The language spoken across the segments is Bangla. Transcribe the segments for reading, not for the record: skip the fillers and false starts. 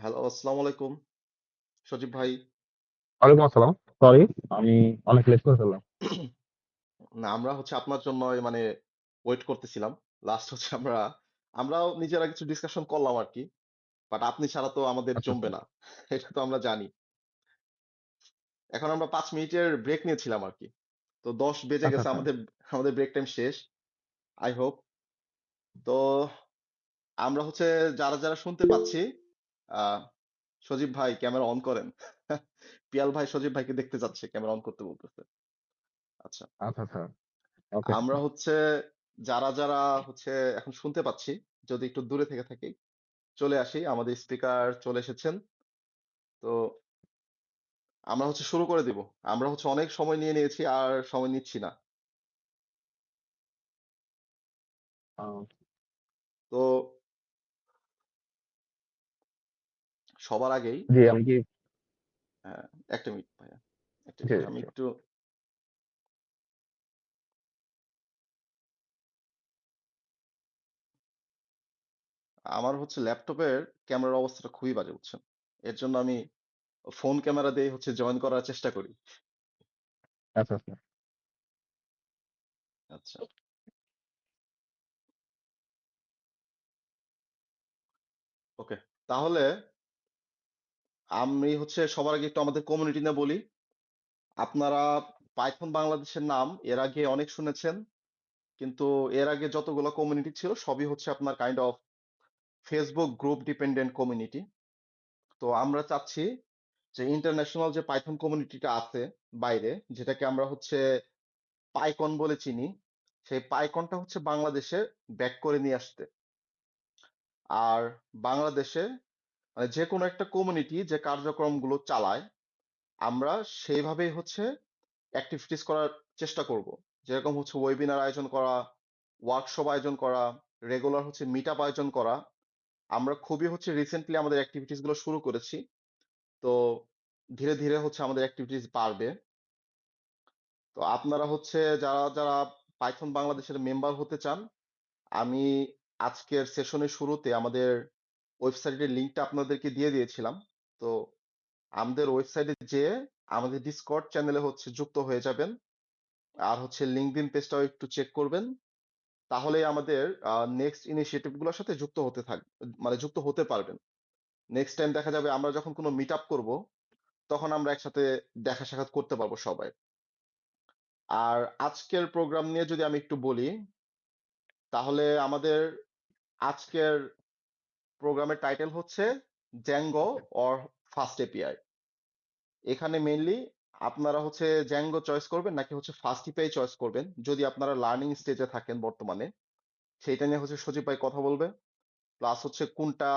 হ্যালো, আসসালামু আলাইকুম। সজীব ভাই। ওয়ালাইকুম আসসালাম। সরি, আমি অনেক লেট করে ফেললাম। না, আমরা আপনার জন্য মানে ওয়েট করতেছিলাম। লাস্ট আমরাও নিজেরা কিছু ডিসকাশন করলাম আরকি। বাট আপনি ছাড়া তো আমাদের আচ্ছা, আচ্ছা। জমবে না। এটা তো আমরা জানি। এখন আমরা ৫ মিনিটের ব্রেক নিয়েছিলাম আরকি। তো ১০ বেজে আচ্ছা, গেছে, আচ্ছা। আমাদের আমাদের ব্রেক টাইম শেষ। I hope. তো আমরা যারা শুনতে পাচ্ছি, আ সজীব ভাই ক্যামেরা অন করেন। পিয়াল ভাই সজীব ভাইকে দেখতে চাচ্ছে, ক্যামেরা অন করতে বলতেছে। আচ্ছা। আচ্ছা, আচ্ছা। ওকে। আমরা যারা এখন শুনতে পাচ্ছি, যদি একটু দূরে থেকে থাকি, চলে আসি। আমাদের স্পিকার চলে এসেছেন। তো আমরা শুরু করে দিব। আমরা অনেক সময় নিয়ে নিয়েছি, আর সময় নিচ্ছি না। আ তো সবার আগেই জি, আমি কি হ্যাঁ, ১ টা মিনিট ভাইয়া। ১ টা জি, মিনিট। আমি জি। একটু আমার ল্যাপটপের ক্যামেরার অবস্থাটা খুবই বাজে, বুঝছেন? এর জন্য আমি ফোন ক্যামেরা দিয়ে জয়েন করার চেষ্টা করি। আচ্ছা, আচ্ছা। আচ্ছা। ওকে। তাহলে আমি সবার আগে একটু আমাদের কমিউনিটি নিয়ে বলি। আপনারা পাইথন বাংলাদেশের নাম এর আগে অনেক শুনেছেন, কিন্তু এর আগে যতগুলো কমিউনিটি ছিল সবই আপনার kind of Facebook group dependent community. তো আমরা চাচ্ছি যে ইন্টারন্যাশনাল যে পাইথন কমিউনিটিটা আছে বাইরে, যেটাকে আমরা পাইকন বলে চিনি, সেই পাইকনটা বাংলাদেশে ব্যাক করে নিয়ে আসতে। আর বাংলাদেশে মানে যে কোনো একটা কমিউনিটি যে কার্যক্রমগুলো চালায়, আমরা সেইভাবেই অ্যাক্টিভিটিস করার চেষ্টা করব। যেরকম ওয়েবিনার আয়োজন করা, ওয়ার্কশপ আয়োজন করা, রেগুলার মিট আপ আয়োজন করা। আমরা খুবই রিসেন্টলি আমাদের অ্যাক্টিভিটিস গুলো শুরু করেছি। তো ধীরে ধীরে আমাদের অ্যাক্টিভিটিস বাড়বে। তো আপনারা যারা পাইথন বাংলাদেশের মেম্বার হতে চান, আমি আজকের সেশনের শুরুতে আমাদের ওয়েবসাইটের লিঙ্কটা আপনাদেরকে দিয়ে দিয়েছিলাম। তো আমাদের ওয়েবসাইটে যেয়ে আমাদের ডিসকর্ড চ্যানেলে যুক্ত হয়ে যাবেন। আর লিঙ্কডইন পেজটাও একটু চেক করবেন। তাহলেই আমাদের নেক্সট ইনিশিয়েটিভ গুলোর সাথে যুক্ত হতে পারবেন। নেক্সট টাইম দেখা যাবে আমরা যখন কোনো মিট আপ করবো, তখন আমরা একসাথে দেখা সাক্ষাৎ করতে পারবো সবাই। আর আজকের প্রোগ্রাম নিয়ে যদি আমি একটু বলি, তাহলে আমাদের আজকের প্রোগ্রামের title Zango or fast API. এখানে মেইনলি আপনারা জ্যাঙ্গো চয়েস করবেন নাকি ফাস্ট এপিআই চয়েস করবেন, যদি আপনারা লার্নিং স্টেজে থাকেন বর্তমানে, সেইটা নিয়ে সজীব ভাই কথা বলবে। প্লাস কোনটা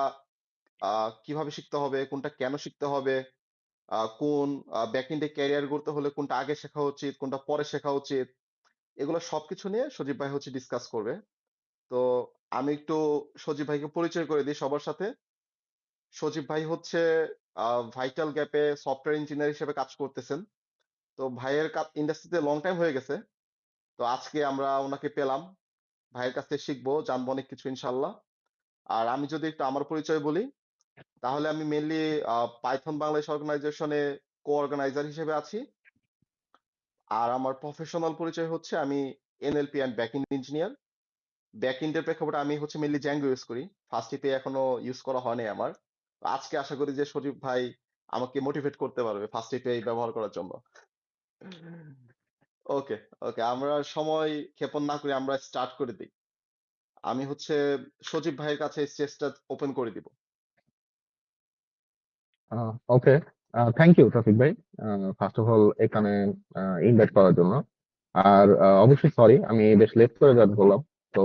কিভাবে শিখতে হবে, কোনটা কেন শিখতে হবে, কোন ব্যাকএন্ডে ক্যারিয়ার গড়তে হলে কোনটা আগে শেখা উচিত, কোনটা পরে শেখা উচিত, এগুলো সবকিছু নিয়ে সজীব ভাই ডিসকাস করবে। তো আমি একটু সজীব ভাইকে পরিচয় করে দিই সবার সাথে। সজীব ভাই ভাইটাল গ্যাপে সফটওয়্যার ইঞ্জিনিয়ার হিসেবে কাজ করতেছেন। তো ভাইয়ের ইন্ডাস্ট্রিতে লং টাইম হয়ে গেছে। তো আজকে আমরা ওনাকে পেলাম, ভাইয়ের কাছ থেকে শিখবো, জানবো অনেক কিছু ইনশাল্লাহ। আর আমি যদি একটু আমার পরিচয় বলি, তাহলে আমি মেনলি পাইথন বাংলাদেশ অর্গানাইজেশনে কো অর্গানাইজার হিসেবে আছি। আর আমার প্রফেশনাল পরিচয় আমি এনএলপি অ্যান্ড ব্যাকএন্ড ইঞ্জিনিয়ার। ব্যাকএন্ডের প্রেক্ষাপটে আমি মেনলি জ্যাঙ্গো ইউজ করি। ফার্স্ট এপি এখনো ইউজ করা হয়নি আমার। তো আজকে আশা করি যে সজীব ভাই আমাকে মোটিভেট করতে পারবে ফার্স্ট এপিআই ব্যবহার করার জন্য। ওকে, ওকে, আমরা সময় ক্ষেপণ না করে আমরা স্টার্ট করে দিই। আমি সজীব ভাইয়ের কাছে স্টেজটা ওপেন করে দিব। আ ওকে। থ্যাংক ইউ তৌফিক ভাই। ফার্স্ট অফ অল এখানে ইনভাইট করার জন্য। আর অবশ্যই সরি, আমি বেশ লেট করে জয়েন করলাম। তো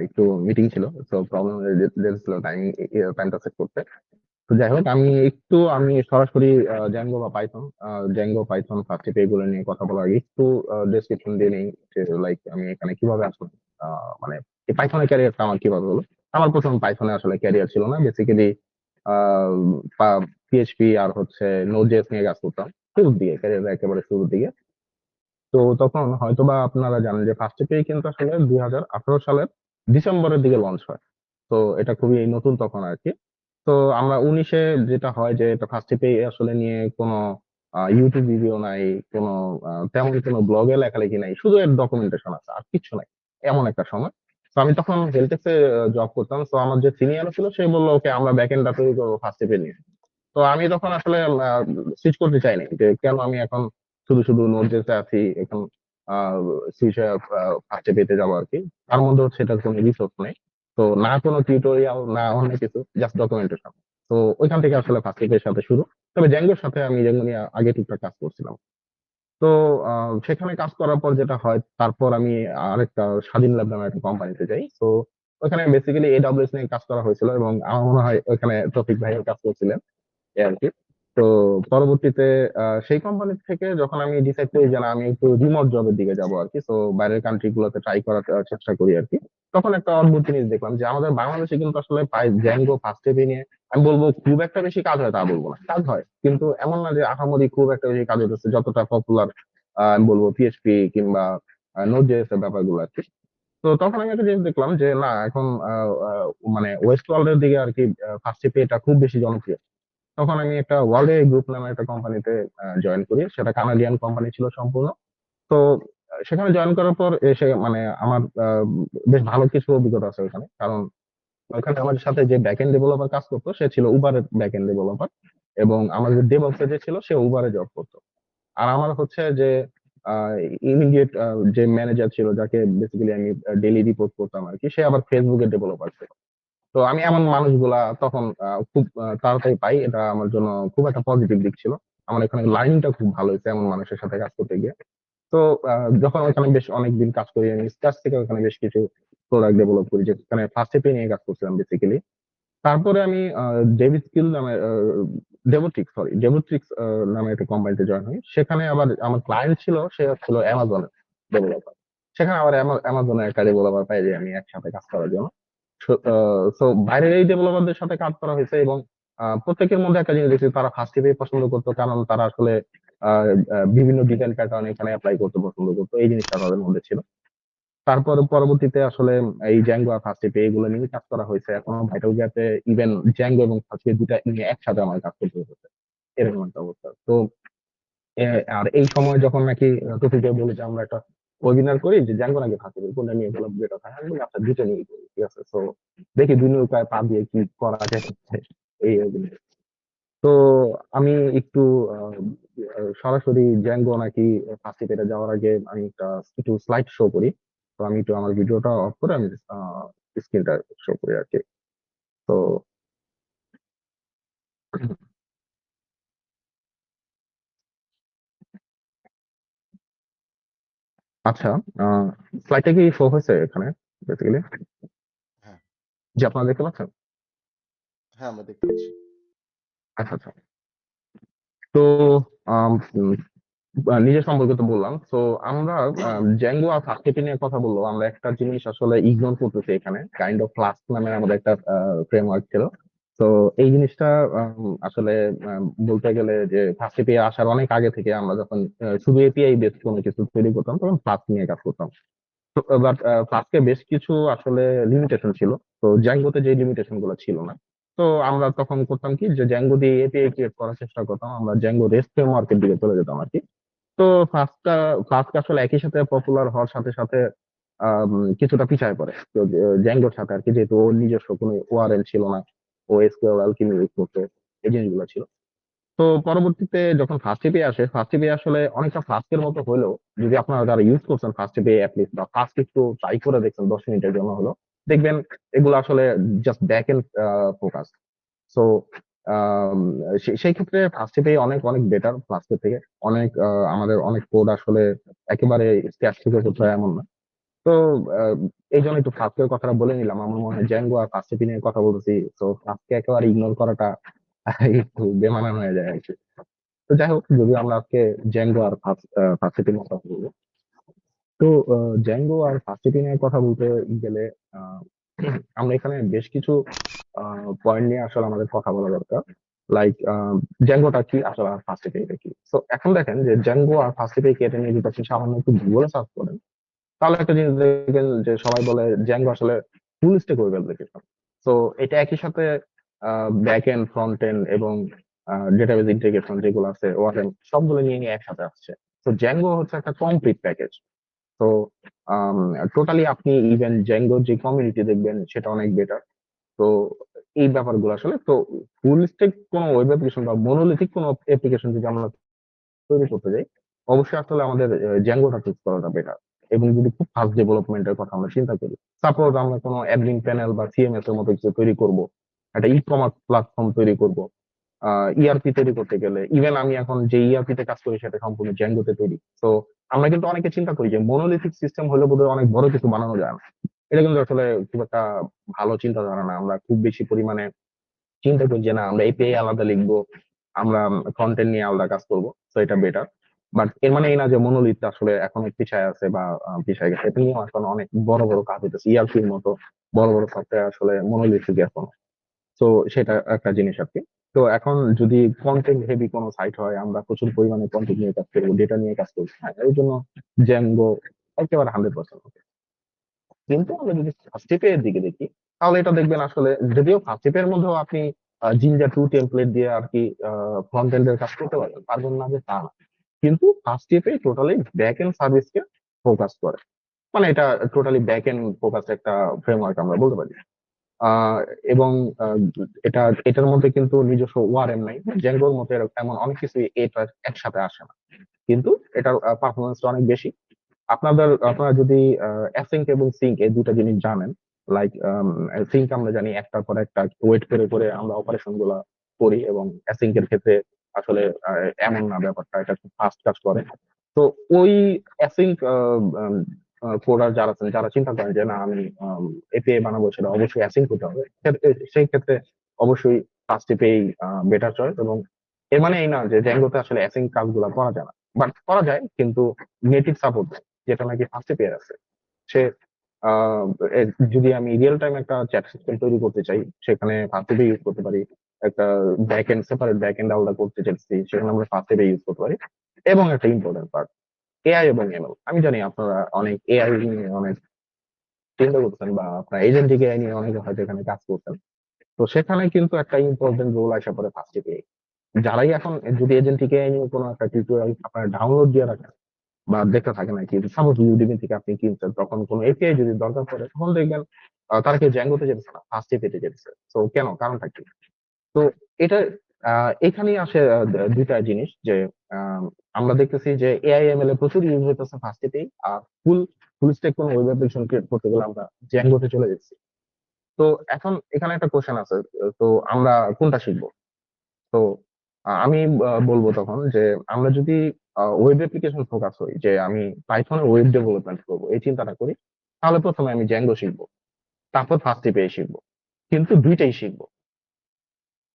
একটু মিটিং ছিল। সো প্রবলেম ছিল টাইমটা সেট করতে। তো যাই হোক, আমি সরাসরি জ্যাঙ্গো বা পাইথন জ্যাঙ্গো পাইথন ফার্স্ট এগুলো নিয়ে কথা বলার আগে একটু ডেসক্রিপশন দিয়ে নেই যে লাইক আমি এখানে কিভাবে আসলাম। মানে এই পাইথনের ক্যারিয়ারটা আমার কিভাবে হলো। আমার প্রথম পাইথনে আসলে ক্যারিয়ার ছিল না, বেসিক্যালি পিএইচপি আর নোড.জেএস নিয়ে কাজ করতাম শুরুর দিকে, ক্যারিয়ারের একেবারে শুরুর দিকে। তো তখন হয়তোবা আপনারা জানেন যে ফার্স্ট এপিআই কিন্তু আসলে 2018 সালের ডিসেম্বরের দিকে লঞ্চ হয়। তো এটা খুবই নতুন তখন আর কি। তো আমরা 19-এ যেটা হয় যে এটা ফার্স্ট পে আসলে নিয়ে কোনো ইউটিউব ভিডিও নাই, কোনো তেমন কোনো ব্লগে লেখালেখি নাই, শুধু এর ডকুমেন্টেশন আছে আর কিছু নাই, এমন একটা সময়। তো আমি তখন হেলথেক্সে জব করতাম। তো আমার যে সিনিয়র ছিল সে বললো ওকে আমরা ব্যাক এন্ডটা তৈরি করবো ফার্স্ট পে নিয়ে। তো আমি তখন আসলে সুইচ করতে চাইনি, যে কেন আমি এখন শুধু শুধু নোটজেসে আছি এখন, সুইচ ফার্স্টে পেতে যাবো আর কি। তার মধ্যে হচ্ছে এটার কোনো রিসোর্স নেই, তো না কোনো টিউটোরিয়াল না অন্য কিছু, জাস্ট ডকুমেন্টেশন। তো ওইখান থেকে আসলে ফার্স্ট পের সাথে শুরু। তবে জ্যাঙ্গোর সাথে আমি জ্যাঙ্গো নিয়ে আগে টুকটাক কাজ করছিলাম। তো সেখানে কাজ করার পর যেটা হয়, তারপর আমি আরেকটা স্বাধীন ল্যাব নামে একটা কোম্পানিতে যাই। তো ওখানে বেসিক্যালি এডব্লিউএস নিয়ে কাজ করা হয়েছিল, এবং আমার মনে হয় ওখানে টপিক ভাইয়ের কাজ করছিলেন এই আর কি। তো পরবর্তীতে সেই কোম্পানি থেকে যখন আমি ডিসাইড করি যে না, আমি একটু রিমোট জবের দিকে যাব আর কি, তো বাইরের কান্ট্রি গুলোতে ট্রাই করার চেষ্টা করি আর কি। তখন একটা অদ্ভুত জিনিস দেখলাম যে আমাদের বাংলাদেশে কিন্তু আসলে জ্যাঙ্গো ফার্স্ট নিয়ে আমি বলবো খুব একটা বেশি কাজ হয় তা বলবো না, কাজ হয় কিন্তু এমন না যে আহামরি খুব একটা বেশি কাজ হইতেছে যতটা পপুলার আমি বলবো পিএইচপি কিংবা নোট জেএস এর ব্যাপারগুলো আর কি। তো তখন আমি একটা জিনিস দেখলাম যে না, এখন মানে ওয়েস্ট ওয়ার্ল্ডের দিকে আর কি ফার্স্ট এটা খুব বেশি জনপ্রিয়। তখন আমি একটা ওয়ার্ল্ড গ্রুপ নামে একটা কোম্পানিতে জয়েন করি, সেটা কানাডিয়ান কোম্পানি ছিল সম্পূর্ণ। তো সেখানে জয়েন করার পর এসে মানে আমার বেশ ভালো কিছু অভিজ্ঞতা আছে ওখানে, কারণ ওখানে আমাদের সাথে যে ব্যাকএন্ড ডেভেলপার কাজ করতো সে ছিল উবারের ব্যাকএন্ড ডেভেলপার, এবং আমাদের ডেভঅপসে যে ছিল সে উবারে জব করতো। আর আমার হচ্ছে যে ইমিডিয়েট যে ম্যানেজার ছিল, যাকে বেসিক্যালি আমি ডেইলি রিপোর্ট করতাম আর কি, সে আবার ফেসবুকের ডেভেলপার ছিল। তো আমি এমন মানুষগুলা তখন খুব তাড়াতাড়ি পাই, এটা আমার জন্য খুব একটা পজিটিভ দিক ছিল। আমার এখানে লাইনটা খুব ভালো হয়েছে এমন মানুষের সাথে কাজ করতে গিয়ে। তো যখন ওখানে বেশ অনেকদিন কাজ করি, আমি স্টার্ট থেকে ওখানে বেশ কিছু প্রোডাক্ট ডেভেলপ করি, যেখানে ফার্স্ট এপি নিয়ে কাজ করছিলাম বেসিক্যালি। তারপরে আমি ডেভিড স্কিল নামে ডেভোট্রিক্স নামে একটা কোম্পানিতে জয়েন হই। সেখানে আবার আমার ক্লায়েন্ট ছিল, সে ছিল অ্যামাজনের ডেভেলপার। সেখানে আবার অ্যামাজনের একটা ডেভেলপার পাই যে আমি একসাথে কাজ করার জন্য। তো বাইরের এই ডেভেলপারদের সাথে কাজ করা হয়েছে, এবং প্রত্যেকের মধ্যে একটা জিনিস দেখছি, তারা ফার্স্ট এপি পছন্দ করতো, কারণ তারা আসলে বিভিন্ন ডিজাইন প্যাটার্ন এখানে অ্যাপ্লাই করতে পছন্দ করতো, এই জিনিসটা তাদের মধ্যে ছিল। তারপরে পরবর্তীতে আসলে এই জ্যাঙ্গো আর ফার্স্ট এপি এগুলো নিয়ে কাজ করা হয়েছে। এখন ভাইটাল গ্যাপে ইভেন জ্যাঙ্গো এবং ফার্স্ট এপি দুটা নিয়ে একসাথে আমার কাজ করতে হচ্ছে, এরকম একটা অবস্থা। তো আর এই সময় যখন নাকি টপিকে বলি যে আমরা একটা ওয়েবিনার করি যে জ্যাঙ্গো নাকি ফার্স্ট এপি কোনটা নিয়ে গেলাম, বেটার হয়, আমি বলি আচ্ছা দুটো নিয়ে করি, ঠিক আছে। তো দেখি দুই নৌকায় পা দিয়ে কি করা যায় এই webinar। তো আমি একটু আহ, সরাসরি জ্যাঙ্গো নাকি ফার্স্ট এপি যাওয়ার আগে আমি একটু স্লাইড শো করি। তো আমি একটু আমার ভিডিওটা অফ করে আমি স্ক্রিনটা শো করি আর কি। তো আচ্ছা, স্লাইডটা কি শো হয়েছে এখানে বেসিক্যালি, হ্যাঁ, যে আপনারা দেখতে পাচ্ছেন? হ্যাঁ, আমরা দেখতে পাচ্ছি। আচ্ছা আচ্ছা। তো আম, উম, নিজের সম্পর্কে তো বললাম। তো আমরা জ্যাঙ্গো আর ফাস্ট নিয়ে কথা বললো, আমরা একটা জিনিস আসলে ইগনোর করতেছি এখানে, কাইন্ড অফ ফ্লাস্ক নামে আমাদের একটা ফ্রেমওয়ার্ক ছিল। তো এই জিনিসটা আসলে বলতে গেলে যে ফার্স্ট এপিআই আসার অনেক আগে থেকে আমরা যখন শুধু এপিআই বেস কোনো কিছু তৈরি করতাম তখন ফ্লাস্ক নিয়ে কাজ করতাম। বাট ফ্লাস্কে বেশ কিছু আসলে লিমিটেশন ছিল, তো জ্যাঙ্গোতে যে লিমিটেশন গুলো ছিল না। তো আমরা তখন করতাম কি, যে জ্যাঙ্গো দিয়ে এপিআই ক্রিয়েট করার চেষ্টা করতাম, আমরা জ্যাঙ্গো রেস্ট ফ্রেমওয়ার্কের দিকে চলে যেতাম আর কি। তো ফ্লাস্ক আসলে একই সাথে পপুলার হওয়ার সাথে সাথে কিছুটা পিছায় পড়ে তো জ্যাঙ্গোর সাথে আর কি, যেহেতু ওর নিজস্ব কোনো ওআরএল ছিল না, ও এসকিউএল অ্যালকিমি ইউজ করতে, এই জিনিসগুলো ছিল। তো পরবর্তীতে যখন ফার্স্ট এপি আসে, ফার্স্ট এপি আসলে অনেকটা ফ্লাস্কের মতো হলেও, যদি আপনারা যারা ইউজ করছেন ফার্স্ট এপি অ্যাটলিস্ট বা ফার্স্ট একটু ট্রাই করে দেখছেন 10 মিনিটের জন্য হলো, দেখবেন এগুলো আসলে just back end focus. So সেই ক্ষেত্রে ফার্স্ট এপি অনেক অনেক বেটার ফ্লাস্কের থেকে। অনেক আমাদের অনেক কোড আসলে একেবারে স্ক্র্যাচ থেকে করতে হয় এমন না। তো আহ, এই জন্য একটু ফ্লাস্কের কথাটা বলে নিলাম। আমার মনে হয় জ্যাঙ্গো আর ফার্স্ট এপি নিয়ে কথা বলতেছি, তো ফ্লাস্ককে একেবারে ইগনোর করাটা একটু বেমানান হয়ে যায় আর কি। তো যাই হোক, যদি আমরা আজকে জ্যাঙ্গো আর ফার্স্ট এপি নিয়ে কথা বলবো। তো জ্যাঙ্গো আর ফার্স্ট এপি নিয়ে কথা বলতে গেলে আহ, আমরা এখানে বেশ কিছু পয়েন্ট নিয়ে আসলে আমাদের কথা বলা দরকার। লাইক জ্যাঙ্গোটা কি আসলে, আর ফার্স্ট এপি কি। তো এখন দেখেন যে জ্যাঙ্গো আর ফার্স্ট এপি কি, এটা নিয়ে যদি আপনি সামান্য একটু গুগলে সার্চ করেন, তাহলে একটা জিনিস দেখবেন যে সবাই বলে জ্যাঙ্গো আসলে ফুল স্ট্যাক ওয়েব অ্যাপ্লিকেশন। তো এটা একই সাথে ব্যাক এন্ড ফ্রন্ট এন্ড এবং ডেটাবেজ ইন্টিগ্রেশন যেগুলো আছে ওয়ারেম সবগুলো নিয়ে নিয়ে একসাথে আসছে। তো জ্যাঙ্গো হচ্ছে একটা কমপ্লিট প্যাকেজ। তো টোটালি আপনি ইভেন জ্যাঙ্গো যে কমিউনিটি দেখবেন সেটা অনেক বেটার। তো এই ব্যাপারগুলো আসলে তো ফুল স্ট্যাক কোনো ওয়েব অ্যাপ্লিকেশন বা মনোলিথিক কোনো অ্যাপ্লিকেশন যদি আমরা তৈরি করতে যাই, অবশ্যই আসলে আমাদের জ্যাঙ্গোটা চুজ করাটা বেটার। এবং যদি খুব ফাস্ট ডেভেলপমেন্টের কথা আমরা চিন্তা করি, সাপোজ আমরা কোনো অ্যাডমিন প্যানেল বা সিএমএস এর মতো কিছু তৈরি করব, একটা ই কমার্স প্ল্যাটফর্ম তৈরি করব, ইআরপি তৈরি করতে গেলে, ইভেন আমি এখন যে ইআরপি তে কাজ করি সেটা সম্পূর্ণ জ্যাঙ্গোতে তৈরি। তো আমরা কিন্তু অনেকে চিন্তা করি যে মনোলিথিক সিস্টেম হলে বোধহয় অনেক বড় কিছু বানানো যায় না। এটা কিন্তু আসলে খুব একটা ভালো চিন্তাধারা না। আমরা খুব বেশি পরিমাণে চিন্তা করি যে না আমরা এপিআই আলাদা লিখবো, আমরা কন্টেন্ট নিয়ে আলাদা কাজ করবো, তো এটা বেটার। বাট এর মানে এই না যে মনোলিথ আসলে এখন পিছায় আছে বা পিছায় গেছে। এটা নিয়েও এখন অনেক বড় বড় কাজ হইতেছে, ইআরপির মতো বড় বড় সফটওয়্যার আসলে মনোলিথিক এখন। তো সেটা একটা জিনিস আর কি। তো এখন যদি কন্টেন্ট হেভি কোনো সাইট হয়, আমরা প্রচুর পরিমাণে কন্টেন্ট নিয়ে কাজ করবো, ডেটা নিয়ে কাজ করবো, হ্যাঁ এই জন্য জ্যাঙ্গো একেবারে 100%। কিন্তু আমরা যদি ফার্স্ট এর দিকে দেখি, তাহলে এটা দেখবেন আসলে যদিও ফার্স্ট এর মধ্যেও আপনি জিঞ্জার 2 টেমপ্লেট দিয়ে আর কি ফ্রন্ট এন্ডের কাজ করতে পারবেন, পারবেন না যে তা না। কিন্তু ফার্স্ট এ টোটালি ব্যাক এন্ড সার্ভিসকে ফোকাস করে। মানে এটা টোটালি ব্যাক এন্ড ফোকাস একটা ফ্রেমওয়ার্ক আমরা বলতে পারি। আহ এবং আহ, এটার মধ্যে কিন্তু নিজস্ব ওয়ারএম নাই, জ্যাঙ্গোর মতো এমন অনেক কিছু এটা একসাথে আসে না। কিন্তু এটার পারফরমেন্স অনেক বেশি। আপনারা যদি অ্যাসিঙ্ক এবং সিঙ্ক এই দুটা জিনিস জানেন, লাইক সিঙ্ক আমরা জানি একটার পর একটা ওয়েট করে করে আমরা অপারেশন গুলা করি, এবং অ্যাসিঙ্ক এর ক্ষেত্রে আসলে এমন না, ব্যাপারটা এটা খুব ফাস্ট কাজ করে। তো ওই অ্যাসিঙ্ক কোডার যারা আছেন, যারা চিন্তা করেন যে না আমি এপিআই বানাবো, সেটা অবশ্যই অ্যাসিঙ্ক হতে হবে, সেই ক্ষেত্রে অবশ্যই ফার্স্ট এপিআই বেটার চয়েস। এবং এর মানে এই না যে জ্যাঙ্গোতে আসলে অ্যাসিঙ্ক কাজগুলো করা যায় না, বাট করা যায়, কিন্তু নেটিভ সাপোর্ট যেটা নাকি ফার্স্ট পেয়ার আছে, সে আহ, যদি আমি রিয়েল টাইম একটা চ্যাট সিস্টেম তৈরি করতে চাই, সেখানে ফার্স্ট ইউজ করতে পারি। একটা back end separate back end আলাদা করতে চাইছি, সেখানে আমরা ফার্স্ট ইউজ করতে পারি। এবং একটা ইম্পর্টেন্ট পার্ট, এআই এবং এমএল। আমি জানি আপনারা অনেক এআই নিয়ে অনেক চিন্তা করছেন, বা আপনার এজেন্টিক এআই নিয়ে অনেকে হয়তো এখানে কাজ করছেন। তো সেখানে কিন্তু একটা ইম্পর্টেন্ট রোল আসা পড়ে ফার্স্ট এআই। যারাই এখন যদি এজেন্টিক এআই নিয়ে কোনো একটা টিউটোরিয়াল আপনারা ডাউনলোড দিয়ে রাখেন বা দেখতে থাকেন আর কি, সাপোজ ইউডিমি থেকে আপনি কিনছেন, তখন কোনো এপিআই যদি দরকার পড়ে, তখন দেখবেন তারা কেউ জ্যাঙ্গোতে যেতেছে না, ফার্স্ট এপিতে যেতেছে। তো কেন, কারণটা কি? তো এটা এখানেই আসে দুইটা জিনিস যে আহ, আমরা দেখতেছি যে এআই এমএল এ প্রচুর ইউজ হইতেছে ফার্স্ট এতেই, আর ফুল ফুল স্ট্যাক কোনো ওয়েব অ্যাপ্লিকেশন ক্রিয়েট করতে গেলে আমরা জ্যাঙ্গোতে চলে যাচ্ছি। তো এখন এখানে একটা কোশ্চেন আছে, তো আমরা কোনটা শিখবো? তো আমি বলবো তখন যে আমরা যদি ওয়েব অ্যাপ্লিকেশন ফোকাস হই, যে আমি পাইথনে ওয়েব ডেভেলপমেন্ট করবো, এই চিন্তাটা করি, তাহলে প্রথমে আমি জ্যাঙ্গো শিখবো, তারপর ফার্স্ট এপিআই শিখবো, কিন্তু দুইটাই শিখবো।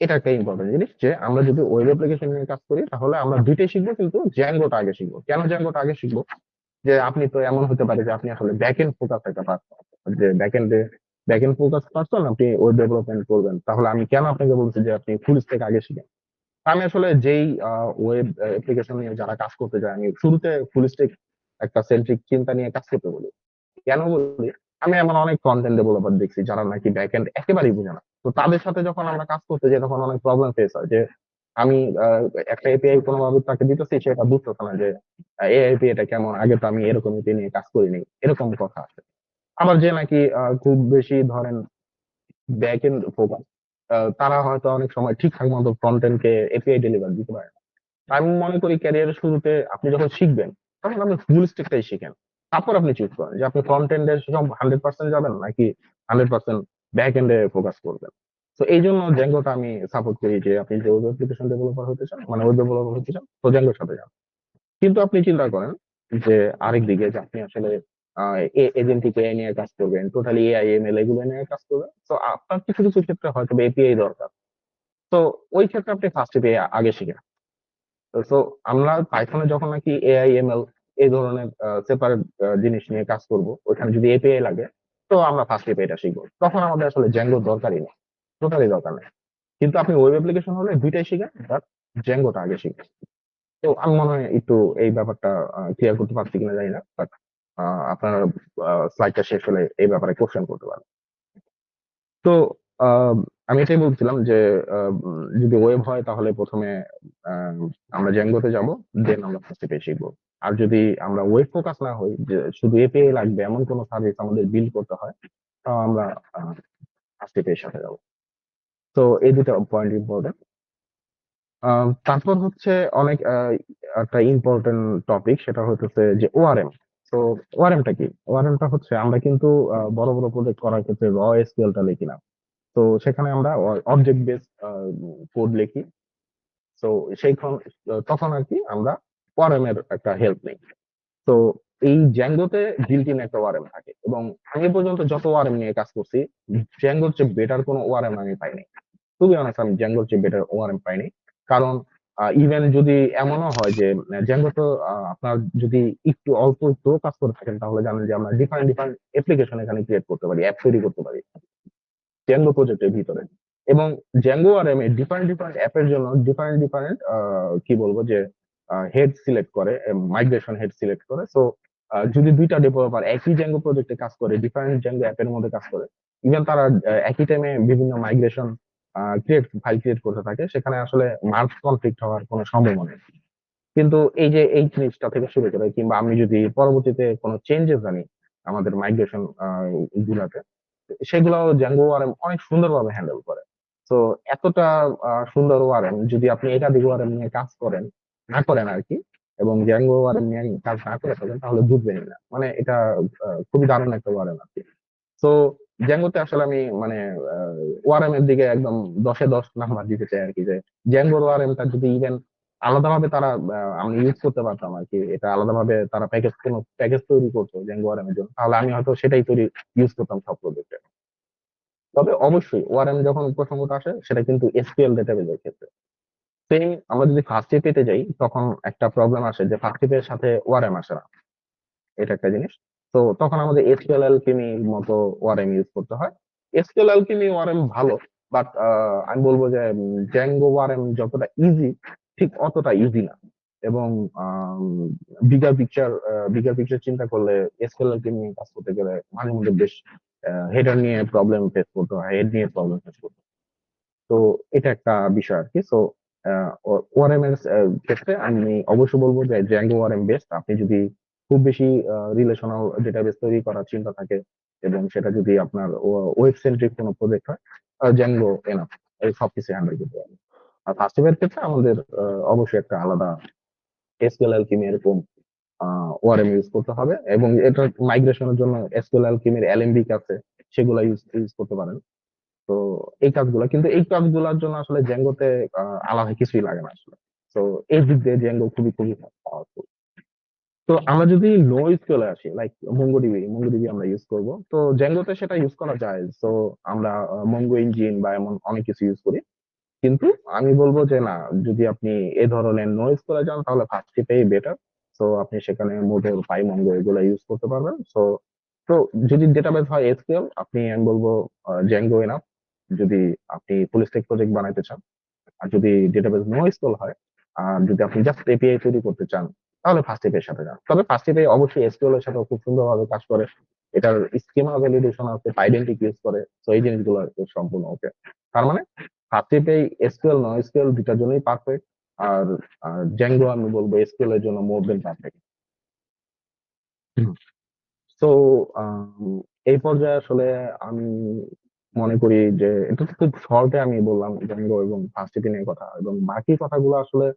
এটা একটা ইম্পর্টেন্ট জিনিস যে আমরা যদি ওয়েব অ্যাপ্লিকেশন নিয়ে কাজ করি, তাহলে আমরা দুইটাই শিখবো, কিন্তু জ্যাঙ্গোটা আগে শিখবো। কেন জ্যাঙ্গোটা আগে শিখবো? যে আপনি তো এমন হতে পারে যে আপনি আসলে ব্যাক এন্ড ফোকাস একটা পারসন, যে ব্যাক এন্ড ফোকাস পারসন, আপনি ওয়েব ডেভেলপমেন্ট করবেন, তাহলে আমি কেন আপনাকে বলছি যে আপনি ফুল স্ট্যাক আগে শিখেন? আমি আসলে যেই ওয়েব অ্যাপ্লিকেশন নিয়ে যারা কাজ করতে যায়, আমি শুরুতে ফুল স্ট্যাক একটা সেন্ট্রিক চিন্তা নিয়ে কাজ করতে বলি। কেন বলি? আমি এমন অনেক কন্টেন্ট ডেভেলপার দেখছি যারা নাকি ব্যাক এন্ড একেবারেই বুঝে না। তো তাদের সাথে যখন আমরা কাজ করতে যাই, তখন অনেক প্রবলেম ফেস হয় যে আমি একটা এপিআই কোনোভাবে তাকে দিতেছি, সেটা বুঝতেছে না যে এই এপিআই এটা কেমন, আগে তো আমি এরকম এপিআই নিয়ে কাজ করিনি, এরকম কথা আছে। আবার যে নাকি খুব বেশি ধরেন ব্যাক এন্ড ফোকাস, তারা হয়তো অনেক সময় ঠিকঠাক মতো ফ্রন্ট এন্ড কে এপিআই ডেলিভার দিতে পারে না। আমি মনে করি ক্যারিয়ারের শুরুতে আপনি যখন শিখবেন, তখন আপনি ফুল স্ট্যাকটাই শিখেন। তারপর আপনি চুজ করেন যে আপনি ফ্রন্ট এন্ডে সব 100% যাবেন, নাকি 100% ব্যাক এন্ডে ফোকাস করবেন। তো এই জন্য জ্যাঙ্গোটা আমি সাপোর্ট করি, যে আপনি যে ওয়েব অ্যাপ্লিকেশন ডেভেলপার হতে চান, মানে ওয়েব ডেভেলপার হতে চান, তো জ্যাঙ্গোর সাথে যান। কিন্তু আপনি চিন্তা করেন যে আরেক দিকে, যে আপনি আসলে এজেন্টিক এআই নিয়ে কাজ করবেন, টোটালি এআই এমএল এগুলো নিয়ে কাজ করবেন, তো আপনার কিছু কিছু ক্ষেত্রে হয়তো এপিআই দরকার। তো ওই ক্ষেত্রে আপনি ফার্স্ট এপিআই আগে শিখেন। তো আমরা পাইথনে যখন নাকি এআই এমএল এই ধরনের সেপারেট জিনিস নিয়ে কাজ করব, ওইখানে যদি এপিআই লাগে, তো আমরা ফার্স্ট এপিআইটা শিখবো, তখন আমাদের আসলে জ্যাঙ্গো দরকারই নেই, টোটালি দরকার নেই। কিন্তু আপনি ওয়েব অ্যাপ্লিকেশন হলে দুইটাই শিখেন, বাট জ্যাঙ্গোটা আগে শিখেন। তো আমি মনে হয় একটু এই ব্যাপারটা ক্লিয়ার করতে পারছি কিনা জানি না, বাট আপনার স্লাইডটা শেষ হলে এই ব্যাপারে কোশ্চেন করতে পারেন। তো আহ, আমি এটাই বলছিলাম যে যদি ওয়েব হয় তাহলে প্রথমে আহ, আমরা জ্যাঙ্গোতে যাব, দেন আমরা ফার্স্ট এপিআই শিখবো। আর যদি আমরা ওয়েব ফোকাস না হই, যে শুধু এপিআই লাগবে এমন কোনো সার্ভিস আমাদের বিল্ড করতে হয়, তাও আমরা ফার্স্ট এপিআই এর সাথে যাবো। তো এই দুটো পয়েন্ট ইম্পর্টেন্ট। তারপর হচ্ছে অনেক একটা ইম্পর্টেন্ট টপিক, সেটা হচ্ছে যে ওআরএম। তো ওআরএমটা কি? ওআরএমটা হচ্ছে আমরা কিন্তু বড় বড় প্রজেক্ট করার ক্ষেত্রে র এসকিউএলটা লিখি না। তো সেখানে আমরা অবজেক্ট বেস কোড লিখি। তো তখন আর কি আমরা ওআরএম এর একটা হেল্প নেই। তো এই জ্যাঙ্গোতে বিল্ট ইন একটা ওআরএম থাকে, এবং আমি এ পর্যন্ত যত ওআরএম নিয়ে কাজ করছি, জ্যাঙ্গোর চেয়ে বেটার কোনো ওআরএম আমি পাইনি। টু বি অনেস্ট, আমি জ্যাঙ্গোর চেয়ে বেটার ওআরএম পাইনি। কারণ ইভেন যদি এমনও হয় যে জ্যাঙ্গো তো আপনার যদি একটু কাজ করে থাকেন, তাহলে জানেন যে আমরা ডিফারেন্ট ডিফারেন্ট অ্যাপ্লিকেশন এখানে ক্রিয়েট করতে পারি, অ্যাপ তৈরি করতে পারি জ্যাঙ্গো প্রজেক্টের ভিতরে। এবং জ্যাঙ্গো আর এম এ ডিফারেন্ট ডিফারেন্ট অ্যাপের জন্য ডিফারেন্ট ডিফারেন্ট কি বলবো যে হেড সিলেক্ট করে, মাইগ্রেশন হেড সিলেক্ট করে। সো যদি দুইটা ডেভেলপার একই জ্যাঙ্গো প্রজেক্টে কাজ করে, ডিফারেন্ট জ্যাঙ্গো অ্যাপের মধ্যে কাজ করে, ইভেন তারা একই টাইমে বিভিন্ন মাইগ্রেশন ফাইল ক্রিয়েট করতে থাকে, সেখানে আসলে মার্জ কনফ্লিক্ট হওয়ার কোনো সম্ভাবনা নেই। কিন্তু এই যে এই জিনিসটা থেকে শুরু করে, কিংবা আমি যদি পরবর্তীতে কোনো চেঞ্জেস আনি আমাদের মাইগ্রেশন গুলাতে, সেগুলো জ্যাঙ্গো ওয়ারেম অনেক সুন্দরভাবে হ্যান্ডেল করে। তো এতটা সুন্দর ওয়ারেম যদি আপনি একাধিক ওয়ারেম নিয়ে কাজ না করেন আর কি, এবং জ্যাঙ্গো ওয়ারেম নিয়ে কাজ না করে থাকেন, তাহলে বুঝবেনই না। মানে এটা খুবই দারুণ একটা ওয়ারেম আর কি। তো জ্যাঙ্গোতে আসলে আমি মানে ওয়ারেম এর দিকে একদম 10-এ 10 নাম্বার দিতে চাই আর কি, যে জ্যাঙ্গোর ওয়ারেমটা যদি ইভেন আলাদাভাবে তারা আমি ইউজ করতে পারতাম আর কি, এটা আলাদাভাবে তারা কোনো প্যাকেজ তৈরি করতো জ্যাঙ্গো ওয়ারেম এর জন্য, তাহলে আমি হয়তো সেটাই ইউজ করতাম সব প্রজেক্টে। তবে অবশ্যই ওআরএম যখন প্রসঙ্গটা আসে, সেটা কিন্তু এসকিউএল ডেটাবেজের ক্ষেত্রে সেম। আমরা যদি ফার্স্ট এপিতে যাই, তখন একটা প্রবলেম আসে যে ফার্স্ট এর সাথে ওআরএম আসে না, এটা একটা জিনিস। তো তখন আমাদের এসকিউএল অ্যালকেমি মতো ওআরএম ইউজ করতে হয়। এসকিউএল অ্যালকেমি ওআরএম ভালো, বাট আমি বলবো যে জ্যাঙ্গো ওআরএম যতটা ইজি, ঠিক অতটা ইজি না। এবং বিগার পিকচার চিন্তা করলে এসকিউএল অ্যালকেমি নিয়ে কাজ করতে গেলে মাঝে মধ্যে বেশ হেডার নিয়ে প্রবলেম ফেস করতে হয়, হেড নিয়ে প্রবলেম ফেস করতে হয়। তো এটা একটা বিষয় আর কি। সো ওআরএম এর ক্ষেত্রে আমি অবশ্যই বলবো যে জ্যাঙ্গো ওআরএম বেস্ট। আপনি যদি খুব বেশি রিলেশনাল ডেটাবেস তৈরি করার চিন্তা থাকে, এবং সেটা যদি আপনার ওয়েব সেন্ট্রিক কোনো প্রজেক্ট হয়, জ্যাঙ্গো এনাফ, এই সবকিছু হ্যান্ডেল করতে পারবে। আর ফার্স্ট এর ক্ষেত্রে আমাদের অবশ্যই একটা আলাদা এসকিউএল অ্যালকেমি এরকম ওআরএম ইউজ করতে হবে, এবং এটা মাইগ্রেশনের জন্য এসকিউএল অ্যালকেমির এলএমবি আছে, সেগুলো ইউজ ইউজ করতে পারেন। তো কিন্তু এই কাজগুলোর জন্য আসলে জ্যাঙ্গোতে আলাদা কিছুই লাগে না আসলে। তো এই দিক দিয়ে জ্যাঙ্গো খুবই খুবই পাওয়ারফুল। তো আমরা যদি নো চলে আসি, লাইক মঙ্গোডিবি আমরা ইউজ করব, তো জ্যাঙ্গোতে সেটা ইউজ করা যায়। তো আমরা মঙ্গো ইঞ্জিন বা এমন অনেক কিছু ইউজ করি। কিন্তু আমি বলবো যে না, যদি আপনি এ ধরনের নয়েজ করে যান, তাহলে ফার্স্টটিতেই বেটার। তো আপনি সেখানে মোডেল পাইমঙ্গো এগুলো ইউজ করতে পারবেন। তো যদি ডেটাবেস হয় এসকিউএল, আমি বলবো জ্যাঙ্গো এনাফ যদি আপনি ফুল স্ট্যাক প্রজেক্ট বানাইতে চান। আর যদি ডেটাবেস নো এসকিউএল হয়, আর যদি আপনি জাস্ট এপিআই তৈরি করতে চান, তাহলে ফার্স্ট এপিআই এর সাথে যান। তবে ফার্স্ট এপিআই অবশ্যই এসকিউএল এর সাথে খুব সুন্দরভাবে কাজ করে। এটার স্কিমা ভ্যালিডেশন আছে, পাইডেন্টিক ইউজ করে, তো এই জিনিসগুলো সম্পূর্ণ ওকে। তার মানে first API SQL no SQL দুটার জন্যই পারফেক্ট। আর জ্যাঙ্গো আমি বলবো এসকিউএল এর জন্য মোর দেন পারফেক্ট। তো এই পর্যায়ে আসলে আমি মনে করি যে এটা তো খুব শর্টে আমি বললাম জ্যাঙ্গো এবং ফার্স্ট নিয়ে কথা, এবং বাকি কথাগুলো আসলে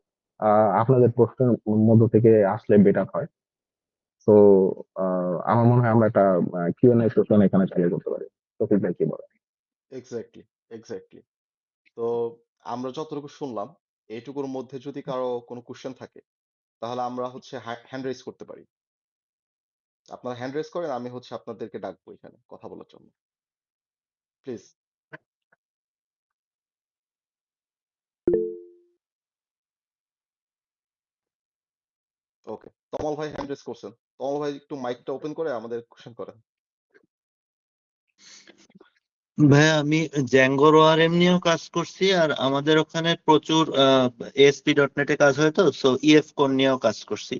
আপনাদের প্রশ্নের মধ্য থেকে আসলে বেটার হয়। তো আমার মনে হয় আমরা একটা কিউএনএ সেশন এখানে চালু করতে পারি। তৌফিক ভাই কি বলে? Exactly, exactly. তো আমরা যতটুকু শুনলাম, এইটুকুর মধ্যে যদি কারো কোনো কোশ্চেন থাকে, তাহলে আমরা হচ্ছে হ্যান্ড রেজ করতে পারি। আপনারা হ্যান্ড রেজ করেন, আমি হচ্ছে আপনাদেরকে ডাকবো এখানে কথা বলার জন্য। প্লিজ। ওকে, তমাল ভাই হ্যান্ড রেজ করছেন। তমাল ভাই একটু মাইকটা ওপেন করে আমাদের কোশ্চেন করেন। ভাইয়া আমি জ্যাঙ্গো ওআরএম নিয়েও কাজ করছি, আর আমাদের ওখানে প্রচুর ASP.NET এ কাজ হয়, তো ইএফ কোর নিয়েও কাজ করছি।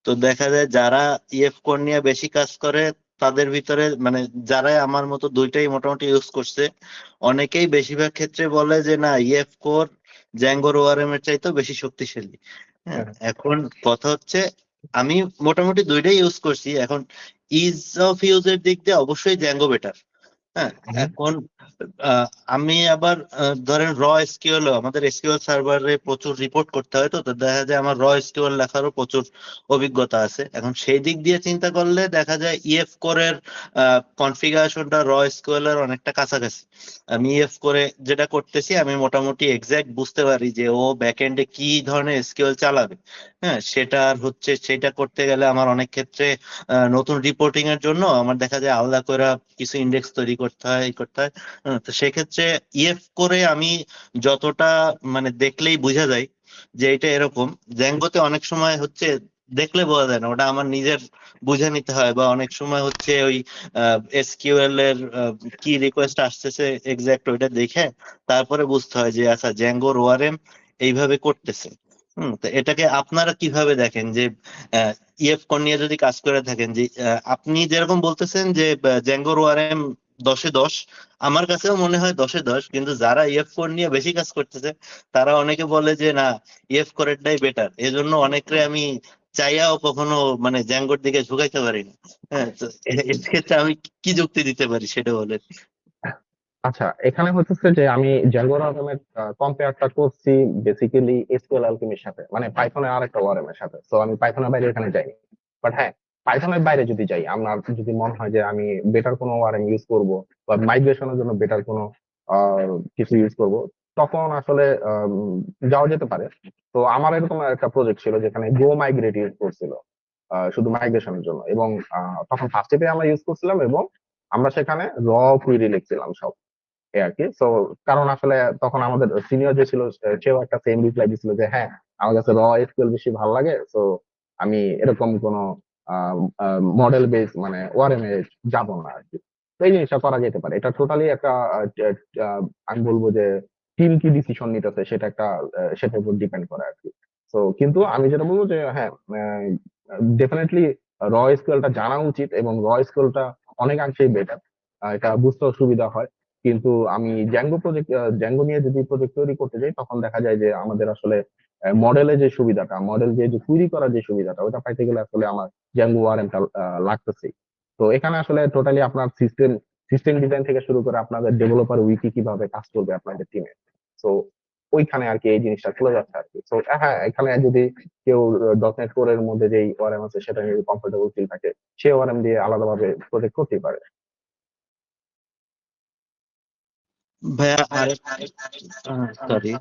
তো দেখা যায় যারা ইএফ কোর নিয়ে বেশি কাজ করে তাদের ভিতরে মানে যারা আমার মতো দুইটাই মোটামুটি ইউজ করছে, অনেকেই বেশিরভাগ ক্ষেত্রে বলে যে না, ইএফ কোর জ্যাঙ্গোর ওআরএম এর চাইতেও বেশি শক্তিশালী। হ্যাঁ, হ্যাঁ। এখন কথা হচ্ছে আমি মোটামুটি দুইটাই ইউজ করছি। এখন ইজ অফ ইউজের দিক দিয়ে অবশ্যই জ্যাঙ্গো বেটার। হ্যাঁ, হুম। এখন আমি আবার ধরেন র এসকিউএল, আমাদের এসকিউএল সার্ভারে প্রচুর রিপোর্ট করতে হয়, তো দেখা যায় আমার র এসকিউএল লেখারও প্রচুর অভিজ্ঞতা আছে। এখন সেই দিক দিয়ে চিন্তা করলে দেখা যায় ইএফ কোরের কনফিগারেশনটা র এসকিউএল এর অনেকটা কাছাকাছি। আমি ইএফ করে যেটা করতেছি আমি মোটামুটি এক্সাক্ট বুঝতে পারি যে ও ব্যাকএন্ডে কি ধরনের এসকিউএল চালাবে। হ্যাঁ, সেটা করতে গেলে আমার অনেক ক্ষেত্রে নতুন রিপোর্টিং এর জন্য আমার দেখা যায় আলাদা করে কিছু ইন্ডেক্স তৈরি করতে হয়, এই করতে হয়। তো সেক্ষেত্রে ইএফ করে আমি যতটা মানে দেখলেই বোঝা যায় যে এটা এরকম। জ্যাঙ্গোতে অনেক সময় হচ্ছে দেখলে বোঝা যায় না, ওটা আমার নিজের বুঝে নিতে হয়, বা অনেক সময় হচ্ছে ওই এসকিউএল এর কি রিকোয়েস্ট আসতেছে এক্সাক্ট ওইটা দেখে তারপরে বুঝতে হয় যে আচ্ছা জ্যাঙ্গোর ওআরএম এইভাবে করতেছে। তো এটাকে আপনারা কিভাবে দেখেন যে ইএফ কোর নিয়ে যদি কাজ করে থাকেন, যে আপনি যেরকম বলতেছেন যে জ্যাঙ্গোর ওআরএম 10-এ 10, আমার কাছেও মনে হয় 10-এ 10, কিন্তু যারা ইএফ কোর নিয়ে বেশি কাজ করতেছে তারা অনেকে বলে যে না, ইএফ কোরেরটাই বেটার। এজন্য অনেকরে আমি চাইয়াও কখনো মানে জ্যাঙ্গোর দিকে ঝুঁকাইতে পারি না। হ্যাঁ, তো এক্ষেত্রে আমি কি যুক্তি দিতে পারি সেটা বলেন। আচ্ছা, এখানে হচ্ছে যে আমি জ্যাঙ্গো ওয়ারেমের কম্পেয়ারটা করছি বেসিক্যালি এসকিউএল অ্যালকেমির সাথে, মানে পাইথনের আরেকটা ওয়ারেমের সাথে। তো আমি পাইথনের বাইরে এখানে যাইনি। বাট হ্যাঁ, পাইথনের বাইরে যদি যাই, আমার যদি মনে হয় যে আমি বেটার কোনো ওয়ারেম ইউজ করব বা মাইগ্রেশনের জন্য বেটার কোনো কিছু ইউজ করব, তখন আসলে যাওয়া যেতে পারে। তো আমার এরকম একটা প্রজেক্ট ছিল যেখানে গো মাইগ্রেট ইউজ করছিল শুধু মাইগ্রেশনের জন্য, এবং তখন ফার্স্ট এ আমরা ইউজ করছিলাম, এবং আমরা সেখানে র কুইরি লিখছিলাম সব, এই আর কি। তো কারণ আসলে তখন আমাদের সিনিয়র যে ছিল, সেও একটা সেম রিপ্লাই দিছিল যে হ্যাঁ, আমার কাছে র এসকিউএল বেশি ভালো লাগে। তো আমি এরকম কোন মডেল বেস মানে ওআরএম এ যাব না আর কি। তো এই জিনিসটা করা যেতে পারে। এটা টোটালি একটা আমি বলবো যে টিম কি ডিসিশন নিতেছে সেটা একটা সেটার উপর ডিপেন্ড করে আর কি। তো কিন্তু আমি যেটা বলবো যে হ্যাঁ, ডেফিনেটলি র এসকিউএলটা জানা উচিত, এবং র এসকিউএলটা অনেকাংশেই বেটার, এটা বুঝতেও সুবিধা হয়। কিন্তু আমি জ্যাঙ্গো নিয়ে যদি প্রজেক্ট তৈরি করতে যাই, তখন দেখা যায় যে আমাদের আসলে মডেলে যে সুবিধাটা, মডেল যে কুইরি করার যে সুবিধাটা, ওটা পাইতে গেলে আসলে আমার জ্যাঙ্গো ওয়ারেন্টটা লাগতেছে। তো এখানে আসলে টোটালি আপনার সিস্টেম ডিজাইন থেকে শুরু করে আপনাদের ডেভেলপার উইকি কিভাবে কাজ করবে আপনাদের টিমে, তো ওইখানে আর কি এই জিনিসটা চলে যাচ্ছে আর কি। তো হ্যাঁ, এখানে যদি কেউ ডটনেট কোর এর মধ্যে যেই ওয়ারেম আছে সেটা নিয়ে কমফোর্টেবল ফিল থাকে, সে ওয়ারেম দিয়ে আলাদাভাবে প্রজেক্ট করতেই পারে। ভাইয়া আরেক সরি,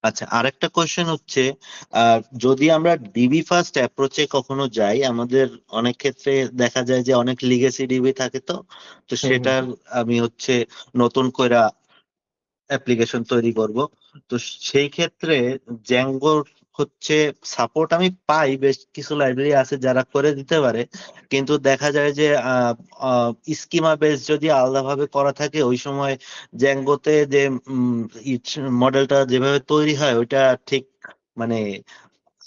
আচ্ছা আরেকটা কোয়েশ্চেন হচ্ছে, যদি আমরা ডিবি ফার্স্ট অ্যাপ্রোচে কখনো যাই, আমাদের অনেক ক্ষেত্রে দেখা যায় যে অনেক লিগেসি ডিবি থাকে, তো তো হুম, হুম। সেটার আমি হচ্ছে নতুন করে অ্যাপ্লিকেশন তৈরি করব। তো সেই ক্ষেত্রে জ্যাঙ্গোর হচ্ছে সাপোর্ট আমি পাই, বেশ কিছু লাইব্রেরি আছে যারা করে দিতে পারে, কিন্তু দেখা যায় যে স্কিমা বেস যদি আলাদাভাবে করা থাকে ওই সময় জ্যাঙ্গোতে যে মডেলটা যেভাবে তৈরি হয় ওইটা ঠিক মানে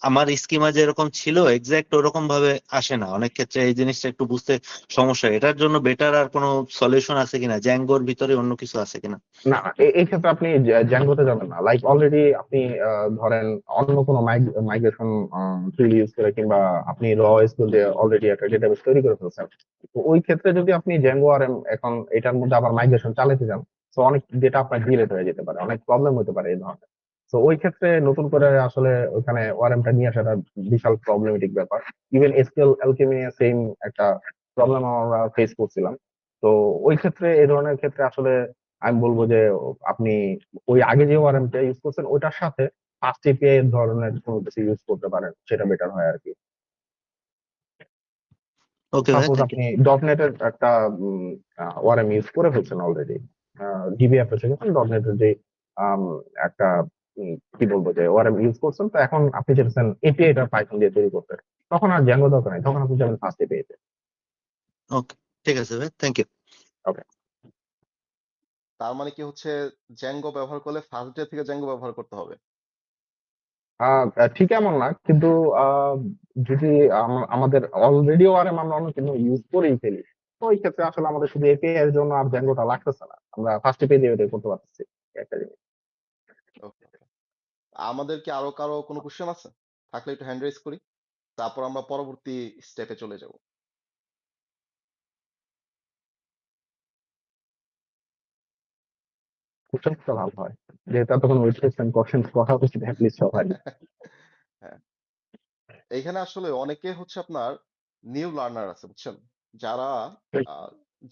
আমার স্কিমা যেরকম ছিল এক্সাক্ট ওরকম ভাবে আসে না। অনেক ক্ষেত্রে এই জিনিসটা একটু বুঝতে সমস্যা হয়। এটার জন্য বেটার আর কোনো সলিউশন আছে কিনা, জ্যাঙ্গোর ভিতরে অন্য কিছু আছে কিনা? না, এই ক্ষেত্রে আপনি জ্যাঙ্গোতে যাবেন না। লাইক অলরেডি আপনি ধরেন অন্য কোনো মাইগ্রেশন টুল ইউজ করে, কিংবা আপনি র এসকিউএল দিয়ে অলরেডি একটা ডেটাবেস তৈরি করে ফেলছেন। তো ওই ক্ষেত্রে যদি আপনি জ্যাঙ্গো আর এখন এটার মধ্যে আবার মাইগ্রেশন চালাতে যান, তো অনেক ডেটা আপনার ডিলেট হয়ে যেতে পারে, অনেক প্রবলেম হতে পারে এই ধরনের। তো ওই ক্ষেত্রে নতুন করে আসলে ওখানে ওয়ারেমটা নিয়ে আসাটা বিশাল প্রবলেমেটিক ব্যাপার। ইভেন এসকিউএল অ্যালকেমি সেম একটা প্রবলেম আমরা ফেস করছিলাম। তো ওই ক্ষেত্রে, এই ধরনের ক্ষেত্রে আসলে আমি বলবো যে আপনি ওই আগে যে ওয়ারেন্টটা ইউজ করছেন ওইটার সাথে ফার্স্ট এপিআই ধরনের কোনো কিছু ইউজ করতে পারেন, সেটা বেটার হয় আর কি। ওকে ভাই, সাপোজ থ্যাংক ইউ। আপনি ডটনেট এর একটা ওয়ারেম ইউজ করে ফেলছেন অলরেডি, ডিবি অ্যাপ্রোচে গেছেন, ডটনেট এর যে আম, একটা কি বলবো যে ওয়ারেম ইউজ করছেন, তো এখন আপনি চাইছেন এপিআইটা পাইথন দিয়ে তৈরি করতে, তখন আর জ্যাঙ্গো দরকার নেই, তখন আপনি যাবেন ফার্স্ট এপিআই তে। ওকে, ঠিক আছে ভাই, থ্যাংক ইউ। ওকে। তার মানে কি হচ্ছে জ্যাঙ্গো ব্যবহার করলে ফার্স্ট ডে থেকে জ্যাঙ্গো ব্যবহার করতে হবে? ঠিক এমন না, কিন্তু আহ, যদি আমাদের অলরেডি ওআরএম আমরা অন্য কোনো ইউজ করেই ফেলি, তো ওই ক্ষেত্রে আসলে আমাদের শুধু এপিআই এর জন্য আর জ্যাঙ্গোটা লাগতেছে না, আমরা ফার্স্ট এপিআই দিয়ে এটা করতে পারতেছি একটা জিনিস। ওকে, আমাদের কি আরো কারো কোনো কোশ্চেন আছে? থাকলে একটু হ্যান্ড রেজ করি, তারপর আমরা পরবর্তী স্টেপে চলে যাব। কোশ্চেনটা ভালো হয়, যেহেতু এতক্ষণ ওয়েট করছেন, কোশ্চেন কথা হচ্ছে অ্যাটলিস্ট সবাই। হ্যাঁ, এইখানে আসলে অনেকে হচ্ছে আপনার নিউ লার্নার আছে, বুঝছেন, যারা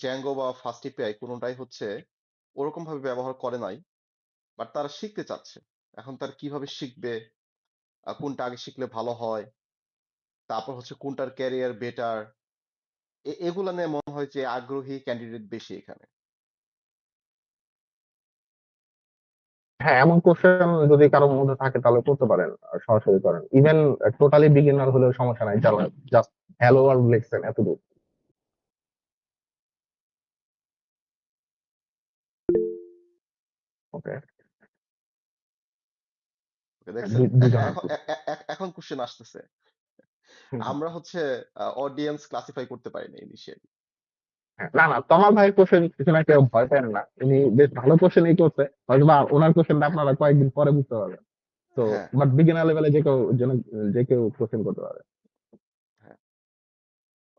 জ্যাঙ্গো বা ফাস্ট এপিআই কোনোটাই হচ্ছে ওরকম ভাবে ব্যবহার করে নাই, বাট তারা শিখতে চাচ্ছে। এখন তার কিভাবে শিখবে, কোনটা আগে শিখলে ভালো হয়, তারপর হচ্ছে কোনটার ক্যারিয়ার বেটার, এগুলা নিয়ে মনে হয় যে আগ্রহী ক্যান্ডিডেট বেশি এখানে। হ্যাঁ, এমন কোশ্চেন যদি কারোর মধ্যে থাকে তাহলে করতে পারেন, সরাসরি করেন। ইভেন টোটালি বিগিনার হলেও সমস্যা নাই, যারা জাস্ট হ্যালো আর লিখছেন এতটুকু। ওকে, ওকে, দেখছেন, দুজন আর এখন কি। এখন কোশ্চেন আসতেছে। হুম, হুম। আমরা হচ্ছে অডিয়েন্স ক্লাসিফাই করতে পারিনি ইনিশিয়ালি। হ্যাঁ, না না, তমাল ভাই কোশ্চেন পিছনে কেউ ভয় পেন না, উনি বেশ ভালো কোশ্চেনই করছে, হয়তো বা ওনার কোশ্চেনটা আপনারা কয়েকদিন পরে বুঝতে পারবেন। তো হ্যাঁ, বাট বিগিনার লেভেলে যে কেউ কোশ্চেন করতে পারে। হ্যাঁ।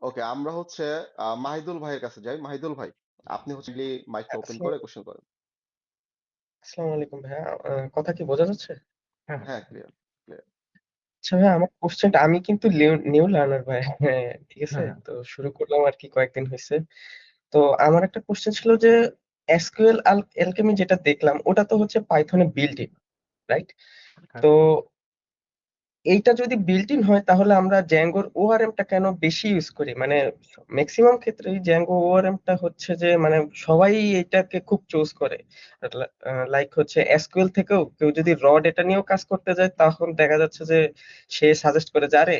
ওকে, আমরা হচ্ছে মাহিদুল ভাইয়ের কাছে যাই। মাহিদুল ভাই, আপনি হচ্ছে মাইকটা ওপেন করে কোশ্চেন করেন। আসসালামু আলাইকুম ভাইয়া, কথা কি বোঝা যাচ্ছে? হ্যাঁ, হ্যাঁ, ক্লিয়ার, ক্লিয়ার। আচ্ছা ভাইয়া, আমার কোশ্চেনটা, আমি কিন্তু নিউ লার্নার ভাই, হ্যাঁ ঠিক আছে, হ্যাঁ, তো শুরু করলাম আর কি কয়েকদিন হয়েছে। তো আমার একটা কোশ্চেন ছিল যে এসকিউএল অ্যালকেমি যেটা দেখলাম ওটা তো হচ্ছে পাইথনে বিল্ট ইন, রাইট? হ্যাঁ, তো এইটা যদি বিল্ট ইন হয় তাহলে আমরা জ্যাঙ্গোর ওআরএম টা কেন বেশি ইউজ করি? মানে ম্যাক্সিমাম ক্ষেত্রেই জ্যাঙ্গো ওআরএম টা হচ্ছে যে মানে সবাই এটাকে খুব চুজ করে। লাইক হচ্ছে এসকিউএল থেকেও কেউ যদি র ডেটা নিয়েও কাজ করতে যায় তখন দেখা যাচ্ছে যে সে সাজেস্ট করে যে আরে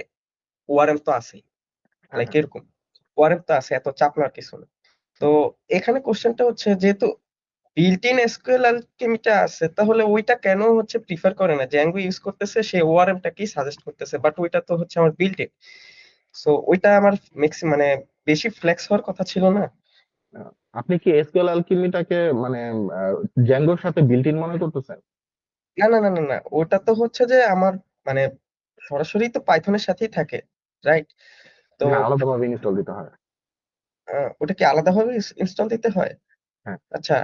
ওআরএম তো আছেই, হ্যাঁ, লাইক হ্যাঁ। এরকম, ওআরএম তো আছে, এত চাপ নেওয়ার কিছু না। তো এখানে কোশ্চেনটা হচ্ছে যেহেতু বিল্ট ইন এসকিউএল অ্যালকেমিটা আছে তাহলে ওইটা কেন হচ্ছে প্রিফার করে না? জ্যাঙ্গো ইউজ করতেছে, সে ওআরএম টাকেই সাজেস্ট করতেছে, বাট ওইটা তো হচ্ছে আমার বিল্ট ইন। সো ওইটা আমার মানে বেশি ফ্লেক্স হওয়ার কথা ছিল না? আহ, আপনি কি এসকিউএল অ্যালকেমিটাকে মানে জ্যাঙ্গোর সাথে বিল্ট ইন মনে করতেছেন? না না না না না, ওটা তো হচ্ছে যে আমার মানে সরাসরি তো পাইথনের সাথেই থাকে, রাইট? তো না, আলাদাভাবে ইনস্টল দিতে হয়। ওটা কি আলাদাভাবে ইনস্টল দিতে হয়? হ্যাঁ। আচ্ছা,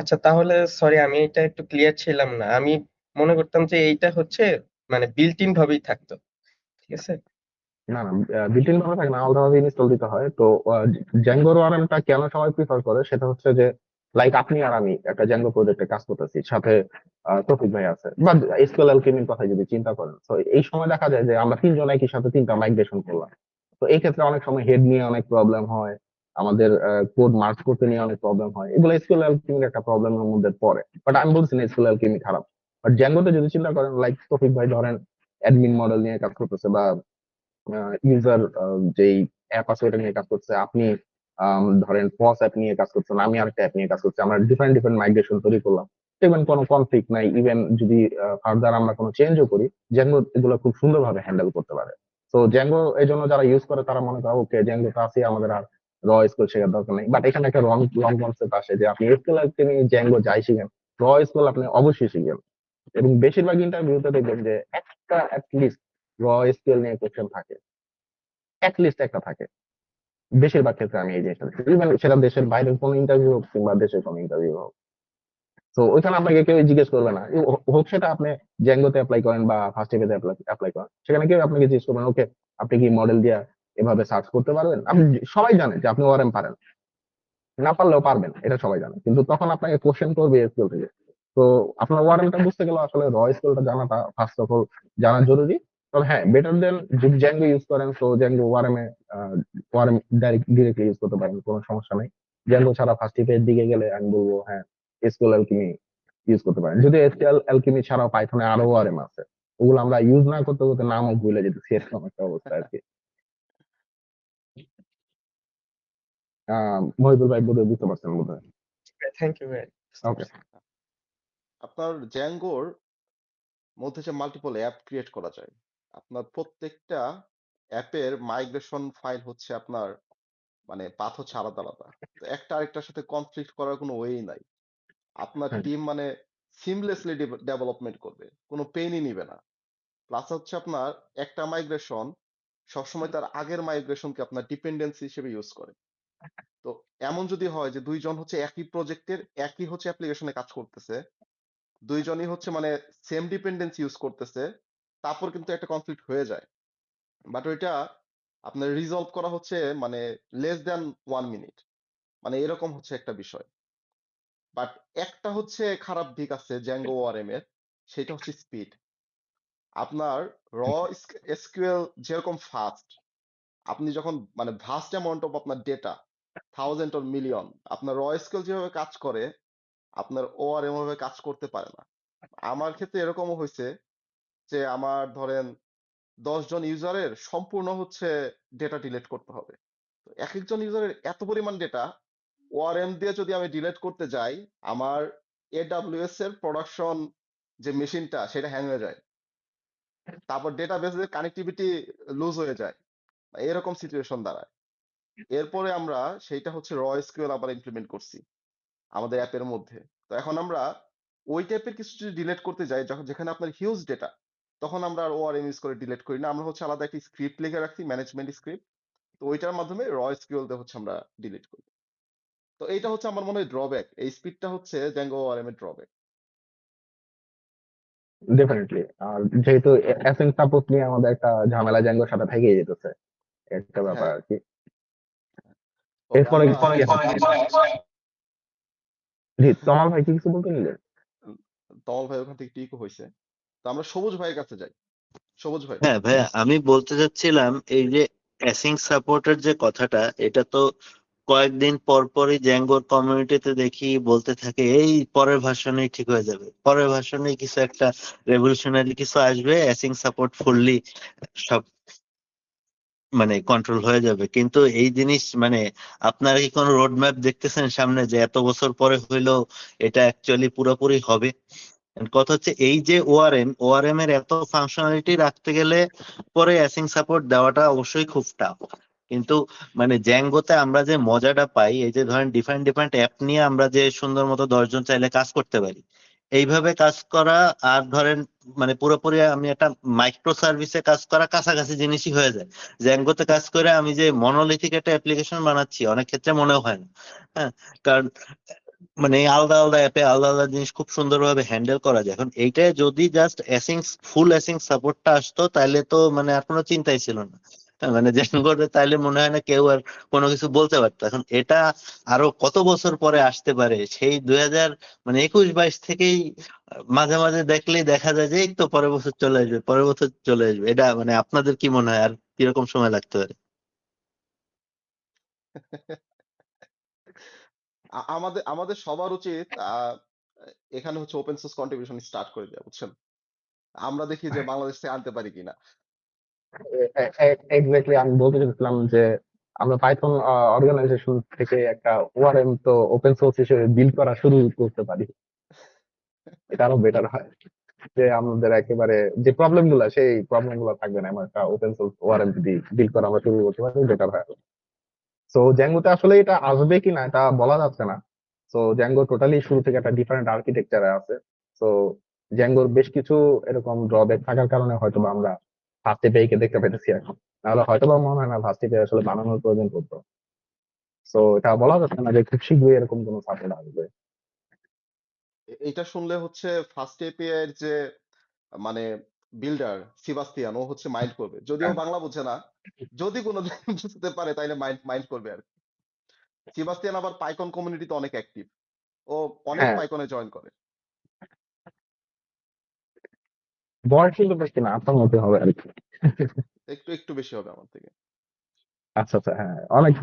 আচ্ছা, তাহলে সরি, আমি এটা একটু ক্লিয়ার ছিলাম না। আমি মনে করতাম যে এইটা হচ্ছে মানে বিল্ট ইন ভাবেই থাকতো, ঠিক আছে। না না, বিল্ট ইন ভাবে থাকে না, আলাদাভাবে ইনস্টল দিতে হয়। তো জ্যাঙ্গোর ওয়ারেন্টটা কেন সবাই প্রিফার করে সেটা হচ্ছে যে, লাইক আপনি আর আমি একটা জ্যাঙ্গো প্রজেক্টে কাজ করতেছি, সাথে তৌফিক ভাই আছে, বা এসকিউএল অ্যালকেমির কথা যদি চিন্তা করেন, তো এই সময় দেখা যায় যে আমরা তিনজন একই সাথে তিনটা মাইগ্রেশন করলাম। তো এই ক্ষেত্রে অনেক সময় হেড নিয়ে অনেক প্রবলেম হয়, আমাদের কোড মার্চ করতে নিয়ে অনেক প্রবলেম হয়, এগুলো এসকিউএল অ্যালকেমির একটা প্রবলেমের মধ্যে পড়ে। বাট আমি বলছি না এসকিউএল অ্যালকেমি খারাপ। বাট জ্যাঙ্গোতে যদি চিন্তা করেন, লাইক তৌফিক ভাই ধরেন অ্যাডমিন মডেল নিয়ে কাজ করতেছে, বা ইউজার যেই অ্যাপ আছে ওটা নিয়ে কাজ করছে, আপনি ধরেন পস অ্যাপ নিয়ে কাজ করছেন, আমি আরেকটা অ্যাপ নিয়ে কাজ করছি, আমরা ডিফারেন্ট ডিফারেন্ট মাইগ্রেশন তৈরি করলাম, দেখবেন কোনো কনফ্লিক্ট নাই। ইভেন যদি ফার্দার আমরা কোনো চেঞ্জও করি, জ্যাঙ্গো এগুলো খুব সুন্দরভাবে হ্যান্ডেল করতে পারে। তো জ্যাঙ্গো এই জন্য যারা ইউজ করে তারা মনে করে ওকে জ্যাঙ্গো তো আছে, আমাদের আর র এসকিউএল শেখার দরকার নেই। বাট এখানে একটা রং রং কনসেপ্ট আসে যে আপনি এসকিউএল নিয়ে জ্যাঙ্গো যাই শিখেন, র এসকিউএল আপনি অবশ্যই শিখবেন। এবং বেশিরভাগ ইন্টারভিউতে দেখবেন যে একটা অ্যাটলিস্ট র এসকিউএল নিয়ে কোশ্চেন থাকে, অ্যাটলিস্ট একটা থাকে। বেশিরভাগ ক্ষেত্রে আমি এই জিনিসটা দেখি, ইভেন সেটা দেশের বাইরের কোনো ইন্টারভিউ হোক কিংবা দেশের কোনো ইন্টারভিউ হোক। তো ওইখানে আপনাকে কেউ জিজ্ঞেস করবে না, হোক সেটা আপনি জ্যাঙ্গোতে অ্যাপ্লাই করেন বা ফার্স্ট এপিতে অ্যাপ্লাই করেন, সেখানে কেউ আপনাকে জিজ্ঞেস করবেন ওকে আপনি কি মডেল দিয়ে এভাবে সার্চ করতে পারবেন। আপনি সবাই জানে যে আপনি ওআরএম পারেন, না পারলেও পারবেন, এটা সবাই জানে, কিন্তু তখন আপনাকে কোশ্চেন করবে এসকিউএল থেকে। তো আপনার ওয়ারেন্টটা বুঝতে গেলে আসলে র স্কিলটা জানাটা ফার্স্ট অফ অল জানা জরুরি। তবে হ্যাঁ, বেটার দেন যদি জ্যাঙ্গো ইউজ করেন, তো জ্যাঙ্গো ওয়ারেম ডিরেক্টলি ইউজ করতে পারেন, কোনো সমস্যা নেই। জ্যাঙ্গো ছাড়া ফার্স্ট এর দিকে গেলে আমি বলবো হ্যাঁ, এসকিউএল অ্যালকেমি ইউজ করতে পারেন। যদি এসকিউএল অ্যালকেমি ছাড়াও পাইথনে আরো ওয়ারেম আছে, ওগুলো আমরা ইউজ না করতে করতে নামও ভুলে যেতেছি, এরকম একটা অবস্থা আর কি। মহিদুল ভাই বোধহয় বুঝতে পারছেন বোধহয়। থ্যাংক ইউ ভাই, বুঝতে ওকে। পারছি। আপনার জ্যাঙ্গোর মধ্যে যে মাল্টিপল অ্যাপ ক্রিয়েট করা যায়। আপনার প্রত্যেকটা অ্যাপের মাইগ্রেশন ফাইল হচ্ছে আপনার মানে পাথ হচ্ছে আলাদা আলাদা। তো একটা আরেকটার সাথে কনফ্লিক্ট করার কোনো ওয়েই নাই। আপনার হুম, টিম মানে সিমলেসলি ডেভেলপমেন্ট করবে, কোনো পেইনই নিবে না। প্লাস হচ্ছে আপনার একটা মাইগ্রেশন সবসময় তার আগের মাইগ্রেশনকে আপনার ডিপেন্ডেন্সি হিসেবে ইউজ করে। তো এমন যদি হয় যে দুইজন হচ্ছে একই প্রজেক্টের একই হচ্ছে অ্যাপ্লিকেশনে কাজ করতেছে, দুইজনই হচ্ছে মানে সেম ডিপেন্ডেন্সি ইউজ করতেছে, তারপর কিন্তু একটা কনফ্লিক্ট হয়ে যায়। বাট ওইটা আপনার রিজলভ করা হচ্ছে মানে লেস দ্যান 1 মিনিট, মানে এরকম হচ্ছে একটা বিষয়। বাট একটা হচ্ছে খারাপ দিক আছে জ্যাঙ্গো ওআরএম এর, সেটা হচ্ছে স্পিড। আপনার র এসকিউএল যেরকম ফাস্ট, আপনি যখন মানে ভাস্ট অ্যামাউন্ট অফ আপনার ডেটা, থাউজেন্ড অর মিলিয়ন, আপনার র এসকিউএল যেভাবে কাজ করে আপনার ওআরএম ভাবে কাজ করতে পারে না। আমার ক্ষেত্রে এরকমও হয়েছে যে আমার ধরেন 10 জন ইউজারের সম্পূর্ণ হচ্ছে ডেটা ডিলিট করতে হবে। তো এক একজন ইউজারের এত পরিমাণ ডেটা ওআরএম দিয়ে যদি আমি ডিলিট করতে যাই, আমার এডব্লিউএস এর প্রোডাকশন যে মেশিনটা সেটা হ্যাং হয়ে যায়, তারপর ডেটাবেসের কানেক্টিভিটি লুজ হয়ে যায়, এরকম সিচুয়েশন দাঁড়ায়। এরপরে আমরা সেইটা হচ্ছে র এসকিউএল আবার ইমপ্লিমেন্ট করছি আমাদের অ্যাপের মধ্যে। তো এখন আমরা ওই টাইপের কিছু যদি ডিলিট করতে যাই, যখন যেখানে আপনার হিউজ ডেটা, তখন আমরা আর ওআরএম ইউজ করে ডিলিট করি না, আমরা হচ্ছে আলাদা একটি স্ক্রিপ্ট লিখে রাখছি, ম্যানেজমেন্ট স্ক্রিপ্ট। তো ওইটার মাধ্যমে র এসকিউএল দিয়ে হচ্ছে আমরা ডিলিট করি। তো এইটা হচ্ছে আমার মনে হয় ড্রব্যাক, এই স্পিডটা হচ্ছে জ্যাঙ্গো ওআরএম এর ড্রব্যাক। ডেফিনেটলি। আর যেহেতু অ্যাসেন্ট সাপোর্ট নিয়ে আমাদের একটা ঝামেলা জ্যাঙ্গোর সাথে থেকেই যেতেছে, একটা ব্যাপার হ্যাঁ, আর কি। ওকে এরপরে আমরা কি জি, তমাল ভাই কি কিছু বলতে নিলেন? তমল ভাই ওখান থেকে টিকও হয়েছে। তো আমরা সবুজ ভাইয়ের কাছে যাই। সবুজ ভাই। হ্যাঁ ভাইয়া, আমি বলতে চাচ্ছিলাম এই যে অ্যাসিং সাপোর্টের যে কথাটা, এটা তো কয়েকদিন পর পরই জ্যাঙ্গোর কমিউনিটিতে দেখি বলতে থাকে এই পরের ভার্সনেই ঠিক হয়ে যাবে, পরের ভার্সনেই কিছু একটা রেভলিউশনারি কিছু আসবে, অ্যাসিং সাপোর্ট ফুললি সব মানে কন্ট্রোল হয়ে যাবে। কিন্তু এই জিনিস মানে আপনারা কি কোনো রোড ম্যাপ দেখতেছেন সামনে যে এত বছর পরে হইলেও এটা অ্যাকচুয়ালি পুরোপুরি হবে? And কথা হচ্ছে এই যে ওআরএম এর এত ফাংশনালিটি রাখতে গেলে পরে অ্যাসিং সাপোর্ট দেওয়াটা অবশ্যই খুব টাফ। কিন্তু মানে জ্যাঙ্গোতে আমরা যে মজাটা পাই, এই যে ধরেন ডিফারেন্ট ডিফারেন্ট অ্যাপ নিয়ে আমরা যে সুন্দর মতো 10 জন চাইলে কাজ করতে পারি, এইভাবে কাজ করা আর ধরেন মানে পুরোপুরি আমি একটা মাইক্রো সার্ভিসে কাজ করা কাছাকাছি জিনিসই হয়ে যায়। জ্যাঙ্গোতে কাজ করে আমি যে মনোলিথিক একটা অ্যাপ্লিকেশন বানাচ্ছি অনেক ক্ষেত্রে মনেও হয় না। হ্যাঁ, কারণ মানে এই আলাদা আলাদা অ্যাপে আলাদা আলাদা জিনিস খুব সুন্দরভাবে হ্যান্ডেল করা যায়। এখন এইটা যদি জাস্ট অ্যাসিং ফুল অ্যাসিং সাপোর্টটা আসতো তাহলে তো মানে আর কোনো চিন্তাই ছিল না। হ্যাঁ, মানে করে তাইলে মনে হয় না কেউ আর কোনো কিছু বলতে পারতো। এখন এটা আরো কত বছর পরে আসতে পারে, সেই 2021-22 থেকেই মাঝে মাঝে দেখলেই দেখা যায় যে এই তো পরের বছর চলে আসবে, পরের বছর চলে আসবে। এটা মানে আপনাদের কি মনে হয় আর কিরকম সময় লাগতে পারে? আমাদের আমাদের সবার উচিত এখানে হচ্ছে ওপেন সোর্স কন্ট্রিবিউশন স্টার্ট করে দেওয়া, বুঝছেন? আমরা দেখি যে বাংলাদেশ থেকে আনতে পারি কিনা। এক্স্যাক্টলি, আমি বলতে চাচ্ছিলাম যে আমরা পাইথন অর্গানাইজেশন থেকে একটা ওআরএম তো ওপেন সোর্স হিসেবে বিল্ড করা শুরু করতে পারি, এটা আরো বেটার হয়। যে আমাদের একেবারে যে প্রবলেম গুলা, সেই প্রবলেম গুলা থাকবে না, এমন একটা ওপেন সোর্স ওআরএম যদি বিল্ড করা আমরা শুরু করতে পারি, বেটার হয়। সো জ্যাঙ্গোতে আসলে এটা আসবে কিনা এটা বলা যাচ্ছে না। সো জ্যাঙ্গো টোটালি শুরু থেকে একটা ডিফারেন্ট আর্কিটেকচারে আছে। সো জ্যাঙ্গোর বেশ কিছু এরকম ড্রব্যাক থাকার কারণে হয়তো বা আমরা ফার্স্ট এপিআই কে দেখতে পেতেছি এখন, নাহলে হয়তো বা মনে হয় না ফার্স্ট এপিআই আসলে বানানোর প্রয়োজন পড়তো। সো এটা বলা যাচ্ছে না যে খুব শীঘ্রই এরকম কোনো সাপোর্ট আসবে। এটা শুনলে হচ্ছে ফার্স্ট এপিআই এর যে মানে বিল্ডার সিবাস্তিয়ান, ও হচ্ছে মাইন্ড করবে, যদিও হ্যাঁ, বাংলা বুঝে না। যদি কোনো বুঝতে পারে তাইলে মাইন্ড মাইন্ড করবে আর কি। সিবাস্তিয়ান আবার পাইথন কমিউনিটিতে অনেক অ্যাক্টিভ, ও অনেক হ্যাঁ, পাইথনে জয়েন করে। বয়স কিন্তু বেশি না, আপনার মতে হবে আর কি। একটু একটু বেশি হবে আমার থেকে। আচ্ছা আচ্ছা, হ্যাঁ, অনেক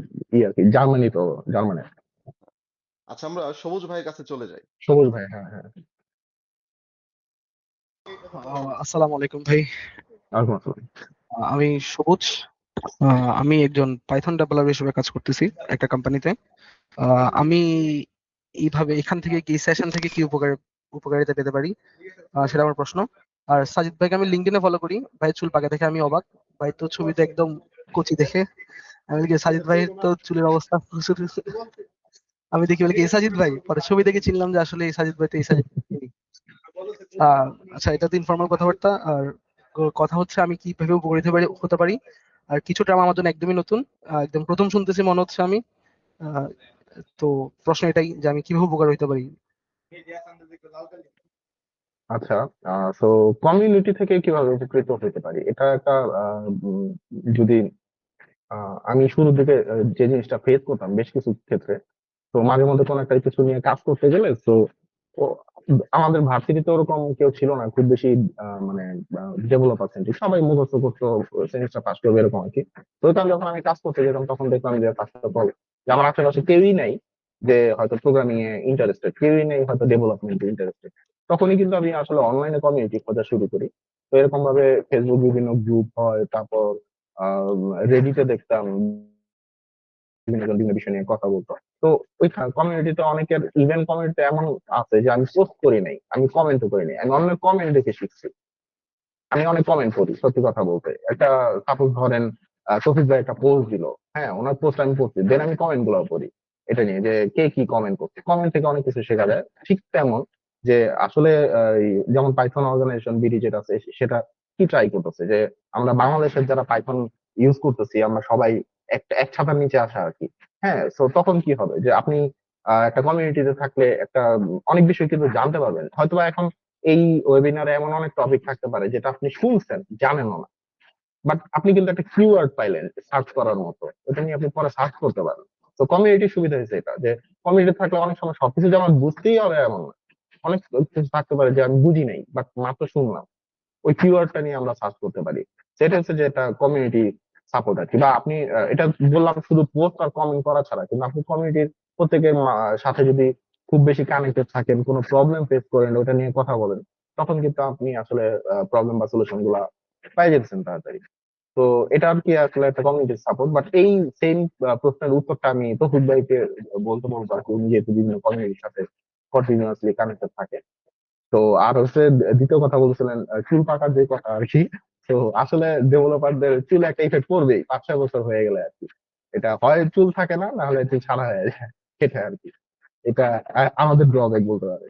আর কি, জার্মানি তো, জার্মানি। আচ্ছা, আমরা সবুজ ভাইয়ের কাছে চলে যাই। সবুজ ভাই, হ্যাঁ হ্যাঁ। আসসালামু আলাইকুম ভাই। ওয়ালাইকুম আসসালাম। আমি সবুজ। আমি একজন পাইথন ডেভেলপার হিসেবে কাজ করতেছি একটা কোম্পানিতে। আমি এইভাবে এখান থেকে কি সেশন থেকে কি উপকারিতা পেতে পারি, সেটা আমার প্রশ্ন। আর সাজিদ ভাইকে আমি লিঙ্কডইনে ফলো করি, ভাই চুল পাকা দেখে আমি অবাক, ভাই তো ছবিতে একদম কচি দেখে। আমি বলি কি, সাজিদ ভাইয়ের তো চুলের অবস্থা প্রচুর। আমি দেখি বলি কি, এই সাজিদ ভাই, পরে ছবি দেখে চিনলাম যে আসলে এই সাজিদ ভাই তো এই সাজিদ ভাই। আহ আচ্ছা, এটা তো ইনফর্মাল কথাবার্তা। আর কথা হচ্ছে আমি কিভাবে উপকৃত হতে পারি। আর কিছু টার্ম আমার জন্য একদমই নতুন, একদম প্রথম শুনতেছি মনে হচ্ছে আমি। আহ, তো প্রশ্ন এটাই যে আমি কিভাবে উপকার হতে পারি। আচ্ছা, সো কমিউনিটি থেকে কিভাবে উপকৃত হতে পারি, এটা একটা যদি আমি শুরুর দিকে যে জিনিসটা ফেস করতাম বেশ কিছু ক্ষেত্রে, তো মাঝে মধ্যে কোনো একটা কিছু নিয়ে কাজ করতে গেলে তো আমাদের ভার্সিটিতে ওরকম কেউ ছিল না খুব বেশি, মানে ডেভেলপার সেন্ট্রিক, সবাই মুখস্থ করতো, সেমিস্টার পাস করবে এরকম আর কি। তো ওইখানে যখন আমি কাজ করতে যেতাম তখন দেখলাম যে ফার্স্ট অফ অল যে আমার আশেপাশে কেউই নাই যে হয়তো প্রোগ্রামিং এ ইন্টারেস্টেড, কেউই নেই হয়তো ডেভেলপমেন্টে ইন্টারেস্টেড। তখনই কিন্তু আমি আসলে অনলাইনে কমিউনিটি খোঁজা শুরু করি। তো এরকম ভাবে ফেসবুক বিভিন্ন গ্রুপ হয়, তারপর রেডিতে দেখতাম বিভিন্ন জন বিভিন্ন বিষয় নিয়ে কথা বলতো। তো ওই কমিউনিটিতে অনেকের ইভেন্ট কমিউনিটি এমন আছে যে আমি পোস্ট করি নাই, আমি কমেন্টও করি নাই, আমি অন্যের কমেন্ট দেখে শিখছি। আমি অনেক কমেন্ট করি সত্যি কথা বলতে। একটা সাপোজ ধরেন তৌফিক ভাই একটা পোস্ট দিল, হ্যাঁ ওনার পোস্ট আমি পড়ছি, দেন আমি কমেন্ট গুলো পড়ি এটা নিয়ে যে কে কি কমেন্ট করছে। কমেন্ট থেকে অনেক কিছু শেখা যায়। ঠিক তেমন যে আসলে যেমন পাইথন অর্গানাইজেশন বিডি যেটা আছে সেটা কি ট্রাই করতেছে যে আমরা বাংলাদেশের যারা পাইথন ইউজ করতেছি আমরা সবাই একটা এক ছাতার নিচে আসা আর কি। হ্যাঁ, তো তখন কি হবে যে আপনি একটা কমিউনিটিতে থাকলে একটা অনেক বিষয় কিন্তু জানতে পারবেন। হয়তোবা এখন এই ওয়েবিনারে এমন অনেক টপিক থাকতে পারে যেটা আপনি শুনছেন জানেনও না, বাট আপনি কিন্তু একটা কিওয়ার্ড পাইলেন সার্চ করার মতো, ওটা নিয়ে আপনি পরে সার্চ করতে পারেন। তো কমিউনিটির সুবিধা হয়েছে এটা যে কমিউনিটি থাকলে অনেক সময় সবকিছু যে আমার বুঝতেই হবে এমন না, অনেক কিছু থাকতে পারে যে আমি বুঝি নাই বাট মাত্র শুনলাম, ওই কিওয়ার্ডটা নিয়ে আমরা সার্চ করতে পারি। সেটা হচ্ছে যে এটা কমিউনিটি সাপোর্ট আর কি। বা আপনি এটা বললাম শুধু পোস্ট আর কমেন্ট করা ছাড়া, কিন্তু আপনি কমিউনিটির প্রত্যেকের সাথে যদি খুব বেশি কানেক্টেড থাকেন, কোনো প্রবলেম ফেস করেন, ওটা নিয়ে কথা বলেন, তখন কিন্তু আপনি আসলে প্রবলেম বা সলিউশন গুলা পাই যাচ্ছেন তাড়াতাড়ি। তো এটা আর কি আসলে একটা কমিউনিটি সাপোর্ট। বাট এই সেম প্রশ্নের উত্তরটা আমি তৌফিক ভাইকে বলতে বলবো আর কি, উনি যেহেতু বিভিন্ন কমিউনিটির সাথে কন্টিনিউয়াসলি কানেক্টেড থাকে। তো আর হচ্ছে দ্বিতীয় কথা বলছিলেন চুল পাকার যে কথা আর কি। তো আসলে ডেভেলপারদের চুল একটা ইফেক্ট পড়বেই 5-6 বছর হয়ে গেলে আর কি। এটা হয় চুল থাকে না, না হলে চুল ছাড়া হয়ে যায়, এটা আর কি। এটা আমাদের ড্রব্যাক বলতে পারে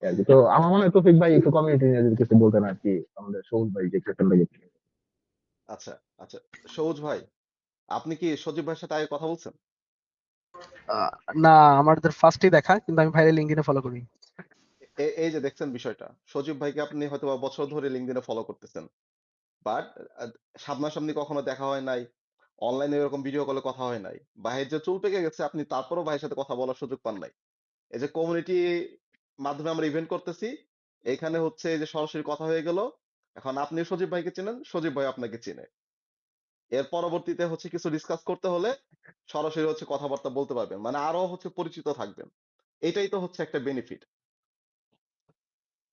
আর কি। তো আমার মনে হয় তৌফিক ভাই একটু কমিউনিটি নিয়ে যদি কিছু বলতেন আর কি, আমাদের সবুজ ভাই যে ক্ষেত্রে লেগেছে। আচ্ছা, আচ্ছা, সবুজ ভাই, আপনি কি সজীব ভাইয়ের সাথে আগে কথা বলছেন? আহ, না, আমাদের ফার্স্টেই দেখা, কিন্তু আমি ভাইয়ের লিঙ্কডইনে ফলো করি। এই যে দেখছেন বিষয়টা, সজীব ভাইকে আপনি হয়তো বা বছর ধরে লিঙ্কডইনে ফলো করতেছেন, বাট সামনাসামনি কখনো দেখা হয় নাই, অনলাইনে এরকম ভিডিও কলে কথা হয় নাই। ভাইয়ের যে চুল পেকে গেছে আপনি তারপরও ভাইয়ের সাথে কথা বলার সুযোগ পান নাই। এই যে কমিউনিটি মাধ্যমে আমরা ইভেন্ট করতেছি, এখানে হচ্ছে এই যে সরাসরি কথা হয়ে গেল। এখন আপনি সজীব ভাইকে চেনেন, সজীব ভাই আপনাকে চেনে। এর পরবর্তীতে হচ্ছে কিছু ডিসকাস করতে হলে সরাসরি হচ্ছে কথাবার্তা বলতে পারবেন, মানে আরো হচ্ছে পরিচিত থাকবেন। এটাই তো হচ্ছে একটা বেনিফিট।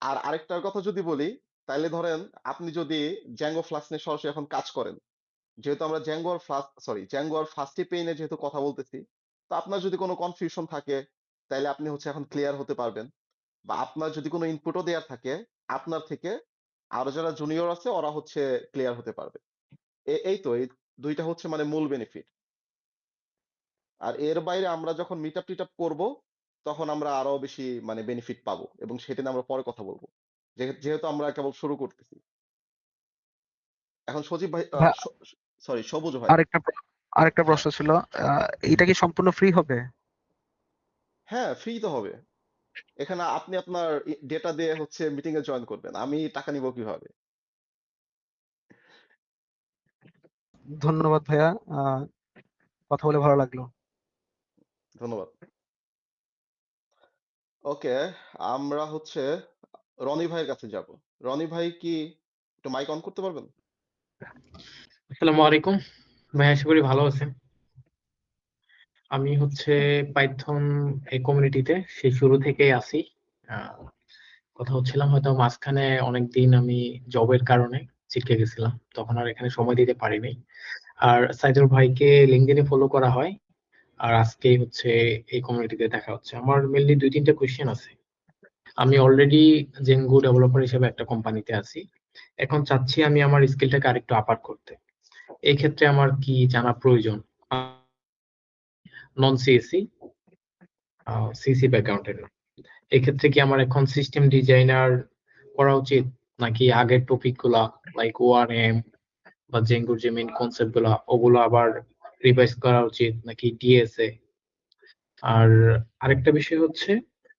আর আরেকটার কথা যদি বলি, তাইলে ধরেন আপনি যদি জ্যাঙ্গো ফ্লাস্ক নিয়ে সরাসরি এখন কাজ করেন, যেহেতু আমরা জ্যাঙ্গো আর ফাস্টি পেইনে যেহেতু কথা বলতেছি, তো আপনার যদি কোনো কনফিউশন থাকে তাইলে আপনি হচ্ছে এখন ক্লিয়ার হতে পারবেন। বা আপনার যদি কোনো ইনপুটও দেওয়ার থাকে, আপনার থেকে আরো যারা জুনিয়র আছে ওরা হচ্ছে ক্লিয়ার হতে পারবে। এই তো এই দুইটা হচ্ছে মানে মূল বেনিফিট। আর এর বাইরে আমরা যখন মিট আপ টিট আপ করবো, তখন আমরা আরো বেশি মানে বেনিফিট পাবো, এবং সেটা নিয়ে আমরা পরে কথা বলবো, যেহেতু আমরা কেবল শুরু করতেছি। এখন সজীব ভাই, ভাই, সরি সবুজ ভাই। আরেকটা প্রশ্ন ছিল, এটা কি সম্পূর্ণ ফ্রি হবে? হ্যাঁ, ফ্রি তো হবে। এখানে আপনি আপনার ডেটা দিয়ে হচ্ছে মিটিং এ জয়েন করবেন, আমি টাকা নিব কিভাবে? ধন্যবাদ ভাইয়া, কথা বলে ভালো লাগলো। ধন্যবাদ। ওকে, আমরা হচ্ছে রনি ভাইয়ের কাছে যাব। রনি ভাই কি একটু মাইক অন করতে পারবেন? আসসালামু আলাইকুম ভাই, আশা করি ভালো আছেন। আমি হচ্ছে পাইথন এই কমিউনিটিতে সেই শুরু থেকেই আছি। আহ, কথা হচ্ছিলাম হয়তো মাঝখানে অনেকদিন আমি জবের কারণে ছিটকে গেছিলাম, তখন আর এখানে সময় দিতে পারিনি। আর সাইদুর ভাইকে লিঙ্কডইনে ফলো করা হয়, আর আজকেই হচ্ছে এই কমিউনিটিতে দেখা হচ্ছে। আমার মেনলি 2-3টা কোয়েশ্চেন আছে। আমি অলরেডি জেঙ্গু ডেভেলপার হিসেবে একটা কোম্পানিতে আছি। এখন চাচ্ছি আমি আমার স্কিলটাকে আরেকটু আপার করতে। এই ক্ষেত্রে আমার কি জানা প্রয়োজন? নন সিএসসি, সিসি ব্যাকগ্রাউন্ডের না। এক্ষেত্রে কি আমার এখন সিস্টেম ডিজাইনার করা উচিত, নাকি আগের টপিক গুলা লাইক ওআরএম বা জেঙ্গুর যে মেইন কনসেপ্ট গুলা ওগুলো আবার রিভাইজ করা উচিত, নাকি ডিএসএ? আর আরেকটা বিষয় হচ্ছে,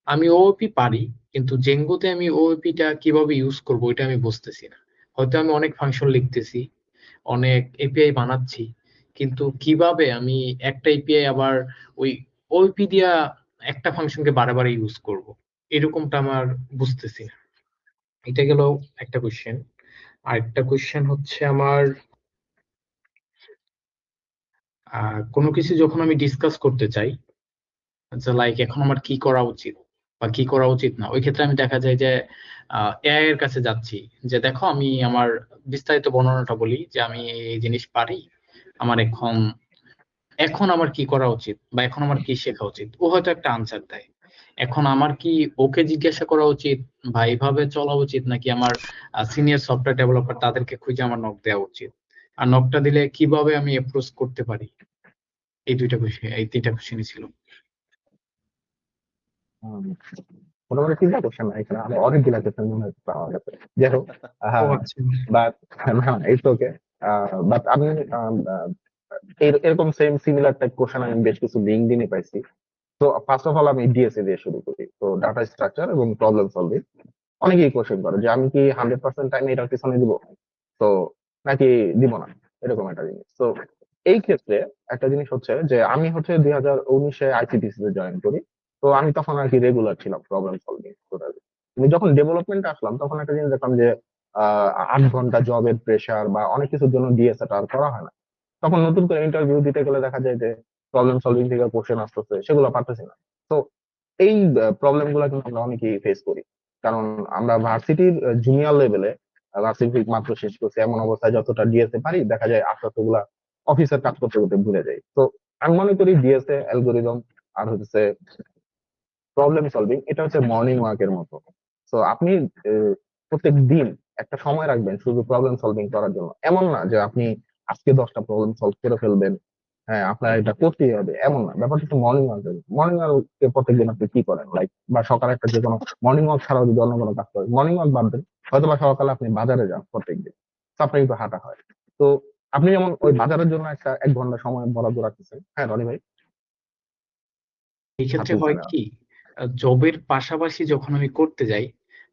আমি ওওপি পারি, কিন্তু জেঙ্গোতে আমি ওওপিটা কিভাবে ইউজ করবো এটা আমি বুঝতেছি না। হয়তো আমি অনেক ফাংশন লিখতেছি, অনেক এপিআই বানাচ্ছি, কিন্তু কিভাবে আমি একটা এপিআই আবার ওই ওওপি দিয়া একটা ফাংশনকে বারে বারে ইউজ করব, এরকমটা আমার বুঝতেছি না। এটা গেল একটা কোশ্চেন। আরেকটা কোশ্চেন হচ্ছে আমার, কোনো কিছু যখন আমি ডিসকাস করতে চাই, আচ্ছা লাইক এখন আমার কি করা উচিত বা কি করা উচিত না, ওই ক্ষেত্রে আমি দেখা যায় যে এআই এর কাছে যাচ্ছি, যে দেখো আমি আমার বিস্তারিত বর্ণনাটা বলি যে আমি এই জিনিস পারি, আমার এখন এখন আমার কি করা উচিত বা এখন আমার কি শেখা উচিত, ও হয়তো একটা আনসার দেয়। এখন আমার কি ওকে জিজ্ঞাসা করা উচিত বা এইভাবে চলা উচিত, নাকি আমার সিনিয়র সফটওয়্যার ডেভেলপার তাদেরকে খুঁজে আমার নক দেওয়া উচিত? আর নকটা দিলে কিভাবে আমি অ্যাপ্রোচ করতে পারি? এই তিনটা কোশ্চেনই ছিল। উম, মোটামুটি তিনটা কোশ্চেন এখানে, আমার অনেকগুলা কোশ্চেন মনে হচ্ছে পাওয়া গেছে। যাই হোক, ও আচ্ছা। বাট না, ইটস ওকে। বাট আমি এরকম সেম সিমিলার টাইপ কোশ্চেন আমি বেশ কিছু লিঙ্কডইনে পাইছি। তো ফার্স্ট অফ অল আমি ডিএসএ দিয়ে শুরু করি। তো ডাটা স্ট্রাকচার এবং প্রবলেম সলভিং অনেকেই কোশ্চেন করে যে আমি কি 100% টাইম এটার পিছনে দিব, তো নাকি দিব না, এরকম একটা জিনিস। তো এই ক্ষেত্রে একটা জিনিস হচ্ছে যে আমি হচ্ছে 2019-এ আইসিটিসি তে জয়েন করি। তো আমি তখন আর কি রেগুলার ছিলাম প্রবলেম সলভিং টোটালি। কিন্তু যখন ডেভেলপমেন্টে আসলাম তখন একটা জিনিস দেখলাম যে 8 ঘন্টা জবের প্রেশার বা অনেক কিছুর জন্য ডিএসএ টা আর করা হয় না। তখন নতুন করে ইন্টারভিউ দিতে গেলে দেখা যায় যে প্রবলেম সলভিং থেকে কোশ্চেন আসতেছে, সেগুলো পারতেছি না। তো এই প্রবলেম গুলা কিন্তু আমরা অনেকেই ফেস করি, কারণ আমরা ভার্সিটির জুনিয়র লেভেলে ভার্সিটি মাত্র শেষ করছি, এমন অবস্থায় যতটা ডিএসএ পারি দেখা যায় আস্তে আস্তে গুলা অফিসের কাজ করতে করতে ভুলে যাই। তো আমি মনে করি ডিএসএ অ্যালগোরিদম আর হচ্ছে প্রবলেম সলভিং এটা হচ্ছে মর্নিং ওয়াকের মতো। তো আপনি প্রত্যেক দিন একটা সময় রাখবেন শুধু প্রবলেম সলভিং করার জন্য। এমন না যে আপনি আজকে 10টা প্রবলেম সলভ করে ফেলবেন, হ্যাঁ আপনার এটা করতেই হবে, এমন না। ব্যাপারটা হচ্ছে মর্নিং ওয়াক। মর্নিং ওয়াকে প্রত্যেকদিন আপনি কি করেন, লাইক বা সকালে একটা যে কোনো মর্নিং ওয়াক ছাড়াও যদি অন্য কোনো কাজ করেন, মর্নিং ওয়াক বাদ দেন, হয়তো বা সকালে আপনি বাজারে যান প্রত্যেকদিন, তো আপনার কিন্তু হাঁটা হয়। তো আপনি যেমন ওই বাজারের জন্য একটা 1 ঘন্টা সময় বরাদ্দ রাখতেছেন, হ্যাঁ রনি ভাই? এই ক্ষেত্রে হাঁটতে হয় না। কি, জবের পাশাপাশি যখন আমি করতে যাই,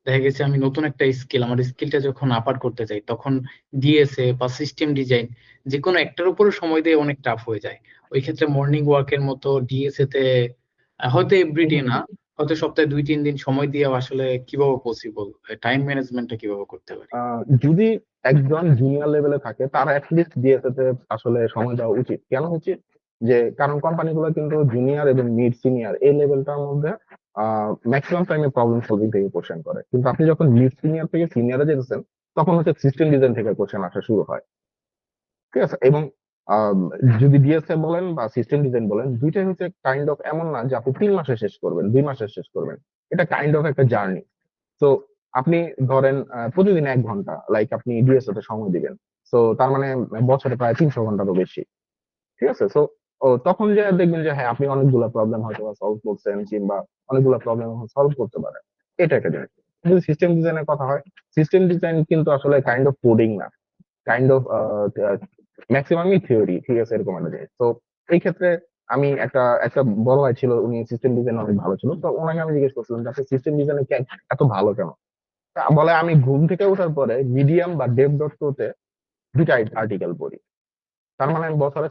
দেখা গেছে আমি নতুন একটা স্কিল, আমার স্কিলটা যখন আপার করতে যাই, তখন ডিএসএ বা সিস্টেম ডিজাইন যে কোনো একটার উপরে সময় দিয়ে অনেক টাফ হয়ে যায়। ওই ক্ষেত্রে মর্নিং ওয়ার্কের মতো ডিএসএ তে হয়তো এভরিডে না, হয়তো সপ্তাহে 2-3 দিন সময় দিয়ে আসলে কিভাবে পসিবল, টাইম ম্যানেজমেন্টটা কিভাবে করতে পারি? যদি একজন জুনিয়র লেভেলে থাকে তার অ্যাটলিস্ট ডিএসএ তে আসলে সময় দেওয়া উচিত। কেন উচিত? যে কারণ কোম্পানিগুলো কিন্তু জুনিয়র এবং মিড সিনিয়র এই লেভেলটার মধ্যে ম্যাক্সিমাম টাইমে প্রবলেম সলভিং থেকে কোশ্চেন করে, কিন্তু আপনি যখন মিড সিনিয়র থেকে সিনিয়রে যেতেছেন তখন হচ্ছে সিস্টেম ডিজাইন থেকে কোশ্চেন আসা শুরু হয়। ঠিক আছে? এবং আম, যদি ডিএসএ বলেন বা সিস্টেম ডিজাইন বলেন, দুইটাই হচ্ছে কাইন্ড অফ, এমন না যে আপনি 3 মাসে শেষ করবেন, 2 মাসে শেষ করবেন। এটা কাইন্ড অফ একটা জার্নি। তো আপনি ধরেন প্রতিদিন 1 ঘন্টা লাইক আপনি ডিএসও তে সময় দিবেন, তো তার মানে বছরে প্রায় 300 ঘন্টারও বেশি। ঠিক আছে? তো তখন যে দেখবেন যে হ্যাঁ আপনি অনেকগুলো প্রবলেম হয়তো সলভ করছেন, কিংবা অনেকগুলো প্রবলেম সলভ করতে পারেন। এটা একটা জিনিস। যদি সিস্টেম ডিজাইনের কথা হয়, সিস্টেম ডিজাইন কিন্তু আসলে কাইন্ড অফ কোডিং না, কাইন্ড অফ ম্যাক্সিমামই থিওরি। ঠিক আছে? এরকম একটা জিনিস। তো এই ক্ষেত্রে আমি একটা একটা বড় ভাই ছিল, উনি সিস্টেম ডিজাইন অনেক ভালো ছিল। তো ওনাকে আমি জিজ্ঞেস করছিলাম যে আপনি সিস্টেম ডিজাইনে এত ভালো কেন? তা বলে আমি ঘুম থেকে ওঠার পরে মিডিয়াম বা ডেভ ডট তে 2টা আর্টিকেল পড়ি। তার মানে আমি বছরে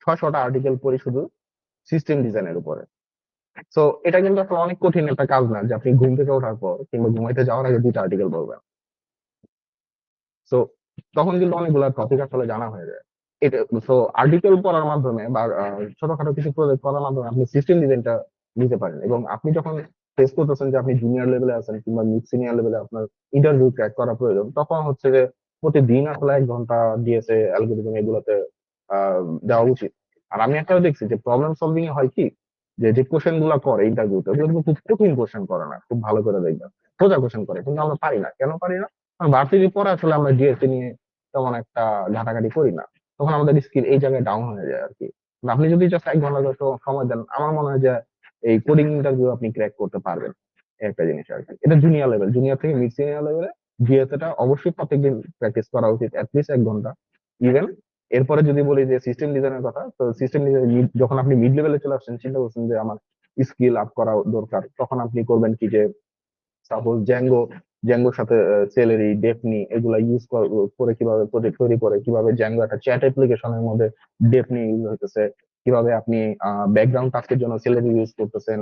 600টা আর্টিকেল পড়ি শুধু সিস্টেম ডিজাইনের উপরে। তো এটা কিন্তু আসলে অনেক কঠিন একটা কাজ না যে আপনি ঘুম থেকে ওঠার পর কিংবা ঘুমাইতে যাওয়ার আগে 2টা আর্টিকেল পড়বেন। তো তখন কিন্তু অনেকগুলো টপিক আসলে জানা হয়ে যায়। এটা তো আর্টিকেল পড়ার মাধ্যমে বা ছোটখাটো কিছু প্রজেক্ট করার মাধ্যমে আপনি সিস্টেম ডিজাইনটা নিতে পারেন। এবং আপনি যখন ফেস করতেছেন যে আপনি জুনিয়র লেভেলে আছেন কিংবা মিড সিনিয়র লেভেলে আপনার ইন্টারভিউ ক্র্যাক করা প্রয়োজন, তখন হচ্ছে যে প্রতিদিন আসলে 1 ঘন্টা ডিএসএ অ্যালগোরিদম এগুলোতে আহ দেওয়া উচিত। আর আমি একটা দেখছি যে প্রবলেম সলভিং এ হয় কি, যে কোশ্চেন গুলা করে ইন্টারভিউতে ওগুলো কিন্তু খুব কঠিন কোশ্চেন করে না, খুব ভালো করে দেখবেন সোজা কোশ্চেন করে, কিন্তু আমরা পারি না। কেন পারি না? কারণ ভার্সিটি পরে আসলে আমরা ডিএসসি নিয়ে তেমন একটা ঘাটাঘাটি করি না, তখন আমাদের স্কিল এই জায়গায় ডাউন হয়ে যায় আর কি। কিন্তু আপনি যদি জাস্ট 1 ঘন্টা সময় দেন, আমার মনে হয় যে এই কোডিং ইন্টারভিউ আপনি ক্র্যাক করতে পারবেন। এই একটা জিনিস আর কি, এটা জুনিয়র লেভেল, জুনিয়র থেকে মিড সিনিয়র লেভেলে জিএসটা অবশ্যই প্রত্যেকদিন প্র্যাকটিস করা উচিত, অ্যাটলিস্ট 1 ঘন্টা। ইভেন এরপরে যদি বলি যে সিস্টেম ডিজাইনের কথা, তো সিস্টেম ডিজাইন যখন আপনি মিড লেভেলে চলে আসছেন, চিন্তা করছেন যে আমার স্কিল আপ করা দরকার, তখন আপনি করবেন কি যে সাপোজ জ্যাঙ্গোর সাথে সেলেরি, ডেফনি এগুলা ইউজ করে কিভাবে প্রজেক্ট তৈরি করে, কিভাবে জ্যাঙ্গো একটা চ্যাট অ্যাপ্লিকেশনের মধ্যে ডেফনি ইউজ হইতেছে, কিভাবে আপনি ব্যাকগ্রাউন্ড টাস্কের জন্য সেলেরি ইউজ করতেছেন,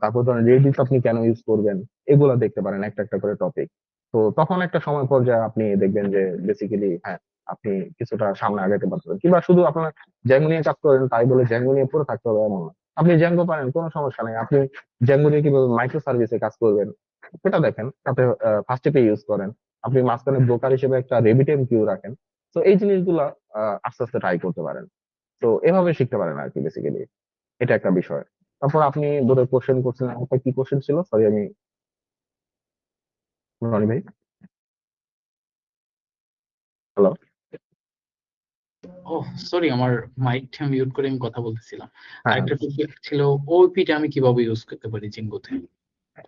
তারপর ধরেন রেডিট আপনি কেন ইউজ করবেন, এগুলা দেখতে পারেন একটা একটা করে টপিক। তো তখন একটা সময় পর্যায়ে আপনি দেখবেন যে বেসিক্যালি হ্যাঁ আপনি কিছুটা সামনে আগাতে পারতেন। কিংবা শুধু আপনার জ্যাঙ্গো নিয়ে কাজ করেন তাই বলে জ্যাঙ্গো নিয়ে পড়ে থাকতে হবে এমন না। আপনি জ্যাঙ্গো পারেন, কোনো সমস্যা নেই, আপনি জ্যাঙ্গো নিয়ে কিভাবে মাইক্রো সার্ভিসে কাজ করবেন সেটা দেখেন, তাতে ফার্স্ট পে ইউজ করেন, আপনি মাঝখানে ব্রোকার হিসেবে একটা রেবিটেম কিউ রাখেন। তো এই জিনিসগুলা আস্তে আস্তে ট্রাই করতে পারেন। তো এভাবে শিখতে পারেন আর কি বেসিক্যালি, এটা একটা বিষয়। তারপর আপনি ধরে কোশ্চেন করছেন, আপনার কি কোশ্চেন ছিল? সরি আমি, রনি ভাই। হ্যালো। ও সরি, আমার মাইকটা মিউট করে আমি কথা বলতেছিলাম। হ্যাঁ আরেকটা টপিক ছিল ওপিটা আমি কিভাবে ইউজ করতে পারি জিঙ্গোতে।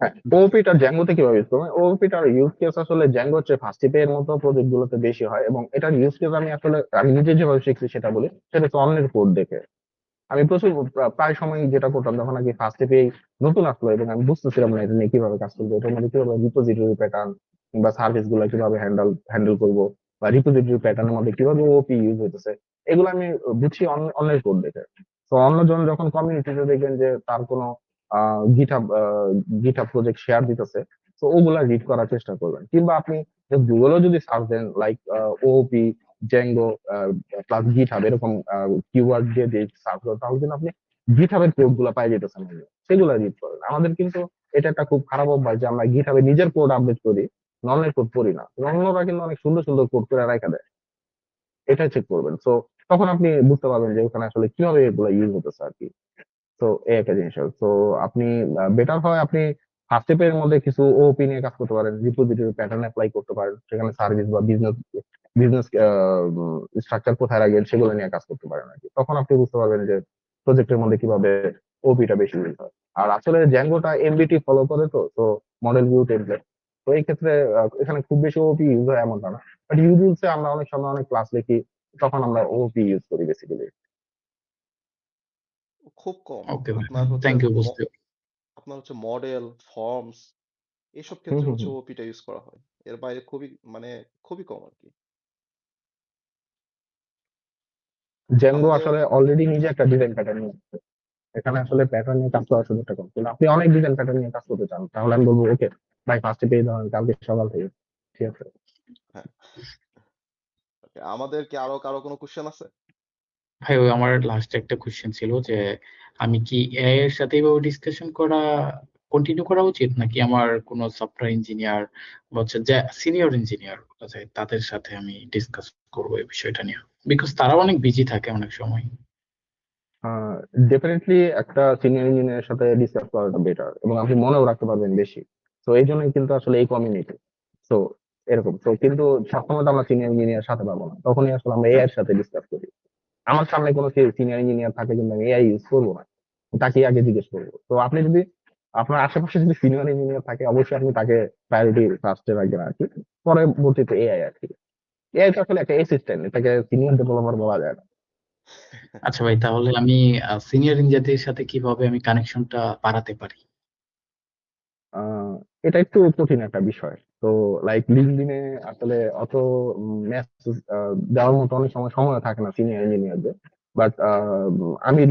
হ্যাঁ, ওপিটা জ্যাঙ্গোতে কিভাবে ইউজ করবেন? ওপিটার ইউজ কেস আসলে জ্যাঙ্গো হচ্ছে ফার্স্ট এর মতো প্রজেক্ট গুলোতে বেশি হয়, এবং এটার ইউজ কেস আমি নিজে যেভাবে শিখছি সেটা বলি, সেটা হচ্ছে অন্যের কোড দেখে। আমি প্রচুর প্রায় সময় যেটা করতাম যখন আগে ফার্স্ট পেয়ে নতুন আসলো এবং আমি বুঝতেছিলাম না এটা নিয়ে কিভাবে কাজ করবো, এটার মধ্যে কিভাবে রিপোজিটরি প্যাটার্ন কিংবা সার্ভিস গুলা কিভাবে হ্যান্ডেল করবো, বা রিপোজিটরি প্যাটার্নের মধ্যে কিভাবে ওপি ইউজ হইতেছে, এগুলো আমি বুঝছি অন্যের কোড দেখে। তো অন্যজন যখন কমিউনিটিতে দেখবেন যে তার কোনো গিটহাব গিটহাব প্রজেক্ট শেয়ার দিতেছে, তো ওগুলা রিড করার চেষ্টা করবেন। কিংবা আপনি গুগলেও যদি সার্চ দেন লাইক ওপি জ্যাঙ্গো প্লাস গিটহাব এরকম কিওয়ার্ড দিয়ে দিয়ে সার্চ করেন, তাহলে কিন্তু আপনি গিটহাবের কোড গুলা পাই যেতেছেন, সেগুলা রিড করেন। আমাদের কিন্তু এটা একটা খুব খারাপ অভ্যাস যে আমরা গিটহাবে নিজের কোড আপডেট করি, নর্মের কোড পড়ি না। অন্যরা কিন্তু অনেক সুন্দর সুন্দর কোড করে রাখা দেয়, এটা চেক করবেন। তো তখন আপনি বুঝতে পারবেন যে ওখানে আসলে কিভাবে এগুলা ইউজ হতেছে আর কি। তো এই একটা জিনিস। তো আপনি বেটার হয় আপনি ফার্স্ট স্টেপের মধ্যে কিছু ওপি নিয়ে কাজ করতে পারেন, রিপোজিটরি প্যাটার্ন অ্যাপ্লাই করতে পারেন, সেখানে সার্ভিস বা বিজনেস বিজনেস স্ট্রাকচার কোথায় রাখবেন সেগুলো নিয়ে কাজ করতে পারেন আর কি। তখন আপনি বুঝতে পারবেন যে প্রজেক্টের মধ্যে কিভাবে ওপিটা বেশি ইউজ হয়। আর আসলে জ্যাঙ্গোটা এমবিটি ফলো করে, তো তো মডেল ভিউ টেমপ্লেট। তো এই ক্ষেত্রে এখানে খুব বেশি ওপি ইউজ হয় এমনটা না, বাট ইউজুয়ালসে আমরা অনেক সময় অনেক ক্লাস লিখি, তখন আমরা ওপি ইউজ করি বেসিক্যালি। খুব কম। ওকে ভাই, আপনার হচ্ছে থ্যাংক ইউ বুঝতে। আপনার হচ্ছে মডেল, ফর্মস এইসব হুম ক্ষেত্রে হুম হচ্ছে হুম। ওপিটা ইউজ করা হয়। এর বাইরে মানে খুবই কম আর কি। জ্যাঙ্গো আমাদের আসলে অলরেডি নিজে একটা ডিজাইন প্যাটার্ন নিয়ে আসছে। এখানে আসলে প্যাটার্ন নিয়ে কাজ করার সুযোগটা কম, কিন্তু আপনি অনেক ডিজাইন প্যাটার্ন নিয়ে কাজ করতে চান, তাহলে আমি বলবো ওকে ভাই ফার্স্টে পেয়ে ধরেন কালকে সকাল থেকে, ঠিক আছে? হ্যাঁ, okay, আমাদের কি আরো কারো কোনো কোশ্চেন আছে? ভাই ওই আমার লাস্ট একটা কোশ্চেন ছিল যে আমি কি এআই এর সাথে এভাবে ডিসকাশন করা কন্টিনিউ করা উচিত, নাকি আমার কোনো সফটওয়্যার ইঞ্জিনিয়ার বা হচ্ছে যে সিনিয়র ইঞ্জিনিয়ার আছে তাদের সাথে আমি ডিসকাস করবো এই বিষয়টা নিয়ে, বিকজ তারা অনেক বিজি থাকে অনেক সময়। ডেফিনেটলি একটা সিনিয়র ইঞ্জিনিয়ারের সাথে ডিসকাস করাটা বেটার, এবং আপনি মনেও রাখতে পারবেন বেশি। তো এই জন্যই কিন্তু আসলে এই কমিউনিটি। তো এরকম তো, কিন্তু সবসময় তো আমরা সিনিয়র ইঞ্জিনিয়ার সাথে পাবো না, তখনই আসলে আমরা এআই এর সাথে ডিসকাস করি। আমার সামনে কোনো সিনিয়র ইঞ্জিনিয়ার থাকে কিন্তু আমি এআই ইউজ করবো না, তাকে আগে জিজ্ঞেস করবো। তো আপনি যদি আপনার আশেপাশে যদি সিনিয়র ইঞ্জিনিয়ার থাকে, অবশ্যই আপনি তাকে প্রায়োরিটি ফার্স্টে রাখবেন আর কি, পরবর্তীতে এআই আর কি। এআই তো আসলে একটা অ্যাসিস্ট্যান্ট, এটাকে সিনিয়র ডেভেলপার বলা যায় না। আচ্ছা ভাই, তাহলে আমি সিনিয়র ইঞ্জিনিয়ারদের সাথে কিভাবে আমি কানেকশনটা বাড়াতে পারি? আহ এটা একটু কঠিন একটা বিষয়। তো লাইক লিঙ্কডইনে আসলে অত মেসেজ দেওয়ার মতো অনেক সময় সময় থাকে না সিনিয়র ইঞ্জিনিয়ারদের। বাট আমি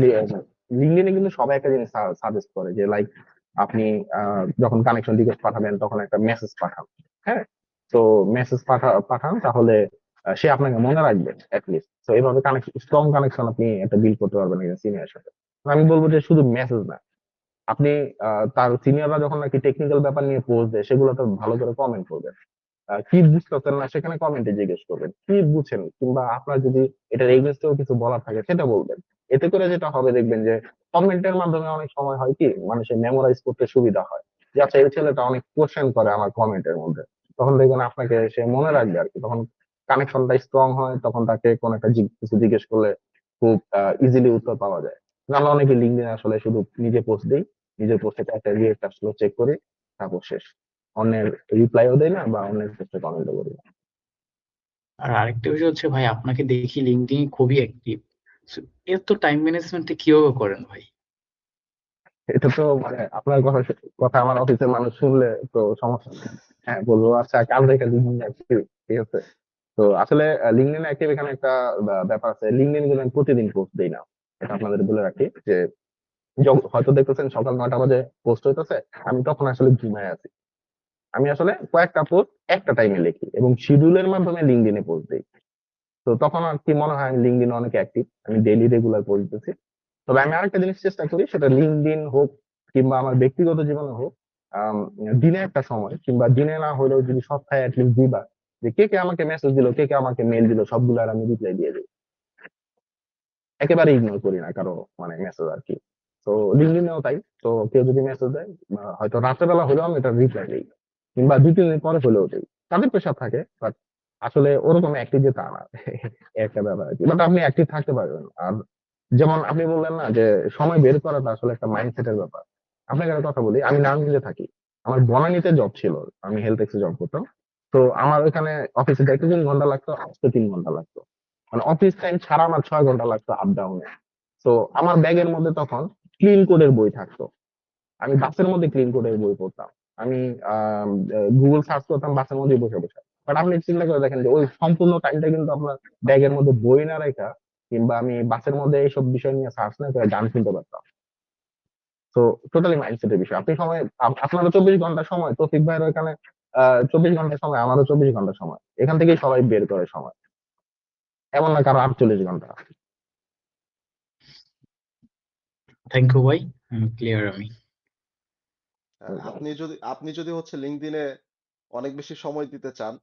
লিঙ্কডইনে কিন্তু সবাই একটা জিনিস সাজেস্ট করে যে লাইক আপনি যখন কানেকশন রিকোয়েস্ট পাঠাবেন তখন একটা মেসেজ পাঠান। হ্যাঁ, তো মেসেজ পাঠান, তাহলে সে আপনাকে মনে রাখবে অ্যাটলিস্ট। তো এইভাবে কানেকশন, স্ট্রং কানেকশন আপনি একটা বিল্ড করতে পারবেন সিনিয়রের সাথে। আমি বলবো যে শুধু মেসেজ না, আপনি তার সিনিয়ররা যখন নাকি টেকনিক্যাল ব্যাপার নিয়ে পোস্ট দেয় সেগুলোতে ভালো করে কমেন্ট করবেন। কি বুঝতেছেন না সেখানে কমেন্টে জিজ্ঞেস করবেন কি বুঝছেন, কিংবা আপনার যদি এটার এগেইনস্টেও কিছু বলার থাকে সেটা বলবেন। এতে করে যেটা হবে দেখবেন যে কমেন্টের মাধ্যমে অনেক সময় হয় কি মানুষের মেমোরাইজ করতে সুবিধা হয়, যে আচ্ছা এই ছেলেটা অনেক কোশ্চেন করে আমার কমেন্টের মধ্যে, তখন দেখবেন আপনাকে সে মনে রাখবে আর কি, তখন কানেকশনটা স্ট্রং হয়, তখন তাকে কোন একটা কিছু জিজ্ঞেস করলে খুব ইজিলি উত্তর পাওয়া যায়। আমরা অনেকে লিঙ্কডইনে আসলে শুধু নিজে পোস্ট দিই, নিজের পোস্টে একটা রিয়েক্ট আসলে চেক করি, তারপর শেষ। অন্যের রিপ্লাইও দেয় না বা অন্যের পোস্টে কমেন্টও করি না। আর আরেকটা বিষয় হচ্ছে ভাই, আপনাকে দেখি লিঙ্কডইন খুবই অ্যাক্টিভ। এত টাইম ম্যানেজমেন্টটা কিভাবে করেন ভাই? এটা তো মানে আপনার কথা কথা আমার অফিসের মানুষ শুনলে তো সমস্যা নেই। হ্যাঁ, বলবো আচ্ছা কাল থেকে লিঙ্কডইন অ্যাক্টিভ, ঠিক আছে। তো আসলে লিঙ্কডইন অ্যাক্টিভ এখানে একটা ব্যাপার আছে, লিঙ্কডইন কিন্তু আমি প্রতিদিন পোস্ট দিই না, এটা আপনাদের বলে রাখি যে হয়তো দেখতেছেন সকাল 9টা বাজে পোস্ট হইতেছে, আমি তখন আসলে ঘুমায় আছি। আমি আসলে কয়েকটা পোস্ট একটা টাইমে লিখি এবং শিডিউলের মাধ্যমে লিঙ্কডইনে পোস্ট দিই। তো তখন আর কি মনে হয় আমি লিঙ্কডইনে অনেক অ্যাক্টিভ, আমি ডেইলি রেগুলার পোস্ট দিতেছি। তবে আমি আরেকটা জিনিস চেষ্টা করি, সেটা লিঙ্কডইন হোক কিংবা আমার ব্যক্তিগত জীবনে হোক, আম, দিনে একটা সময় কিংবা দিনে না হলেও যদি সপ্তাহে অ্যাটলিস্ট 2বার, যে কে কে আমাকে মেসেজ দিল, কে কে আমাকে মেল দিল, সবগুলো আমি রিপ্লাই দিয়ে দিই। একেবারে ইগনোর করি না কারো মানে মেসেজ আর কি। তো লিঙ্কডইনেও তাই। তো কেউ যদি মেসেজ দেয় হয়তো রাত্রেবেলা হলেও আমি এটা রিপ্লাই দিই, কিংবা 2-3 দিন পরে হলেও দিই। তাদের প্রেশার থাকে, বাট আসলে ওরকম অ্যাক্টিভ যে তা না। একটা ব্যাপার আর কি, বাট আপনি অ্যাক্টিভ থাকতে পারবেন। আর যেমন আপনি বললেন না যে সময় বের করাটা আসলে একটা মাইন্ডসেটের ব্যাপার। আপনাকে একটা কথা বলি, আমি নারায়ণগঞ্জে থাকি, আমার বনানীতে জব ছিল, আমি হেলথ এক্সে জব করতাম। তো আমার ওইখানে অফিসে যাইতে 3 ঘন্টা লাগতো, আসতে 3 ঘন্টা লাগতো, মানে অফিস টাইম ছাড়া আমার 6 ঘন্টা লাগতো আপ ডাউনে। তো আমার ব্যাগের মধ্যে তখন ক্লিন কোডের বই থাকতো, আমি বাসের মধ্যে ক্লিন কোডের বই পড়তাম, আমি গুগল সার্চ করতাম বাসের মধ্যে বসে বসে। বাট আপনি চিন্তা করে দেখেন যে ওই সম্পূর্ণ টাইমটা কিন্তু আপনার ব্যাগের মধ্যে বই না রেখা কিংবা আমি বাসের মধ্যে এইসব বিষয় নিয়ে সার্চ না করে গান শুনতে পারতাম। তো টোটালি মাইন্ডসেটের বিষয়। আপনি সময় আপনারও 24 ঘন্টা সময়, তৌফিক ভাইয়ের ওইখানে 24 ঘন্টা সময়, আমারও 24 ঘন্টা সময়, এখান থেকেই সবাই বের করে সময়, এমন না কারো 48 ঘন্টা। থ্যাংক ইউ ভাই, ক্লিয়ার আমি। আপনি যদি হচ্ছে লিঙ্কডইনে অনেক বেশি সময় দিতে চান,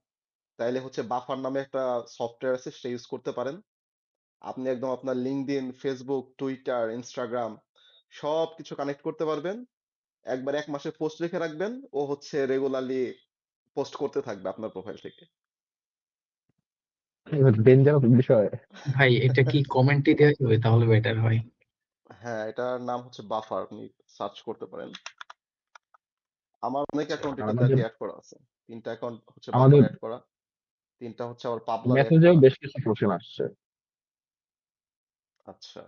তাইলে হচ্ছে বাফার নামে একটা সফটওয়্যার আছে, সেটা ইউজ করতে পারেন। আপনি একদম আপনার লিঙ্কডইন, ফেসবুক, টুইটার, ইনস্টাগ্রাম সবকিছু কানেক্ট করতে পারবেন। একবার 1 মাসের পোস্ট রেখে রাখবেন, ও হচ্ছে রেগুলারলি পোস্ট করতে থাকবে আপনার প্রোফাইল থেকে। ডেঞ্জারাস বিষয়। ভাই এটা কি কমেন্টে দেওয়া যাবে? তাহলে বেটার হয়। হ্যাঁ, এটার নাম হচ্ছে বাফার, আপনি সার্চ করতে পারেন। আমার অনেক অ্যাকাউন্ট এটাতে আর আমাদের কি অ্যাড করা আছে। 3টা অ্যাকাউন্ট হচ্ছে বাফার আমাদের অ্যাড করা, 3টা হচ্ছে আবার পাবলার অ্যাড মেসেজেও করা। বেশ কিছু কোশ্চেন আসছে। আচ্ছা,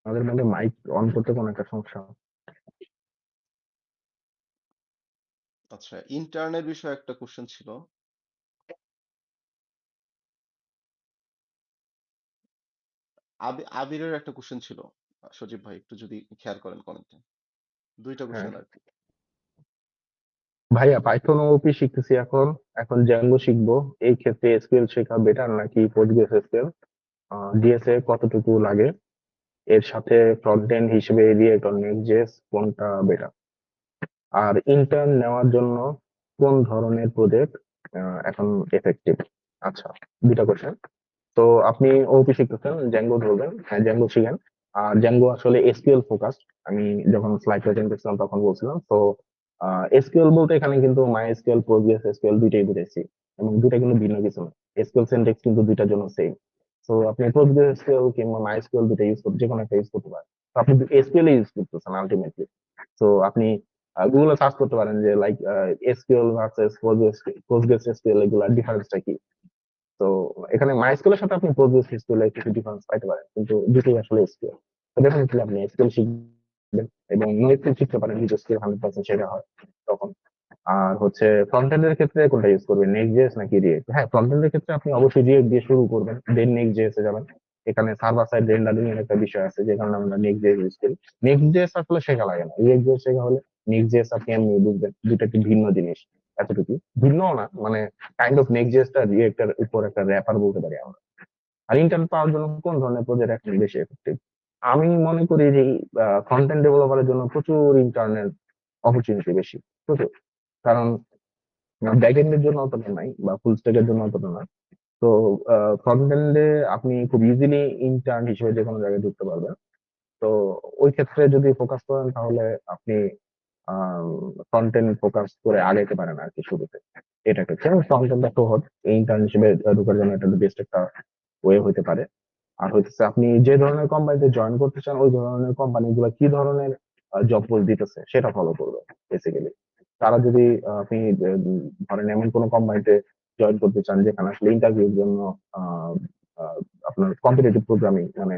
আমাদের মধ্যে মাইক অন করতে কোনো একটা সমস্যা। আচ্ছা, ইন্টার্নের বিষয়ে একটা কোশ্চেন ছিল। আবিরের একটা কোশ্চেন ছিল, সজীব ভাই একটু যদি খেয়াল করেন কমেন্টে, 2টা হ্যাঁ কোশ্চেন আর কি। ভাইয়া, পাইথন ওপি শিখতেছি এখন, এখন জ্যাঙ্গো শিখবো। এই ক্ষেত্রে এসকিউএল শেখা বেটার নাকি পোস্টগ্রেস এসকিউএল? ডিএসএ কতটুকু লাগে? এর সাথে ফ্রন্ট এন্ড হিসেবে রিয়েক্ট অর নেক্সট.জেএস কোনটা বেটার? আর ইন্টার্ন নেওয়ার জন্য কোন ধরনের প্রজেক্ট এখন এফেক্টিভ? আচ্ছা, 2টা কোশ্চেন। তো আপনি ওপি শিখতেছেন, জ্যাঙ্গো ধরবেন, হ্যাঁ জ্যাঙ্গো শিখেন। আর জ্যাঙ্গো আসলে এসকিউএল ফোকাস, আমি যখন স্লাইড প্রেজেন্ট করছিলাম তখন বলছিলাম। তো এসকিউএল বলতে এখানে কিন্তু মাই এসকিউএল, পোস্টগ্রেস এসকিউএল দুইটাই বুঝাইছি, এবং দুইটা কিন্তু ভিন্ন কিছু না। এসকিউএল সিনট্যাক্স কিন্তু দুইটার জন্য সেম। তো আপনি পোস্টগ্রেস এসকিউএল কিংবা মাই এসকিউএল দুইটা ইউজ করতে, যে কোনো একটা ইউজ করতে পারেন। তো আপনি এসকিউএল ইউজ করতেছেন আলটিমেটলি। তো আপনি গুগলে সার্চ করতে পারেন যে like SQL versus Postgres SQL, এগুলা ডিফারেন্সটা কি। তো এখানে মাইস্কুলের সাথে আপনি পোস্টগ্রেস এসকিউএল কিছু ডিফারেন্স পাইতে পারেন, কিন্তু দুটোই আসলে এসকিউএল। তো ডেফিনেটলি আপনি এসকিউএল শিখবেন এবং নোএসকিউএল শিখতে পারেন, যদি স্কিল 100% শেখা হয় তখন। আর হচ্ছে ফ্রন্ট এন্ডের ক্ষেত্রে কোনটা ইউজ করবেন, নেক্সট.জেএস নাকি রিয়েক্ট? হ্যাঁ, ফ্রন্ট এন্ডের ক্ষেত্রে আপনি অবশ্যই রিয়েক্ট দিয়ে শুরু করবেন, দেন নেক্সট.জেএস এ যাবেন। এখানে সার্ভার সাইড রেন্ডারিং এর একটা বিষয় আছে, যে কারণে আমরা নেক্সট.জেএস ইউজ করি। নেক্সট.জেএস আসলে শেখা লাগে না, রিয়েক্ট.জেএস শেখা হলে নেক্সট.জেএস আপনি এমনি বুঝবেন, দুটো একটি ভিন্ন জিনিস। এতটুকু ভিন্ন না, মানে কাইন্ড অফ নেক্সট.জেএস টা রিয়েক্টের উপর একটা র্যাপার বলতে পারি আমরা। আর ইন্টার্ন পাওয়ার জন্য কোন ধরনের প্রজেক্ট এখন বেশি এফেক্টিভ? আমি মনে করি যে ফ্রন্ট এন্ড ডেভেলপারের জন্য প্রচুর ইন্টার্নের অপরচুনিটি বেশি, প্রচুর। কারণ ব্যাক এন্ডের জন্য অতটা নাই বা ফুল স্ট্যাকের জন্য অতটা না। তো ফ্রন্ট এন্ডে আপনি খুব ইজিলি ইন্টার্ন হিসেবে যে কোনো জায়গায় ঢুকতে পারবেন। তো ওই ক্ষেত্রে যদি ফোকাস করেন তাহলে আপনি ফ্রন্ট এন্ড ফোকাস করে আগাইতে পারেন আর কি শুরুতে। এটা একটা ফ্রন্ট এন্ডটা সহজ, ইন্টার্ন হিসেবে ঢোকার জন্য এটা বেস্ট একটা ওয়ে হতে পারে। আর হচ্ছে আপনি যে ধরনের কোম্পানিতে জয়েন করতে চান ওই ধরনের কোম্পানিগুলো কি ধরনের জব পোস্ট দিতেছে সেটা ফলো করবে বেসিক্যালি। তারা যদি আপনি ধরেন এমন কোনো কোম্পানিতে জয়েন করতে চান যেখানে আসলে ইন্টারভিউর জন্য আহ, আহ, আপনার কম্পিটিটিভ প্রোগ্রামিং মানে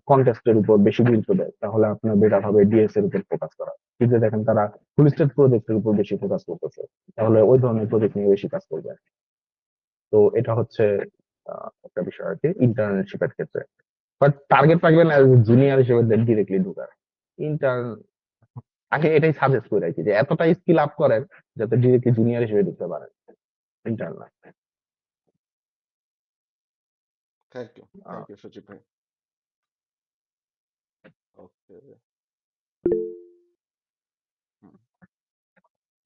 কন্টেস্টের উপর বেশি গুরুত্ব দেয়, তাহলে আপনার বেটার হবে ডিএস এর উপর ফোকাস করা। যদি দেখেন তারা ফুল স্ট্যাক প্রজেক্টের উপর বেশি ফোকাস করতেছে, তাহলে ওই ধরনের প্রজেক্ট নিয়ে বেশি কাজ করবে। তো এটা হচ্ছে একটা বিষয় আর কি ইন্টার্নশিপের ক্ষেত্রে। বাট টার্গেট রাখবেন জুনিয়র হিসেবে ডিরেক্টলি ঢুকার। ইন্টার্ন আগে এটাই সাজেস্ট করে রাখি যে এতটা স্কিল আপ করেন যাতে ডিরেক্টলি জুনিয়র হিসেবে ঢুকতে পারেন, ইন্টার্ন না। থ্যাংক ইউ সচিব ভাই। ওকে,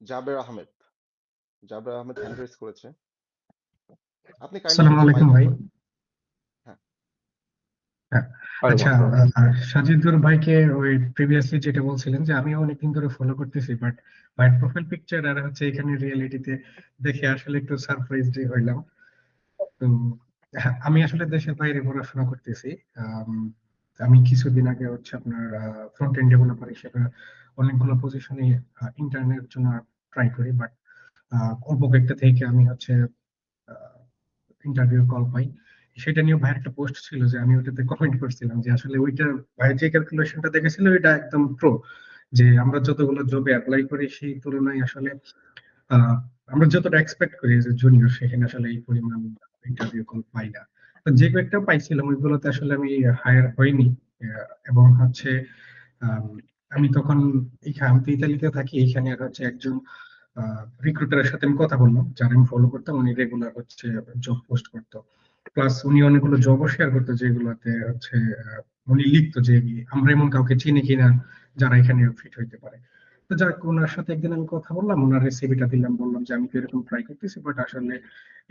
জাবের আহমেদ হ্যান্ড রেজ করেছে। আপনি কাইন্ডলি আসসালামু হচ্ছে আলাইকুম মাইক অন ভাই। করেন। হ্যাঁ, হ্যাঁ, ওয়ালাইকুম আচ্ছা, আসসালাম। সাজিদুর ভাইকে ওই প্রিভিয়াসলি যেটা বলছিলেন যে আমিও অনেকদিন ধরে ফলো করতেছি, বাট ভাইয়ের প্রোফাইল পিকচার আর হচ্ছে এখানে রিয়েলিটিতে দেখে আসলে একটু সারপ্রাইজড হইলাম। তো আমি আসলে দেশের বাইরে পড়াশোনা করতেছি। আম, আমি কিছুদিন আগে হচ্ছে আপনার ফ্রন্ট এন্ড ডেভেলপার হিসেবে অনেকগুলো পজিশনে ইন্টার্নের জন্য ট্রাই করি, বাট অল্প কয়েকটা থেকে আমি হচ্ছে ইন্টারভিউ কল পাই। সেটা নিয়ে ভাইয়ের একটা পোস্ট ছিল যে আমি ওটাতে কমেন্ট করছিলাম যে আসলে ওইটা ভাইয়ের যে ক্যালকুলেশনটা দেখেছিল ওইটা একদম প্রো, যে আমরা যতগুলো জবে অ্যাপ্লাই করি সেই তুলনায় আসলে আহ, আমরা যতটা এক্সপেক্ট করি যে জুনিয়র সেখানে আসলে এই পরিমাণ ইন্টারভিউ কল পাই না। তো যে কয়েকটা পাইছিলাম ওইগুলোতে আসলে আমি হায়ার হইনি। এবং হচ্ছে আম, আমি তখন আমি তো ইতালিতে থাকি, এখানে আর হচ্ছে একজন রিক্রুটারের সাথে আমি কথা বললাম, যারা আমি ফলো করতাম, উনি রেগুলার হচ্ছে জব পোস্ট করতো, প্লাস উনি অনেকগুলো জবও শেয়ার করতো যেগুলোতে হচ্ছে উনি লিখতো যে আমরা এমন কাউকে চিনি কিনা যারা এখানে ফিট হইতে পারে। তো যাক, ওনার সাথে একদিন আমি কথা বললাম, ওনার রেসিপিটা দিলাম, বললাম যে আমি তো এরকম ট্রাই করতেছি, বাট আসলে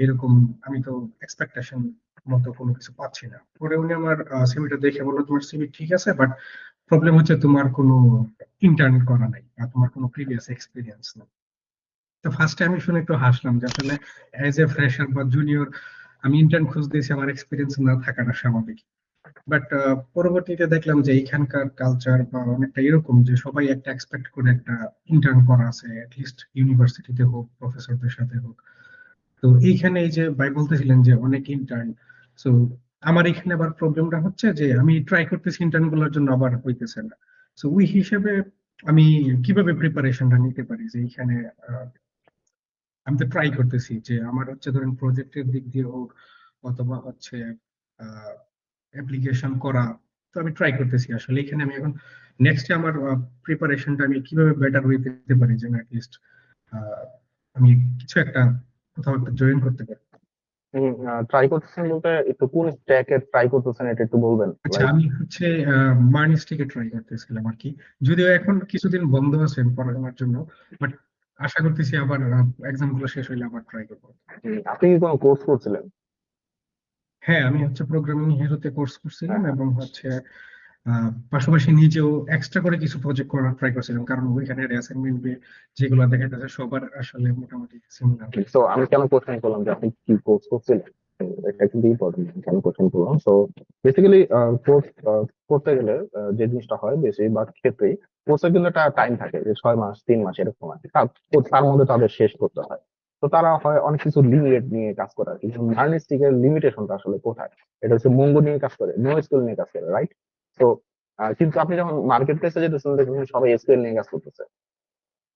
এরকম আমি তো এক্সপেকটেশন মতো কোনো কিছু পাচ্ছি না। পরে উনি আমার সিভিটা দেখে বললো তোমার সিভি ঠিক আছে, বাট প্রবলেম হচ্ছে তোমার কোনো ইন্টার্ন করা নাই বা তোমার কোনো প্রিভিয়াস এক্সপিরিয়েন্স নেই। তো ফার্স্টে আমি শুনে একটু হাসলাম যে আসলে অ্যাজ এ ফ্রেশার বা জুনিয়র আমি ইন্টার্ন খুঁজতেছি, আমার এক্সপিরিয়েন্স না থাকাটা স্বাভাবিক। বাট পরবর্তীতে দেখলাম যে এখানকার কালচার বা অনেকটা এরকম যে সবাই একটা এক্সপেক্ট করে একটা ইন্টার্ন করা আছে, অ্যাটলিস্ট ইউনিভার্সিটিতে হোক, প্রফেসরদের সাথে হোক। তো এইখানে এই যে ভাই বলতেছিলেন যে অনেক ইন্টার্ন, সো আমার এখানে আবার প্রবলেমটা হচ্ছে যে আমি ট্রাই করতেছি ইন্টার্ন গুলোর জন্য, আবার হইতেছে না। সো ওই হিসেবে আমি কিভাবে প্রিপারেশনটা নিতে পারি যে এইখানে আমি তো ট্রাই করতেছি যে আমার হচ্ছে ধরেন প্রজেক্টের দিক দিয়ে হোক অথবা হচ্ছে অ্যাপ্লিকেশন করা। তো আমি ট্রাই করতেছি আসলে এখানে আমি এখন নেক্সট আমার প্রিপারেশনটা আমি কিভাবে বেটার ওয়ে পেতে পারি যেন অ্যাটলিস্ট আমি কিছু একটা কোথাও একটা জয়েন করতে পারি। ট্রাই করতেছেন বলতে একটু কোন স্ট্যাকে ট্রাই করতেছেন এটা একটু বলবেন আচ্ছা, লাইক? আমি হচ্ছে মার্নিস থেকে ট্রাই করতেছিলাম আর কি, যদিও এখন কিছুদিন বন্ধ আছে পড়াশোনার জন্য, বাট আশা করতেছি আবার এক্সাম গুলো শেষ হইলে আবার ট্রাই করবো। আপনি কি কোনো কোর্স করছিলেন? হ্যাঁ, আমি হচ্ছে প্রোগ্রামিং হিরোতে কোর্স করছিলাম হ্যাঁ, এবং হচ্ছে পাশাপাশি নিজেও এক্সট্রা করে কিছু প্রজেক্ট করার ট্রাই করছিলাম, কারণ ওইখানে অ্যাসাইনমেন্ট যেগুলো দেখা যাচ্ছে সবার আসলে মোটামুটি সিমিলার। তো আমি কেন কোশ্চেন করলাম যে আপনি কি কোর্স করছিলেন, এটা কিন্তু ইম্পর্টেন্ট কেন কোশ্চেন করলাম। তো বেসিক্যালি কোর্স করতে গেলে যে জিনিসটা হয় বেশিরভাগ ক্ষেত্রেই কোর্সের কিন্তু একটা টাইম থাকে যে 6 মাস 3 মাস এরকম আর কি। তার মধ্যে তাদের শেষ করতে হয়। তো তারা হয় অনেক কিছু লিমিটেড নিয়ে কাজ করে আর কি। জার্নালিস্টিকের লিমিটেশনটা আসলে কোথায়? এটা হচ্ছে মঙ্গো নিয়ে কাজ করে, নো স্কিল নিয়ে কাজ করে, রাইট? তো কিন্তু আপনি যখন মার্কেট প্লেসে যেতেছেন দেখবেন সবাই এসকিউএল নিয়ে কাজ করতেছে।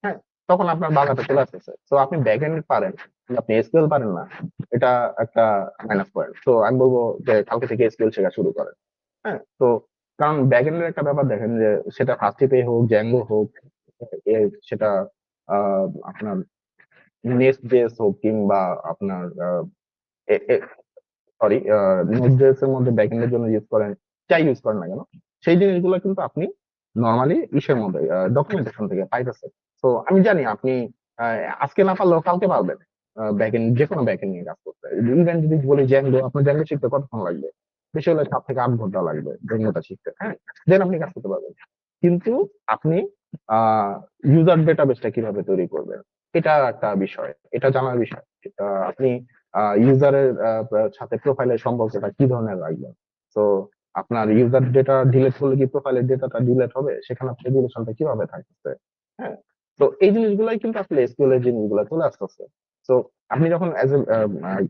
হ্যাঁ, তখন আপনার বাধাটা চলে আসতেছে। তো আপনি ব্যাক এন্ড পারেন কিন্তু আপনি এসকিউএল পারেন না, এটা একটা মাইনাস পয়েন্ট। তো আমি বলবো যে কালকে থেকে এসকিউএল শেখা শুরু করেন। হ্যাঁ, তো কারণ ব্যাক এন্ডের একটা ব্যাপার দেখেন যে সেটা ফার্স্ট হোক, জ্যাঙ্গো হোক, সেটা আপনার নেক্সট জেএস হোক কিংবা আপনার সরি নোড.জেএস এর মধ্যে ব্যাক এন্ডের জন্য ইউজ করেন, যাই ইউজ করেন না কেন, সেই জিনিসগুলো কিন্তু আপনি নর্মালি ইসের মধ্যে ডকুমেন্টেশন থেকে পাইতেছেন। তো আমি জানি আপনি আজকে না পারলেও কালকে পারবেন। ব্যাকএন্ড যে কোনো ব্যাকএন্ড নিয়ে কাজ করতে। ইভেন যদি বলি জ্যাঙ্গো, আপনার জ্যাঙ্গো শিখতে কতক্ষণ লাগবে? বেশি হলে 7 থেকে 8 ঘন্টা লাগবে জ্যাঙ্গোটা শিখতে, হ্যাঁ, দেন আপনি কাজ করতে পারবেন। কিন্তু আপনি ইউজার ডেটাবেসটা কিভাবে তৈরি করবেন, এটা একটা বিষয়, এটা জানার বিষয়। আপনি ইউজারের সাথে প্রোফাইলের সম্পর্কটা কি ধরনের রাখবেন। তো আপনার ইউজার ডেটা ডিলিট করলে কি প্রোফাইলের ডেটাটা ডিলিট হবে, সেখানে আপনার রিলেশনটা কিভাবে থাকতেছে, হ্যাঁ। তো এই জিনিসগুলাই কিন্তু আসলে এসকিউএল এর জিনিসগুলো চলে আসতেছে। তো আপনি যখন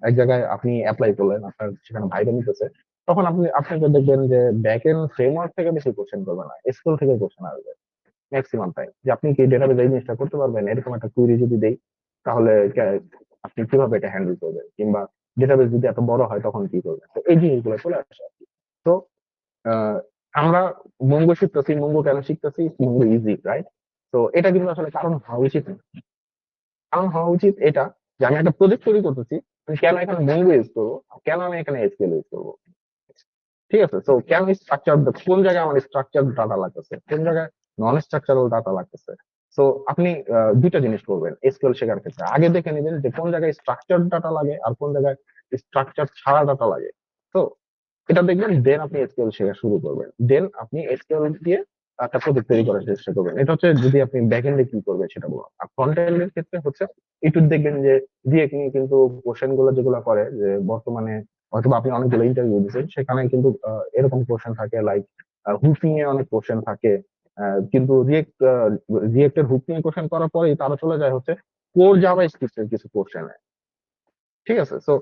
এক জায়গায় আপনি অ্যাপ্লাই করলেন, আপনার সেখানে ভাইবা নিতেছে, তখন আপনাকে দেখবেন যে ব্যাক এন্ড ফ্রেমওয়ার্ক থেকে বেশি কোশ্চেন করবে না, এসকিউএল থেকে কোশ্চেন আসবে ম্যাক্সিমাম টাইম, যে আপনি কি ডেটাবেজে এই জিনিসটা করতে পারবেন, এরকম একটা কুইরি যদি দেই তাহলে আপনি কিভাবে এটা হ্যান্ডেল করবেন, কিংবা ডেটাবেজ যদি এত বড় হয় তখন কি করবেন। তো এই জিনিসগুলো চলে আসে আর কি। তো আহ, আমরা মঙ্গো শিখতেছি, মঙ্গো কেন শিখতেছি? Mongo easy, right? তো এটা কিন্তু আসলে কারণ হওয়া উচিত না। কারণ হওয়া উচিত এটা যে আমি একটা প্রজেক্ট তৈরি করতেছি, আমি কেন এখানে মঙ্গো ইউজ করবো, কেন আমি এখানে এসকিউএল ইউজ করবো, ঠিক আছে? তো কেন স্ট্রাকচার, কোন জায়গায় আমার স্ট্রাকচার ডাটা লাগতেছে, কোন জায়গায় নন স্ট্রাকচারাল ডাটা লাগতেছে। তো আপনি দুইটা জিনিস করবেন এসকিউএল শেখার ক্ষেত্রে, আগে দেখে নেবেন যে কোন জায়গায় স্ট্রাকচার ডাটা লাগে আর কোন জায়গায় স্ট্রাকচার ছাড়া ডাটা লাগে। তো এটা দেখবেন, দেন আপনি এসকিউএল শেখা শুরু করবেন, দেন আপনি এসকিউএল দিয়ে একটা প্রজেক্ট তৈরি করার চেষ্টা করবেন। এটা হচ্ছে যদি আপনি ব্যাকএন্ডে কি করবেন সেটা বলুন। আর ফ্রন্ট এন্ডের ক্ষেত্রে হচ্ছে একটু দেখবেন যে রিয়েক্ট নিয়ে কিন্তু কোশ্চেন গুলো যেগুলো করে, যে বর্তমানে হয়তো আপনি অনেকগুলো ইন্টারভিউ দিচ্ছেন, সেখানে কিন্তু এরকম কোশ্চেন থাকে, লাইক হুকিং এ অনেক কোশ্চেন থাকে। কিন্তু রিয়েক্টের হুক নিয়ে কোশ্চেন করার পরেই তারা চলে যায় হচ্ছে কোর জাভাস্ক্রিপ্টের কিছু কোশ্চেনে, ঠিক আছে? সো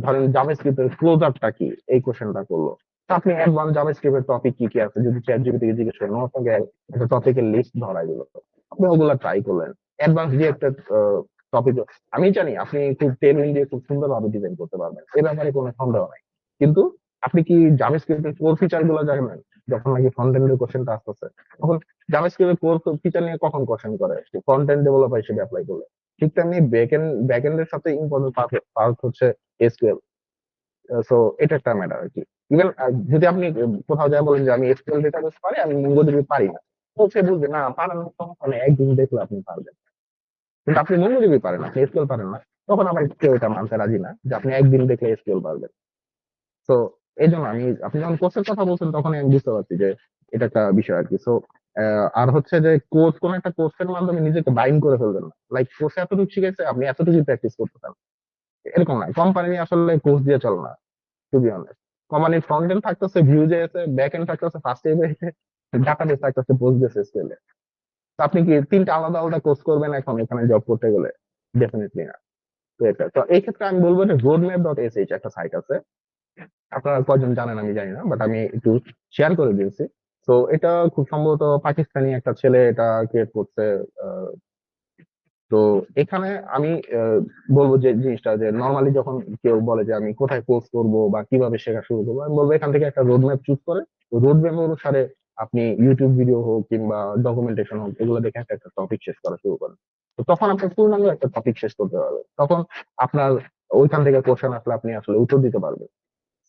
ধরেন জাভাস্ক্রিপ্টের ক্লোজারটা কি, এই কোশ্চেনটা করলো। তো আপনি অ্যাডভান্স জাভাস্ক্রিপ্টের টপিক কি কি আছে যদি চ্যাট জিপিটি কে জিজ্ঞেস করেন, আপনাকে একটা টপিকের লিস্ট ধরাই দিল, আপনি ওগুলা ট্রাই করলেন। অ্যাডভান্স দিয়ে একটা টপিক, আমি জানি আপনি খুব টেলরিং দিয়ে খুব সুন্দরভাবে ডিজাইন করতে পারবেন, এ ব্যাপারে কোনো সন্দেহ নাই। কিন্তু আপনি কি জাভাস্ক্রিপ্টের কোর ফিচার গুলো জানেন? যখন নাকি ফ্রন্ট এন্ডের কোশ্চেনটা আসতেছে, তখন জাভাস্ক্রিপ্টের কোর ফিচার নিয়ে কখন কোশ্চেন করে ফ্রন্ট এন্ড ডেভেলপার হিসেবে অ্যাপ্লাই করলে। ঠিক তেমনি ব্যাকএন্ডের সাথে ইম্পর্টেন্ট পার্ট হচ্ছে এসকিউএল। সো এটা একটা ম্যাটার আর কি। ইভেন যদি আপনি কোথাও যায় বলেন যে আমি এসকিউএল ডেটাবেস পারি, আমি মঙ্গোডিবি পারি না, তো সে বুঝবে না পারেন না, মানে একদিন দেখলে আপনি পারবেন। কিন্তু আপনি মঙ্গোডিবি পারেন, আপনি এসকিউএল পারেন না, তখন আবার কেউ এটা মানতে রাজি না যে আপনি একদিন দেখলে এসকিউএল পারবেন। তো এই জন্য আপনি যখন কোর্সের কথা বলছেন তখন আমি বুঝতে পারছি যে এটা একটা বিষয় আর কি। সো আর হচ্ছে যে কোর্স, কোন একটা কোর্সের মাধ্যমে নিজেকে বাইন্ড করে ফেলবেন না, লাইক কোর্সে এতটুকু শিখেছে আপনি এতটুকু প্র্যাকটিস করতে চান, এরকম না। কোম্পানি আসলে কোর্স দিয়ে চলে না, টু বি অনেস্ট। কোম্পানির ফ্রন্ট এন্ড থাকতেছে ভিউ জেএসে, ব্যাক এন্ড থাকতেছে ফার্স্ট এজে, ডাটাবেস থাকতেছে পোস্টগ্রেস এসকিউএল এ। তো আপনি কি তিনটা আলাদা আলাদা কোর্স করবেন এখন এখানে জব করতে গেলে? ডেফিনেটলি না। তো এটা, তো এই ক্ষেত্রে আমি বলবো যে roadmap.sh একটা সাইট আছে, আপনারা কয়জন জানেন আমি জানি না, বাট আমি একটু শেয়ার করে দিয়েছি। তো এটা খুব সম্ভবত পাকিস্তানি একটা ছেলে এটা ক্রিয়েট করছে। আহ, তো এখানে আমি বলবো যে জিনিসটা, যে নর্মালি যখন কেউ বলে যে আমি কোথায় কোর্স করব বা কিভাবে শেখা শুরু করবো, আমি বলবো এখান থেকে একটা রোড ম্যাপ চুজ করে রোড ম্যাপ অনুসারে আপনি ইউটিউব ভিডিও হোক কিংবা ডকুমেন্টেশন হোক, এগুলো দেখে একটা একটা টপিক শেষ করা শুরু করেন। তো তখন আপনি পূর্ণাঙ্গ একটা টপিক শেষ করতে পারবেন, তখন আপনার ওইখান থেকে কোশ্চেন আসলে আপনি আসলে উত্তর দিতে পারবেন।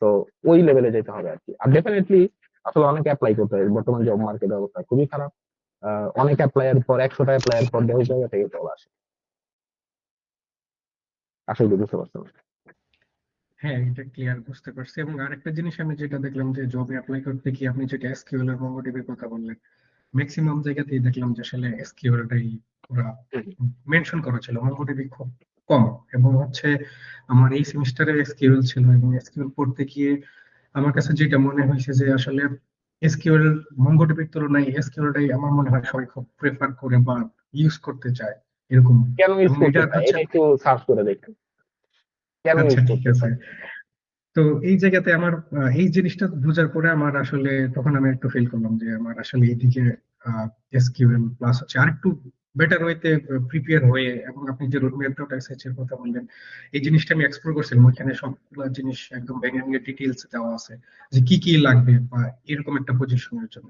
তো ওই লেভেলে যেতে হবে আর কি। আর ডেফিনেটলি আসলে অনেক অ্যাপ্লাই করতে হবে, বর্তমান জব মার্কেটের অবস্থা খুবই খারাপ। অনেক অ্যাপ্লাইয়ের পর 100টা অ্যাপ্লাইয়ের পর 10 জায়গা থেকে কল আসে। আশা করি বুঝতে পারছেন। হ্যাঁ, এটা ক্লিয়ার বুঝতে পারছি। এবং আরেকটা জিনিস আমি যেটা দেখলাম যে জবে অ্যাপ্লাই করতে গিয়ে আপনি যেটা এসকিউএল এর মঙ্গোডিবির কথা বললেন, ম্যাক্সিমাম জায়গাতেই দেখলাম যে আসলে এসকিউএলটাই পুরা মেনশন করা ছিল, মঙ্গোডিবি খুব কম। এবং হচ্ছে আমার এই সেমিস্টারে এসকিউএল ছিল, এবং এসকিউএল পড়তে গিয়ে আমার কাছে যেটা মনে হয়েছে যে আসলে এসকিউএল মঙ্গোডিবির তুলনায় এসকিউএলটাই আমার মনে হয় সবাই খুব প্রেফার করে বা ইউজ করতে চায় এরকম। কেন ইউজ এবং করতে এটা চায় হচ্ছে, এটা একটু সার্চ করে দেখেন, কেন আচ্ছা ইউজ ঠিক করতে আছে। চায়। তো এই জায়গাতে আমার এই জিনিসটা বোঝার পরে আমার আসলে তখন আমি একটু ফিল করলাম যে আমার আসলে এইদিকে এসকিউএল প্লাস হচ্ছে আরেকটু বেটার ওয়েতে প্রিপেয়ার হয়ে, এবং আপনি যে roadmap.sh এর কথা বললেন, এই জিনিসটা আমি এক্সপ্লোর করছিলাম। ওইখানে সবগুলো জিনিস একদম ভেঙে ভেঙে ডিটেইলস দেওয়া আছে যে কি কি লাগবে বা এরকম একটা পজিশনের জন্য।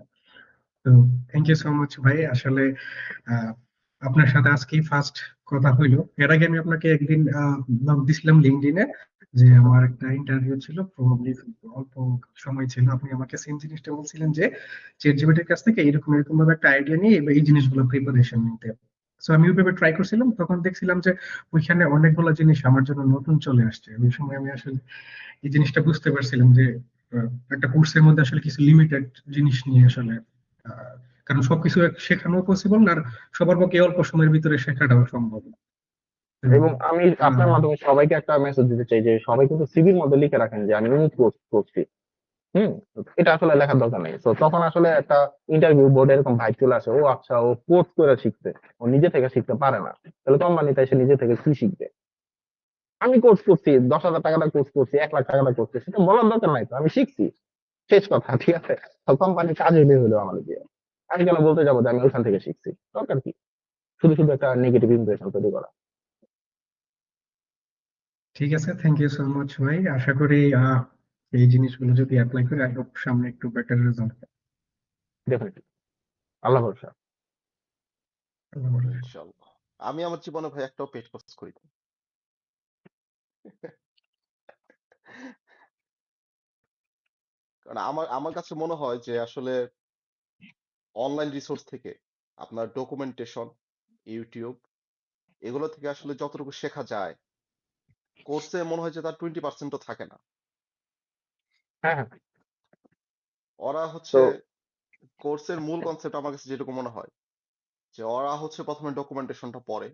তো থ্যাংক ইউ সো মাচ ভাই। আসলে আহ, আপনার সাথে আজকেই ফার্স্ট কথা হইলো। এর আগে আমি আপনাকে একদিন নক দিছিলাম লিঙ্কডইনে, যে আমার একটা ইন্টারভিউ ছিল, প্রবাবলি অল্প সময় ছিল। আপনি আমাকে সেম জিনিসটা বলছিলেন যে চ্যাট জিপিটির কাছ থেকে এরকম এরকম ভাবে একটা আইডিয়া নিয়ে এবার এই জিনিসগুলো প্রিপারেশন নিতে। সো আমি ওইভাবে ট্রাই করছিলাম, তখন দেখছিলাম যে ওইখানে অনেকগুলো জিনিস আমার জন্য নতুন চলে আসছে। ওই সময় আমি আসলে এই জিনিসটা বুঝতে পারছিলাম যে একটা কোর্সের মধ্যে আসলে কিছু লিমিটেড জিনিস নিয়ে আসলে কারণ সবকিছু শেখানো পসিবল না, আর সবার পক্ষে অল্প সময়ের ভিতরে শেখাটাও সম্ভব না। তো, এবং আমি আপনার আহ, মাধ্যমে সবাইকে একটা মেসেজ দিতে চাই যে সবাই কিন্তু সিভির মধ্যে লিখে রাখেন যে আমি অমুক কোর্স করছি। হুম। এটা আসলে লেখার দরকার নেই। তো তখন আসলে একটা ইন্টারভিউ বোর্ডে এরকম ভাইব চলে আসে, ও আচ্ছা ও কোর্স করে শিখছে, ও নিজে থেকে শিখতে পারে না, তাহলে কোম্পানিতে এসে নিজে থেকে কি শিখবে? আমি কোর্স করছি, 10,000 টাকাটা কোর্স করছি, 1,00,000 টাকাটা কোর্স করছি, সেটা বলার দরকার নাই তো, আমি শিখছি, শেষ কথা। ঠিক আছে, তো কোম্পানি কাজ হইলে হলো আমাদের দিয়ে। আমি কেন বলতে যাবো যে আমি ওখান থেকে শিখছি? দরকার কি শুধু শুধু একটা নেগেটিভ ইমপ্রেশন তৈরি করা? ঠিক আছে, থ্যাংক ইউ সো মাচ ভাই। আশা করি এই জিনিসগুলো যদি অ্যাপ্লাই করি, আই হোপ সামনে একটু বেটার রেজাল্ট। ডেফিনেটলি। আল্লাহ ভরসা। ইনশাল্লাহ। আমি আমার জীবনে ভাই একটাও পেড কোর্স করি নাই। কারণ আমার আমার কাছে মনে হয় যে আসলে অনলাইন রিসোর্স থেকে আপনার ডকুমেন্টেশন, ইউটিউব এগুলো থেকে আসলে যতটুকু শেখা যায়, কোর্সে মনে হয় যে তার 20%ও থাকে না। হ্যাঁ, হ্যাঁ। ওরা তো হচ্ছে কোর্সের মূল কনসেপ্ট আমার কাছে যেটুকু মনে হয় যে ওরা হচ্ছে প্রথমে ডকুমেন্টেশনটা পড়ে,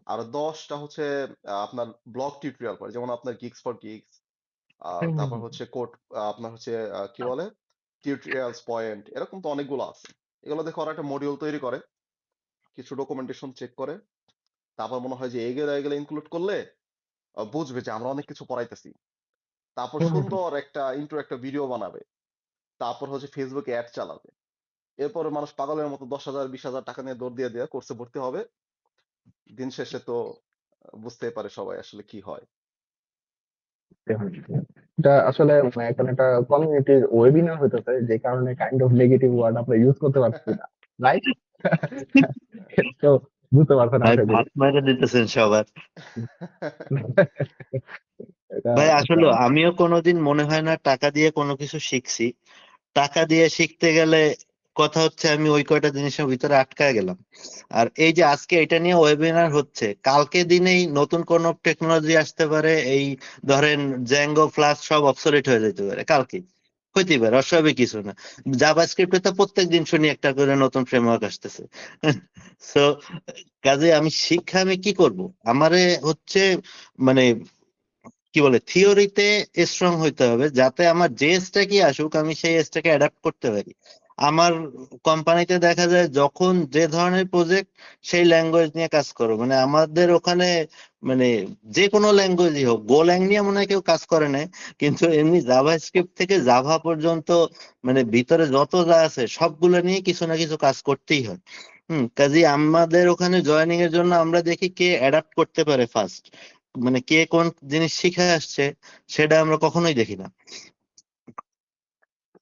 আর 10টা হচ্ছে আপনার ব্লগ টিউটোরিয়াল পড়ে, যেমন আপনার গিগস ফর গিগস, হুম, হুম, তারপর হুম। হচ্ছে কোড, আপনার হচ্ছে কি বলে টিউটোরিয়ালস পয়েন্ট, এরকম তো অনেকগুলো আছে। এগুলো দেখে ওরা একটা মডিউল তৈরি করে, কিছু ডকুমেন্টেশন চেক করে, তারপর মনে হয় যে এগুলো এগুলো ইনক্লুড করলে বুঝবে যে আমরা অনেক কিছু পড়াইতেছি। তারপর হুম, হুম, হুম। সুন্দর একটা ইন্ট্রো একটা ভিডিও বানাবে, তারপর হচ্ছে ফেসবুকে অ্যাড চালাবে। এরপরে মানুষ পাগলের মতো 10,000 20,000 টাকা নিয়ে দৌড় দিয়ে দিয়ে কোর্সে ভর্তি হবে। দিন শেষে তো বুঝতেই পারে সবাই আসলে কি হয়। Definitely. এটা আসলে মানে এখন একটা কমিউনিটির ওয়েবিনার হইতেছে, যে কারণে কাইন্ড অফ নেগেটিভ ওয়ার্ড আমরা ইউজ করতে পারছি না, রাইট? তো বুঝতে পারছেন ভাই আশা করি। ভাত মেরে দিতেছেন সবার। এটা ভাই একটা আসলে আমিও কোনোদিন মনে হয় না টাকা দিয়ে কোনো কিছু শিখছি। টাকা দিয়ে শিখতে গেলে কথা হচ্ছে আমি ওই কয়টা জিনিসের ভিতরে আটকায় গেলাম। আর এই যে আজকে এটা নিয়ে ওয়েবিনার হচ্ছে, কালকে দিনেই নতুন কোন টেকনোলজি আসতে পারে, এই ধরেন জ্যাঙ্গো ফ্লাস্ক সব অবসলিট হয়ে যেতে পারে কালকে, হইতেই পারে, অস্বাভাবিক কিছু না। জাভাস্ক্রিপ্টে তো প্রত্যেক দিন শুনি একটা করে নতুন ফ্রেমওয়ার্ক আসতেছে। সো কাজে আমি শিক্ষা আমি কি করব? আমারে হচ্ছে মানে কি বলে থিওরিতে স্ট্রং হইতে হবে, যাতে আমার যে স্ট্যাকই আসুক আমি সেই স্ট্যাকে অ্যাডাপ্ট করতে পারি। আমার কোম্পানিতে দেখা যায় যখন যে ধরনের প্রজেক্ট সেই ল্যাঙ্গুয়েজ নিয়ে কাজ করো, মানে আমাদের ওখানে মানে যে কোনো ল্যাঙ্গুয়েজই হোক, গোল্যাং নিয়ে মনে হয় কেউ কাজ করে না, কিন্তু এমনি জাভা স্ক্রিপ্ট থেকে জাভা পর্যন্ত মানে ভিতরে যত যা আছে সবগুলো নিয়ে কিছু না কিছু কাজ করতেই হয়। কাজে আমাদের ওখানে জয়েনিং এর জন্য আমরা দেখি কে অ্যাডাপ্ট করতে পারে ফার্স্ট, মানে কে কোন জিনিস শিখে আসছে সেটা আমরা কখনোই দেখি না।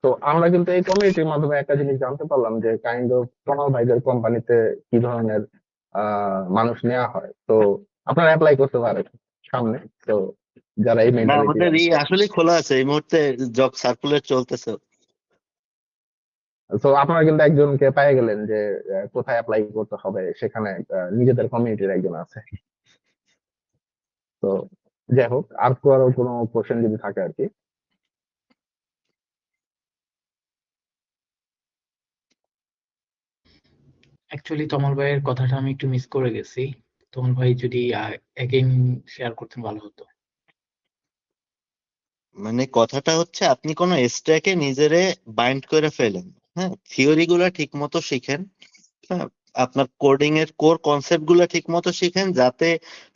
তো আমরা কিন্তু এই কমিউনিটির মাধ্যমে একটা জিনিস জানতে পারলাম যে কাইন্ড অফ প্রণব ভাইদের কোম্পানিতে কি ধরনের মানুষ নেওয়া হয়। তো আপনারা অ্যাপ্লাই করতে পারেন সামনে। তো যারা এই না, মেন্টালিটি আমাদের আছে, এই আসলে খোলা আছে এই মুহূর্তে, জব সার্কুলার চলতেছে। তো আপনারা কিন্তু একজনকে পেয়ে গেলেন যে কোথায় অ্যাপ্লাই করতে হবে, সেখানে নিজেদের কমিউনিটির একজন আছে। তো যাই হোক, আর আরো কোনো কোশ্চেন যদি থাকে আর কি। অ্যাকচুয়ালি তমাল ভাইয়ের কথাটা আমি একটু মিস করে গেছি। তমাল ভাই যদি এগেইন শেয়ার করতেন ভালো হতো। মানে কথাটা হচ্ছে আপনি কোনো স্ট্যাকে নিজেরে বাইন্ড করে ফেলেন, হ্যাঁ, থিওরি গুলা ঠিক মতো শিখেন, হ্যাঁ, আপনার কোডিং এর কোর কনসেপ্ট গুলা ঠিক মতো শিখেন, যাতে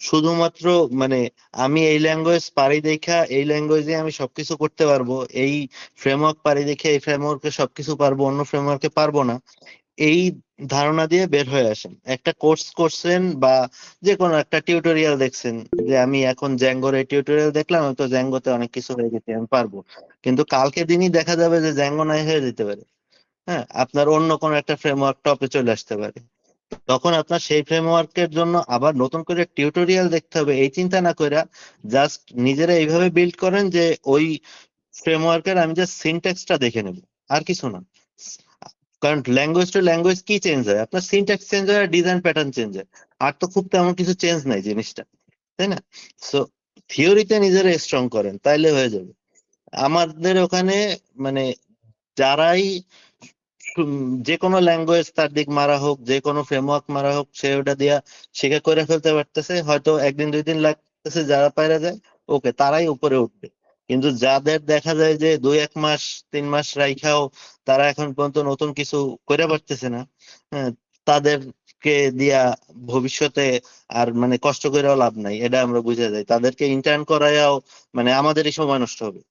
শুধুমাত্র মানে আমি এই ল্যাঙ্গুয়েজ পারি দেখা এই ল্যাঙ্গুয়েজে আমি সবকিছু করতে পারবো, এই ফ্রেমওয়ার্ক পারি দেখে এই ফ্রেমওয়ার্কে সবকিছু পারবো, অন্য ফ্রেমওয়ার্কে পারবো না, এই ধারণা দিয়ে বের হয়ে আসেন। একটা কোর্স করছেন বা যে কোনো একটা টিউটোরিয়াল দেখছেন, যে আমি এখন জ্যাঙ্গোর এই টিউটোরিয়াল দেখলাম, আমি তো জ্যাঙ্গোতে অনেক কিছু হয়ে গেছে, আমি পারবো, কিন্তু কালকে দিনই দেখা যাবে যে জ্যাঙ্গো নাই হয়ে যেতে পারে, হ্যাঁ, আপনার অন্য কোনো একটা ফ্রেমওয়ার্ক টপে চলে আসতে পারে। তখন আপনার সেই ফ্রেমওয়ার্কের জন্য আবার নতুন করে টিউটোরিয়াল দেখতে হবে, এই চিন্তা না কইরা জাস্ট নিজেরা এইভাবে বিল্ড করেন যে ওই ফ্রেমওয়ার্কের আমি জাস্ট সিনট্যাক্সটা দেখে নেব, আর কিছু না। কারণ ল্যাঙ্গুয়েজ টু ল্যাঙ্গুয়েজ কি চেঞ্জ হয়, আপনার সিনট্যাক্স চেঞ্জ হয় আর ডিজাইন প্যাটার্ন চেঞ্জ হয়, আর তো খুব তেমন কিছু চেঞ্জ নাই জিনিসটা, তাই না? সো থিওরিতে নিজেরা স্ট্রং করেন তাইলে হয়ে যাবে। আমাদের ওখানে মানে যারাই যে কোনো ল্যাঙ্গুয়েজ তার দিক মারা হোক, যে কোনো ফ্রেমওয়ার্ক মারা হোক, সে ওটা দিয়া শিখে করে ফেলতে পারতেছে, হয়তো একদিন 2 দিন লাগতেছে, যারা পাইরা যায় ওকে তারাই উপরে উঠবে। কিন্তু যাদের দেখা যায় যে 2-1 মাস 3 মাস রাইখাও তারা এখন পর্যন্ত নতুন কিছু করে পারতেছে না, হ্যাঁ, তাদেরকে দিয়া ভবিষ্যতে আর মানে কষ্ট করেও লাভ নাই, এটা আমরা বুঝে যাই। তাদেরকে ইন্টার্ন করায়াও মানে আমাদেরই সময় নষ্ট হবে।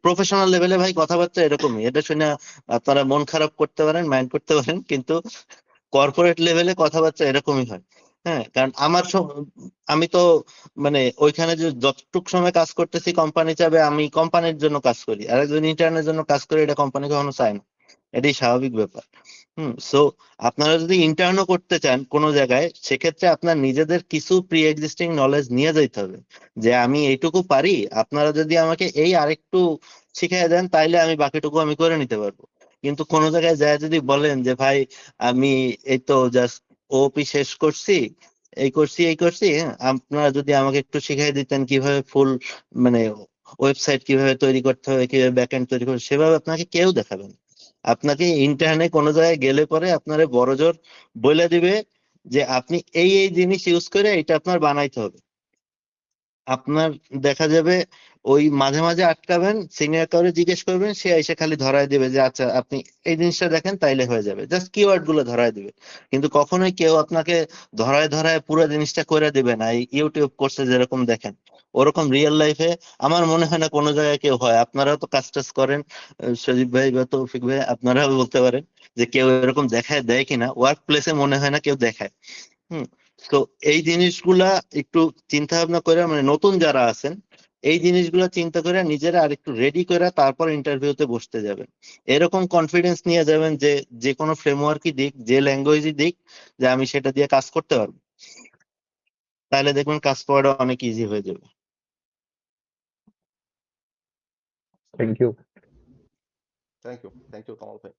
প্রফেশনাল লেভেলে ভাই কথাবার্তা এরকমই, এটা শুনে আপনারা মন খারাপ করতে পারেন, মাইন্ড করতে পারেন, কিন্তু কর্পোরেট লেভেলে কথাবার্তা এরকমই হয়। হ্যাঁ, কারণ আমি তো মানে ওইখানে যে যতটুক সময় কাজ করতেছি কোম্পানি চাবে আমি কোম্পানির জন্য কাজ করি, আর একজন ইন্টার্নের জন্য কাজ করি, এটা কোম্পানি কখনো চায় না, এটাই স্বাভাবিক ব্যাপার। সো আপনারা যদি ইন্টার্নও করতে চান কোনো জায়গায়, সেক্ষেত্রে আপনার নিজেদের কিছু প্রি এক্সিস্টিং নলেজ নিয়ে যাইতে হবে, যে আমি এইটুকু পারি, আপনারা যদি আমাকে এই আরেকটু শিখিয়ে দেন তাইলে আমি বাকিটুকু আমি করে নিতে পারবো। কিন্তু কোনো জায়গায় যায় যদি বলেন যে ভাই আমি এই তো জাস্ট ওপি শেষ করছি, এই করছি, হ্যাঁ, আপনারা যদি আমাকে একটু শিখিয়ে দিতেন কিভাবে ফুল মানে ওয়েবসাইট কিভাবে তৈরি করতে হবে, কিভাবে ব্যাকএন্ড তৈরি করতে হবে, সেভাবে আপনাকে কেউ দেখাবে না। আপনাকে ইন্টারনে কোনো জায়গায় গেলে পরে আপনারে বড়জোর বলে দিবে যে আপনি এই জিনিস ইউজ করে এটা আপনার বানাইতে হবে। আপনার দেখা যাবে ওই মাঝে মাঝে আটকাবেন, সিনিয়র কাউরে জিজ্ঞেস করবেন, সে এসে খালি ধরায় দিবে যে আচ্ছা আপনি এই জিনিসটা দেখেন তাইলে হয়ে যাবে, জাস্ট কিওয়ার্ড গুলো ধরায় দিবে। কিন্তু কখনোই কেউ আপনাকে ধরায় ধরায় পুরো জিনিসটা করে দিবে না। এই ইউটিউব কোর্সে যেরকম দেখেন ওরকম রিয়েল লাইফে আমার মনে হয় না কোনো জায়গায় কেউ হয়। আপনারাও তো কাজ টাজ করেন, সজীব ভাই বা তৌফিক ভাই, আপনারাও বলতে পারেন যে কেউ এরকম দেখায় দেয় কিনা। ওয়ার্ক প্লেসে মনে হয় না কেউ দেখায়। হুম। তো এই জিনিসগুলা একটু চিন্তা ভাবনা করে মানে নতুন যারা আছেন এই জিনিসগুলো চিন্তা করে নিজেরা আর একটু রেডি করে তারপর ইন্টারভিউতে বসতে যাবেন। এরকম কনফিডেন্স নিয়ে যাবেন যে যে কোনো ফ্রেমওয়ার্কই দিক, যে ল্যাঙ্গুয়েজই দিক, যে আমি সেটা দিয়ে কাজ করতে পারবো, তাহলে দেখবেন কাজ পাওয়াটা অনেক ইজি হয়ে যাবে। Thank you. Thank you Kamal ভাই।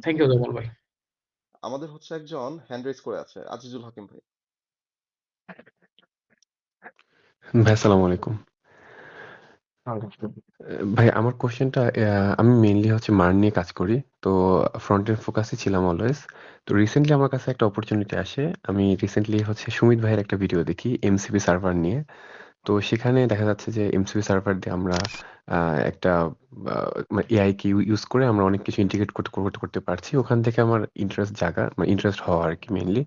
থ্যাংক ইউ জমল ভাই। আমাদের হচ্ছে একজন হ্যান্ড রেজ করে আছে, আজিজুল হাকিম ভাই। ভাই আসসালামু আলাইকুম। ভাই আমার কোশ্চেনটা, আমি মেইনলি হচ্ছে মার্ন নিয়ে কাজ করি, তো ফ্রন্ট এন্ড ফোকাসে ছিলাম অলওয়েজ। তো রিসেন্টলি আমার কাছে একটা অপরচুনিটি আসে, আমি রিসেন্টলি হচ্ছে সুমিত ভাইয়ের একটা ভিডিও দেখি এমসিপি সার্ভার নিয়ে। তো সেখানে দেখা যাচ্ছে যে এমসিপি সার্ভার দিয়ে আমরা একটা এআই কে ইউজ করে আমরা অনেক কিছু ইন্টিগ্রেট করতে পারছি। ওখান থেকে আমার ইন্টারেস্ট হওয়া আর কি মেইনলি।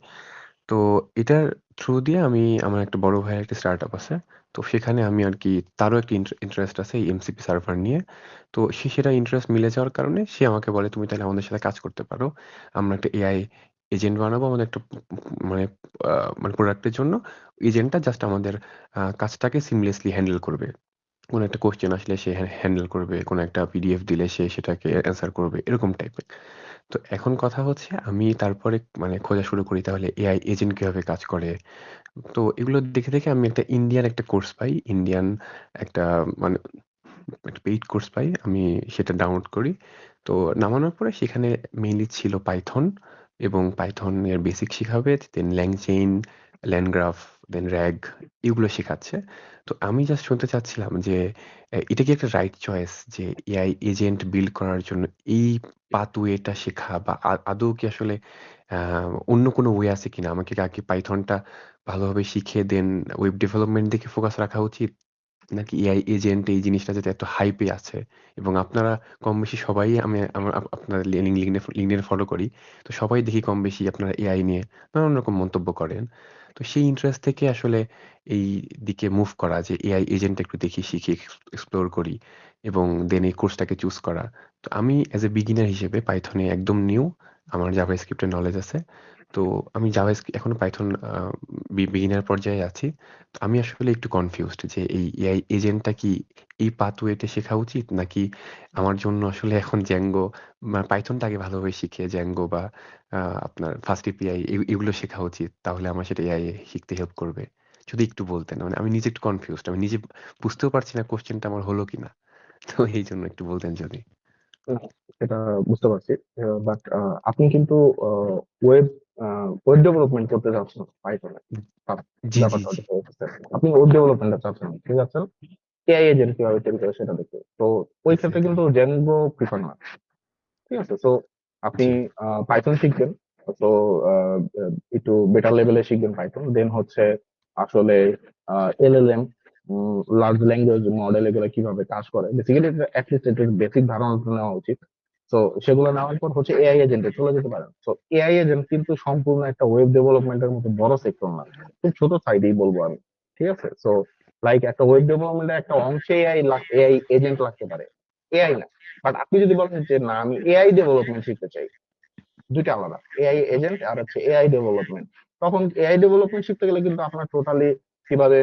তো এটার থ্রু দিয়ে আমি আমার একটা বড় ভাইয়ের একটা স্টার্টআপ আছে, তো সেখানে আমি আর কি তারও একটা ইন্টারেস্ট আছে এই এমসিপি সার্ভার নিয়ে। তো সেটা ইন্টারেস্ট মিলে যাওয়ার কারণে সে আমাকে বলে তুমি তাহলে আমাদের সাথে কাজ করতে পারো, আমরা একটা এআই এজেন্ট বানাবো আমাদের একটা মানে মানে প্রোডাক্টের জন্য। এজেন্টটা জাস্ট আমাদের কাজটাকে সিমলেসলি হ্যান্ডেল করবে, কোনো একটা কোশ্চেন আসলে সে হ্যান্ডেল করবে, কোনো একটা পিডিএফ দিলে সে সেটাকে অ্যান্সার করবে, এরকম টাইপের। তো এখন কথা হচ্ছে আমি তারপরে মানে খোঁজা শুরু করি তাহলে এআই এজেন্ট কিভাবে কাজ করে। তো এগুলো দেখে দেখে আমি একটা কোর্স পাই, ইন্ডিয়ান একটা মানে একটা পেইড কোর্স পাই, আমি সেটা ডাউনলোড করি। তো নামানোর পরে সেখানে মেইনলি ছিল পাইথন, এবং পাইথন এর বেসিক শিখাবে, দেন ল্যাংচেইন, ল্যানগ্রাফ, দেন র্যাগ, এগুলো শেখাচ্ছে। তো আমি জাস্ট শুনতে চাচ্ছিলাম যে এটা কি একটা রাইট চয়েস যে এআই এজেন্ট বিল্ড করার জন্য এই পাথওয়েটা শেখা, বা আদৌ কি আসলে অন্য কোনো ওয়ে আছে কিনা? আমাকে কি আগে পাইথনটা ভালোভাবে শিখে দেন ওয়েব ডেভেলপমেন্ট দিকে ফোকাস রাখা উচিত? নাকি এআই এজেন্ট এই জিনিসটা যেটা এত হাইপে আছে, এবং আপনারা কম বেশি সবাই, আমি আমার আপনার লিঙ্কডইনে ফলো করি, তো সবাই দেখি কম বেশি আপনারা এআই নিয়ে নানান রকম মন্তব্য করেন। তো সেই ইন্টারেস্ট থেকে আসলে এই দিকে মুভ করা যে এআই এজেন্ট একটু দেখি, শিখি, এক্সপ্লোর করি, এবং দেন এই কোর্সটাকে চুজ করা। তো আমি অ্যাজ এ বিগিনার হিসেবে পাইথনে একদম নিউ, আমার জাভাস্ক্রিপ্টের নলেজ আছে। তো আমি এখনো পাইথন বিগিনার পর্যায়ে আছি। তো আমি আসলে একটু কনফিউজড যে এই এআই এজেন্টটা কি এই পাথওয়েতে শেখা উচিত, নাকি আমার জন্য আসলে এখন জ্যাঙ্গো, পাইথনটা আগে ভালোভাবে শিখে জ্যাঙ্গো বা আপনার ফাস্ট এপিআই এগুলো শেখা উচিত, তাহলে আমার সেটা এআই শিখতে হেল্প করবে। যদি একটু বলতেন, মানে আমি নিজে একটু কনফিউজড, আমি নিজে বুঝতেও পারছি না কোশ্চেনটা আমার হলো কিনা, তো এই জন্য একটু বলতেন যদি। সেটা বুঝতে পারছি, বাট আপনি কিন্তু ওয়েব ওয়েব ডেভেলপমেন্ট করতে যাচ্ছেন পাইথনে। জি জি ব্যাপারটা জি হচ্ছে হচ্ছে, আপনি ওয়েব ডেভেলপমেন্টটা চাচ্ছেন, ঠিক আছে, এআই এজেন্ট কিভাবে তৈরি করে সেটা দেখতে। তো ওই ক্ষেত্রে এক্স্যাক্টলি। কিন্তু জেনগো প্রিফার না, ঠিক আছে। তো আপনি জি পাইথন শিখবেন, তো একটু বেটার লেভেলে শিখবেন পাইথন, দেন হচ্ছে আসলে এলএলএম, লার্জ ল্যাঙ্গুয়েজ মডেল, এগুলো কিভাবে কাজ করে বেসিক্যালি অ্যাটলিস্ট এটার বেসিক ধারণা তো নেওয়া উচিত। তো সেগুলো নেওয়ার পর হচ্ছে এআই এজেন্টে চলে যেতে পারেন। তো এআই এজেন্ট কিন্তু সম্পূর্ণ একটা ওয়েব ডেভেলপমেন্টের মতো বড় সেক্টর না, খুব ছোট সাইডেই বলবো আমি, ঠিক আছে। তো লাইক একটা ওয়েব ডেভেলপমেন্টের একটা অংশে এআই এজেন্ট লাগতে পারে, এআই না। বাট আপনি যদি বলেন যে না আমি এআই ডেভেলপমেন্ট শিখতে চাই, দুইটা আলাদা, এআই এজেন্ট আর হচ্ছে এআই ডেভেলপমেন্ট। তখন এআই ডেভেলপমেন্ট শিখতে গেলে কিন্তু আপনার টোটালি কিভাবে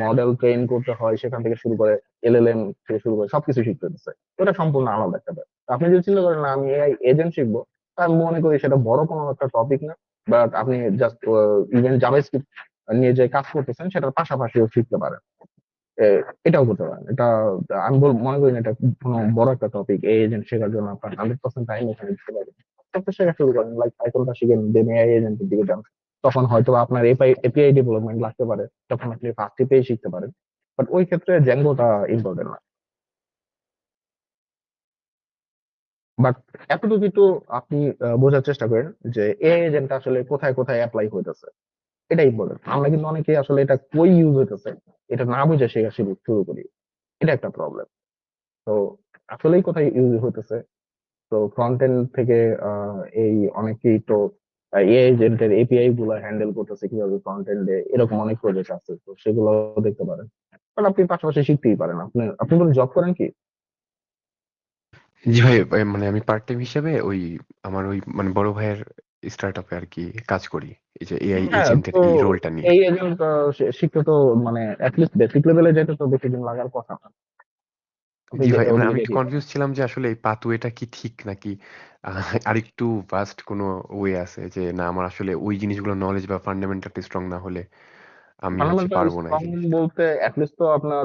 মডেল ট্রেন করতে হয় সেখান থেকে শুরু করে এলএলএম থেকে শুরু করে সবকিছু শিখতে হচ্ছে। ওটা সম্পূর্ণ আলাদা একটা ব্যাপার। আপনি যদি চিন্তা করেন না আমি এআই এজেন্ট শিখবো, তা আমি মনে করি সেটা বড় কোনো একটা টপিক না। বাট আপনি জাস্ট ইভেন জাভাস্ক্রিপ্ট নিয়ে যে কাজ করতেছেন সেটার পাশাপাশিও শিখতে পারেন। এটাও করতে পারেন। এটা আমি মনে করি না এটা কোনো বড় একটা টপিক। এই এজেন্ট শেখার জন্য আপনার 100% টাইম এখানে দিতে পারবেন। একটা শেখা শুরু করেন, লাইক পাইথনটা শিখেন, দেন এআই এজেন্টের দিকে যান। তখন হয়তো আপনার এপিআই ডেভেলপমেন্ট লাগতে পারে, তখন আপনি ফার্স্ট এপিআই শিখতে পারেন। বাট ওই ক্ষেত্রে জ্যাঙ্গোটা ইম্পর্টেন্ট না। বাট এতটুকু একটু আপনি বোঝার চেষ্টা করেন যে এআই এজেন্ট আসলে কোথায় কোথায় অ্যাপ্লাই হইতেছে, এটা ইম্পর্টেন্ট। আমরা কিন্তু অনেকেই আসলে এটা কই ইউজ হইতেছে এটা না বুঝে শেখা শুরু শুরু করি, এটা একটা প্রবলেম। তো আসলেই কোথায় ইউজ হইতেছে, তো ফ্রন্ট এন্ড থেকে এই অনেকেই তো এআই এজেন্টের এপিআই গুলা হ্যান্ডেল করতেছে কিভাবে ফ্রন্ট এন্ডে, এরকম অনেক প্রজেক্ট আছে, তো সেগুলো দেখতে পারেন। কারণ আপনি পাশাপাশি শিখতেই পারেন। আপনি আপনি কোনো জব করেন কি? জি ভাই, মানে আমি পার্ট টাইম হিসেবে ওই আমার ওই মানে বড় ভাইয়ের স্টার্ট আপে আর কি কাজ করি, এই যে এআই হ্যাঁ, এজেন্টের তো এই রোলটা নিয়ে। এই এজেন্ট শিখতে তো মানে অ্যাটলিস্ট বেসিক লেভেলে যেতে তো বেশি দিন লাগার কথা না। আপনি জি ভাই, মানে ওদিকে আমি একটু দেখি। কনফিউজ ছিলাম যে আসলে এই পাথওয়েটা কি ঠিক নাকি আরেকটু ভাস্ট কোনো ওয়ে আছে, যে না আমার আসলে ওই জিনিসগুলো নলেজ বা ফান্ডামেন্টালি স্ট্রং না হলে আমি হচ্ছে ফান্ডামেন্টাল পারবো না এই স্ট্রং জিনিসটা। বলতে অ্যাটলিস্ট তো আপনার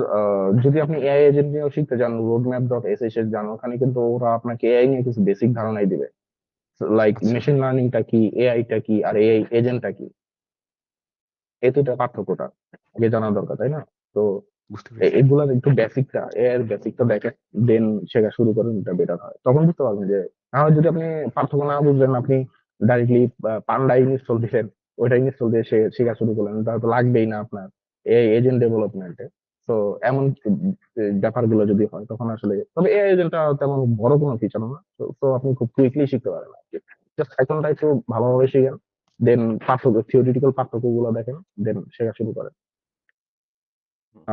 যদি আপনি এআই এজেন্ট নিয়েও শিখতে চান, roadmap.sh যান, ওখানে কিন্তু ওরা আপনাকে এআই নিয়ে কিছু বেসিক ধারণাই দিবে, লাইক আচ্ছা, মেশিন লার্নিংটা কি, এআইটা কি, আর এআই এজেন্টটা কি, এই দুইটা পার্থক্যটা আগে জানা দরকার, তাই না? তো বুঝতে পেরেছি। এগুলার একটু বেসিকটা, এর বেসিকটা দেখেন, দেন শেখা শুরু করেন, এটা বেটার হয়। তখন বুঝতে পারবেন যে না হয় যদি আপনি পার্থক্য না বুঝলেন, আপনি ডাইরেক্টলি পান্ডা ইনস্টল দিলেন, ওইটা ইনস্টল দিয়ে শেখা শুরু করলেন, তাহলে তো লাগবেই না আপনার এই এজেন্ট ডেভেলপমেন্টে। তো এমন ব্যাপারগুলো যদি হয় তখন আসলে, তবে এই এজেন্টটা তেমন বড় কোনো ফিচার না, তো আপনি খুব কুইকলি শিখতে পারেন আর কি। জাস্ট পাইথনটা একটু ভালোভাবে শিখেন, দেন পার্থক্য, থিওরিটিক্যাল পার্থক্য গুলো দেখেন, দেন শেখা শুরু করেন। হুম।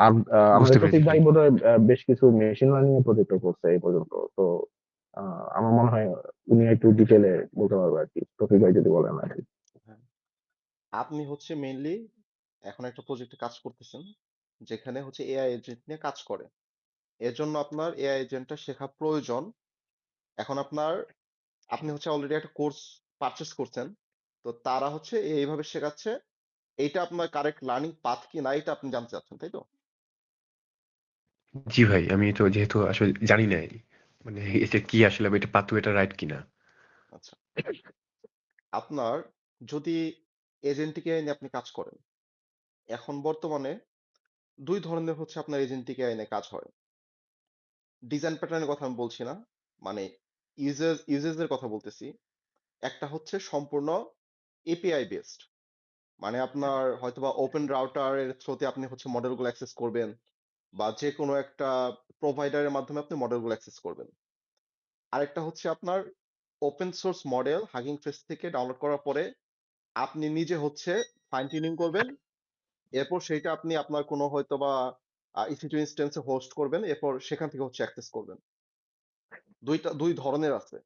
আর আমাদের বুঝতে পেরেছি টপিক ভাই। ভাই বোধহয় বেশ কিছু মেশিন লার্নিং এর প্রজেক্ট করছে এই পর্যন্ত। তো আমার মনে হয় উনি একটু ডিটেলে বলতে পারবে আর কি, টপিক ভাই যদি বলেন আর কি। হ্যাঁ, আপনি হচ্ছে মেইনলি এখন একটা প্রজেক্টে কাজ করতেছেন যেখানে হচ্ছে এআই এজেন্ট নিয়ে কাজ করে। এর জন্য আপনার এআই এজেন্টটা শেখা প্রয়োজন। এখন আপনি হচ্ছে অলরেডি একটা কোর্স পারচেস করছেন, তো তারা হচ্ছে এইভাবে শেখাচ্ছে। এইটা আপনার কারেক্ট লার্নিং পাথ কি না এটা আপনি জানতে চাচ্ছেন, তাই তো? জি ভাই, আমি তো যেহেতু আসলে জানি না মানে এটা কি আসলে এটা পাথওয়েটা রাইট কিনা। আচ্ছা, আপনার যদি এজেন্টিক এআই নিয়ে আপনি কাজ করেন, এখন বর্তমানে দুই ধরনের হচ্ছে আপনার এজেন্টিক এআই নিয়ে কাজ হয়। ডিজাইন প্যাটার্নের কথা আমি বলছি না, মানে ইউজেস এর কথা বলতেছি। একটা হচ্ছে সম্পূর্ণ এপিআই বেসড, মানে আপনার হয়তোবা ওপেন রাউটারের থ্রুতে আপনি হচ্ছে মডেলগুলো অ্যাক্সেস করবেন, বা যে কোনো একটা প্রোভাইডারের মাধ্যমে আপনি মডেলগুলো অ্যাক্সেস করবেন। আরেকটা হচ্ছে আপনার open source model hugging face থেকে ডাউনলোড করার পরে আপনি নিজে হচ্ছে ফাইন টিউনিং করবেন, এরপর সেইটা আপনি আপনার কোনো হয়তোবা EC2 ইনস্ট্যান্সে হোস্ট করবেন, এরপর সেখান থেকে হচ্ছে অ্যাক্সেস করবেন। দুই ধরনের আছে।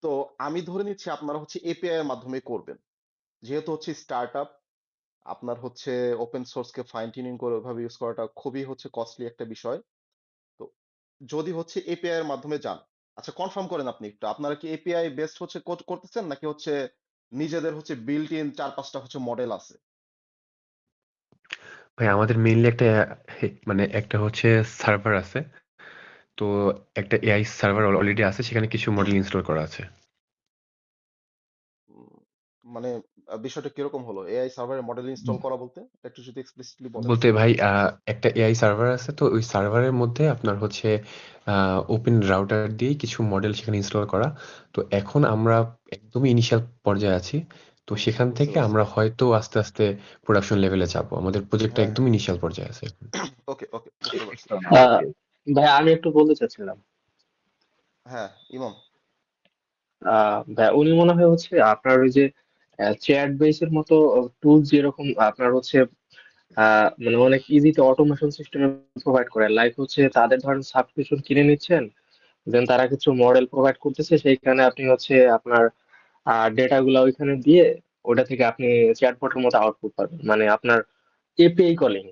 তো আমি ধরে নিচ্ছি আপনারা হচ্ছে এপিআই এর মাধ্যমে করবেন, যেহেতু হচ্ছে স্টার্টআপ, আপনার হচ্ছে ওপেন সোর্সকে ফাইন টিউনিং করে ওইভাবে ইউজ করাটা খুবই হচ্ছে কস্টলি একটা বিষয়। তো যদি হচ্ছে এপিআই এর মাধ্যমে যান, আচ্ছা কনফার্ম করেন আপনি একটু, আপনারা কি এপিআই বেসড হচ্ছে করতেছেন নাকি হচ্ছে নিজেদের হচ্ছে বিল্ট ইন 4-5টা হচ্ছে মডেল আছে? ভাই আমাদের মেইনলি একটা মানে একটা হচ্ছে সার্ভার আছে, তো একটা এআই সার্ভার অলরেডি আছে, সেখানে কিছু মডেল ইনস্টল করা আছে। উম, মানে বিষয়টা কিরকম হলো? এআই সার্ভারে মডেল ইনস্টল করা বলতে একটু যদি এক্সপ্লিসিটলি বলেন। বলতে ভাই একটা এআই সার্ভার আছে, তো ওই সার্ভারের মধ্যে আপনার হচ্ছে ওপেন রাউটার দিয়ে কিছু মডেল সেখানে ইনস্টল করা। তো এখন আমরা একদমই ইনিশিয়াল পর্যায়ে আছি, তো সেখান বুঝতে থেকে পারছি। আমরা হয়তো আস্তে আস্তে প্রোডাকশন লেভেলে যাব। আমাদের প্রজেক্টটা হ্যাঁ, একদম ইনিশিয়াল পর্যায়ে আছে এখন। ওকে ওকে, বুঝতে পারছি। ভাই আমি একটু বলতে চাচ্ছিলাম। হ্যাঁ, ইমাম। ভাই উনি মনে হয় হচ্ছে আপনার ওই যে চ্যাট বেসের মতো টুল যেরকম আপনার হচ্ছে মানে অনেক ইজিতে অটোমেশন সিস্টেমে প্রোভাইড করে, লাইক হচ্ছে তাদের ধরেন সাবস্ক্রিপশন কিনে নিচ্ছেন, দেন তারা কিছু মডেল প্রোভাইড করতেছে, সেইখানে আপনি হচ্ছে আপনার ডেটা গুলা ওইখানে দিয়ে ওটা থেকে আপনি চ্যাটবটের মতো আউটপুট পাবেন, মানে আপনার এপিআই কলিং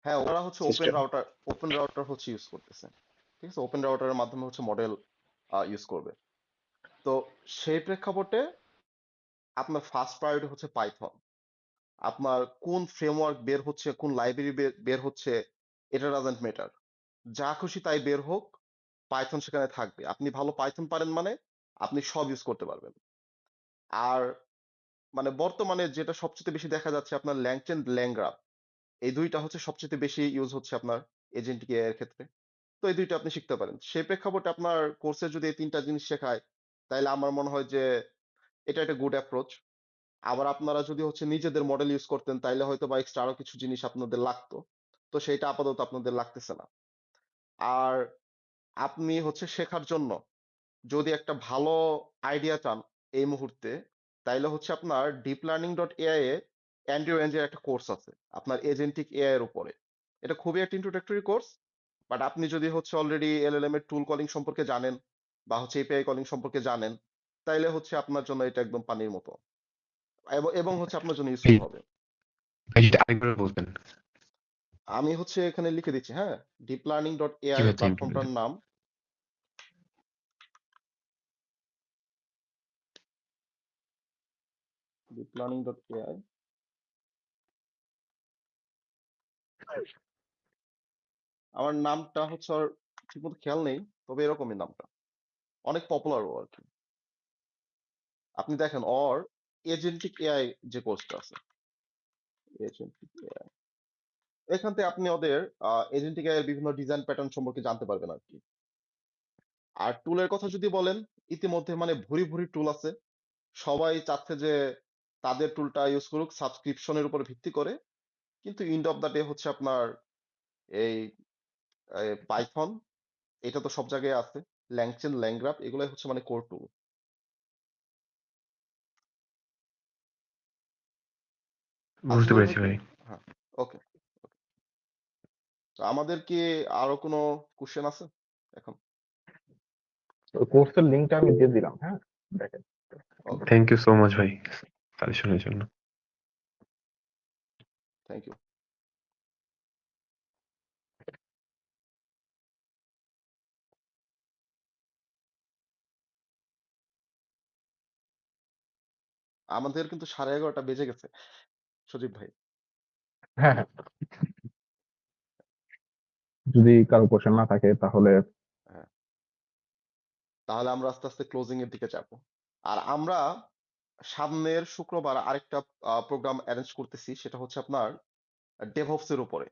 হ্যাঁ, ওরা হচ্ছে সিস্টেম। ওপেন রাউটার হচ্ছে ইউজ করতেছে। ঠিক আছে, ওপেন রাউটারের মাধ্যমে হচ্ছে মডেল ইউজ করবে। তো সেই প্রেক্ষাপটে আপনার ফার্স্ট প্রায়োরিটি হচ্ছে পাইথন। আপনার কোন ফ্রেমওয়ার্ক বের হচ্ছে, কোন লাইব্রেরি বের হচ্ছে, এটা ডাজন্ট ম্যাটার। যা খুশি তাই বের হোক, পাইথন সেখানে থাকবে। আপনি ভালো পাইথন পারেন মানে আপনি সব ইউজ করতে পারবেন। আর মানে বর্তমানে যেটা সবচেয়ে বেশি দেখা যাচ্ছে আপনার ল্যাংচেন ল্যাংগ্রাফ, এই দুইটা হচ্ছে সবচেয়ে বেশি ইউজ হচ্ছে আপনার এজেন্টিক এআই এর ক্ষেত্রে। তো এই দুইটা আপনি শিখতে পারেন। সেই প্রেক্ষাপটে আপনার কোর্সে যদি এই তিনটা জিনিস শেখায়, তাহলে আমার মনে হয় যে এটা একটা গুড অ্যাপ্রোচ। আবার আপনারা যদি হচ্ছে নিজেদের মডেল ইউজ করতেন, তাইলে হয়তো বা এক্সট্রা আরো কিছু জিনিস আপনাদের লাগতো। তো সেইটা আপাতত আপনাদের লাগতেছে না। আর আপনি হচ্ছে শেখার জন্য যদি একটা ভালো আইডিয়া চান এই মুহূর্তে, তাইলে হচ্ছে আপনার ডিপ লার্নিং ডট এআই এ অ্যান্ড্রিউ রেঞ্জের একটা কোর্স আছে আপনার এজেন্টিক এআই এর উপরে। এটা খুবই একটা ইন্ট্রোডাক্টরি কোর্স, বাট আপনি যদি হচ্ছে অলরেডি এলএলএম এর টুল কলিং সম্পর্কে জানেন বা হচ্ছে এপিআই কলিং সম্পর্কে জানেন, তাইলে হচ্ছে আপনার জন্য এটা একদম পানির মতো, এবং হচ্ছে আপনার জন্য ভাই ইউজফুল হবে। ভাই যদি আরেকবার বলবেন। আমি হচ্ছে এখানে লিখে দিচ্ছি, হ্যাঁ, ডিপ লার্নিং ডট জি এআই ভাই, থ্যাংক ইউ। প্ল্যাটফর্মটার নাম। Deep learning dot AI. আমার নামটা হচ্ছে আর ঠিকমতো খেয়াল নেই, তবে এরকমই নামটা, অনেক পপুলার ও আর কি। আপনি দেখেন অর এজেন্টিক এআই যে কোর্সটা আছে, এজেন্টিক এআই, এখান থেকে আপনি ওদের এজেন্টিক এআই এর বিভিন্ন ডিজাইন প্যাটার্ন সম্পর্কে জানতে পারবেন আর কি। আর টুলের কথা যদি বলেন, ইতিমধ্যে মানে ভুরি ভুরি টুল আছে। সবাই চাচ্ছে যে তাদের টুলটা ইউজ করুক সাবস্ক্রিপশনের উপর ভিত্তি করে, কিন্তু এন্ড অফ দা ডে হচ্ছে আপনার এই পাইথন, এটা তো সব জায়গায় আছে। ল্যাংচেন ল্যাংগ্রাফ এগুলাই হচ্ছে মানে কোর টুল। বুঝতে আসিফ ভাই পেরেছি কি? ভাই। হ্যাঁ, ওকে। তো আমাদের কি আরো কোনো কোশ্চেন আছে এখন? কোর্সের লিঙ্কটা আমি দিয়ে দিলাম, হ্যাঁ, দেখেন। Okay, thank you so much ভাই সাজেশনের জন্য। Thank you. আমাদের কিন্তু 11:30 বেজে গেছে সজীব ভাই। হ্যাঁ হ্যাঁ, যদি কারো কোশ্চেন না থাকে তাহলে হ্যাঁ, তাহলে আমরা আস্তে আস্তে ক্লোজিং এর দিকে যাব। আর আমরা সামনের শুক্রবার আরেকটা প্রোগ্রাম অ্যারেঞ্জ করতেছি, সেটা হচ্ছে আপনার ডেভঅপস এর উপরে।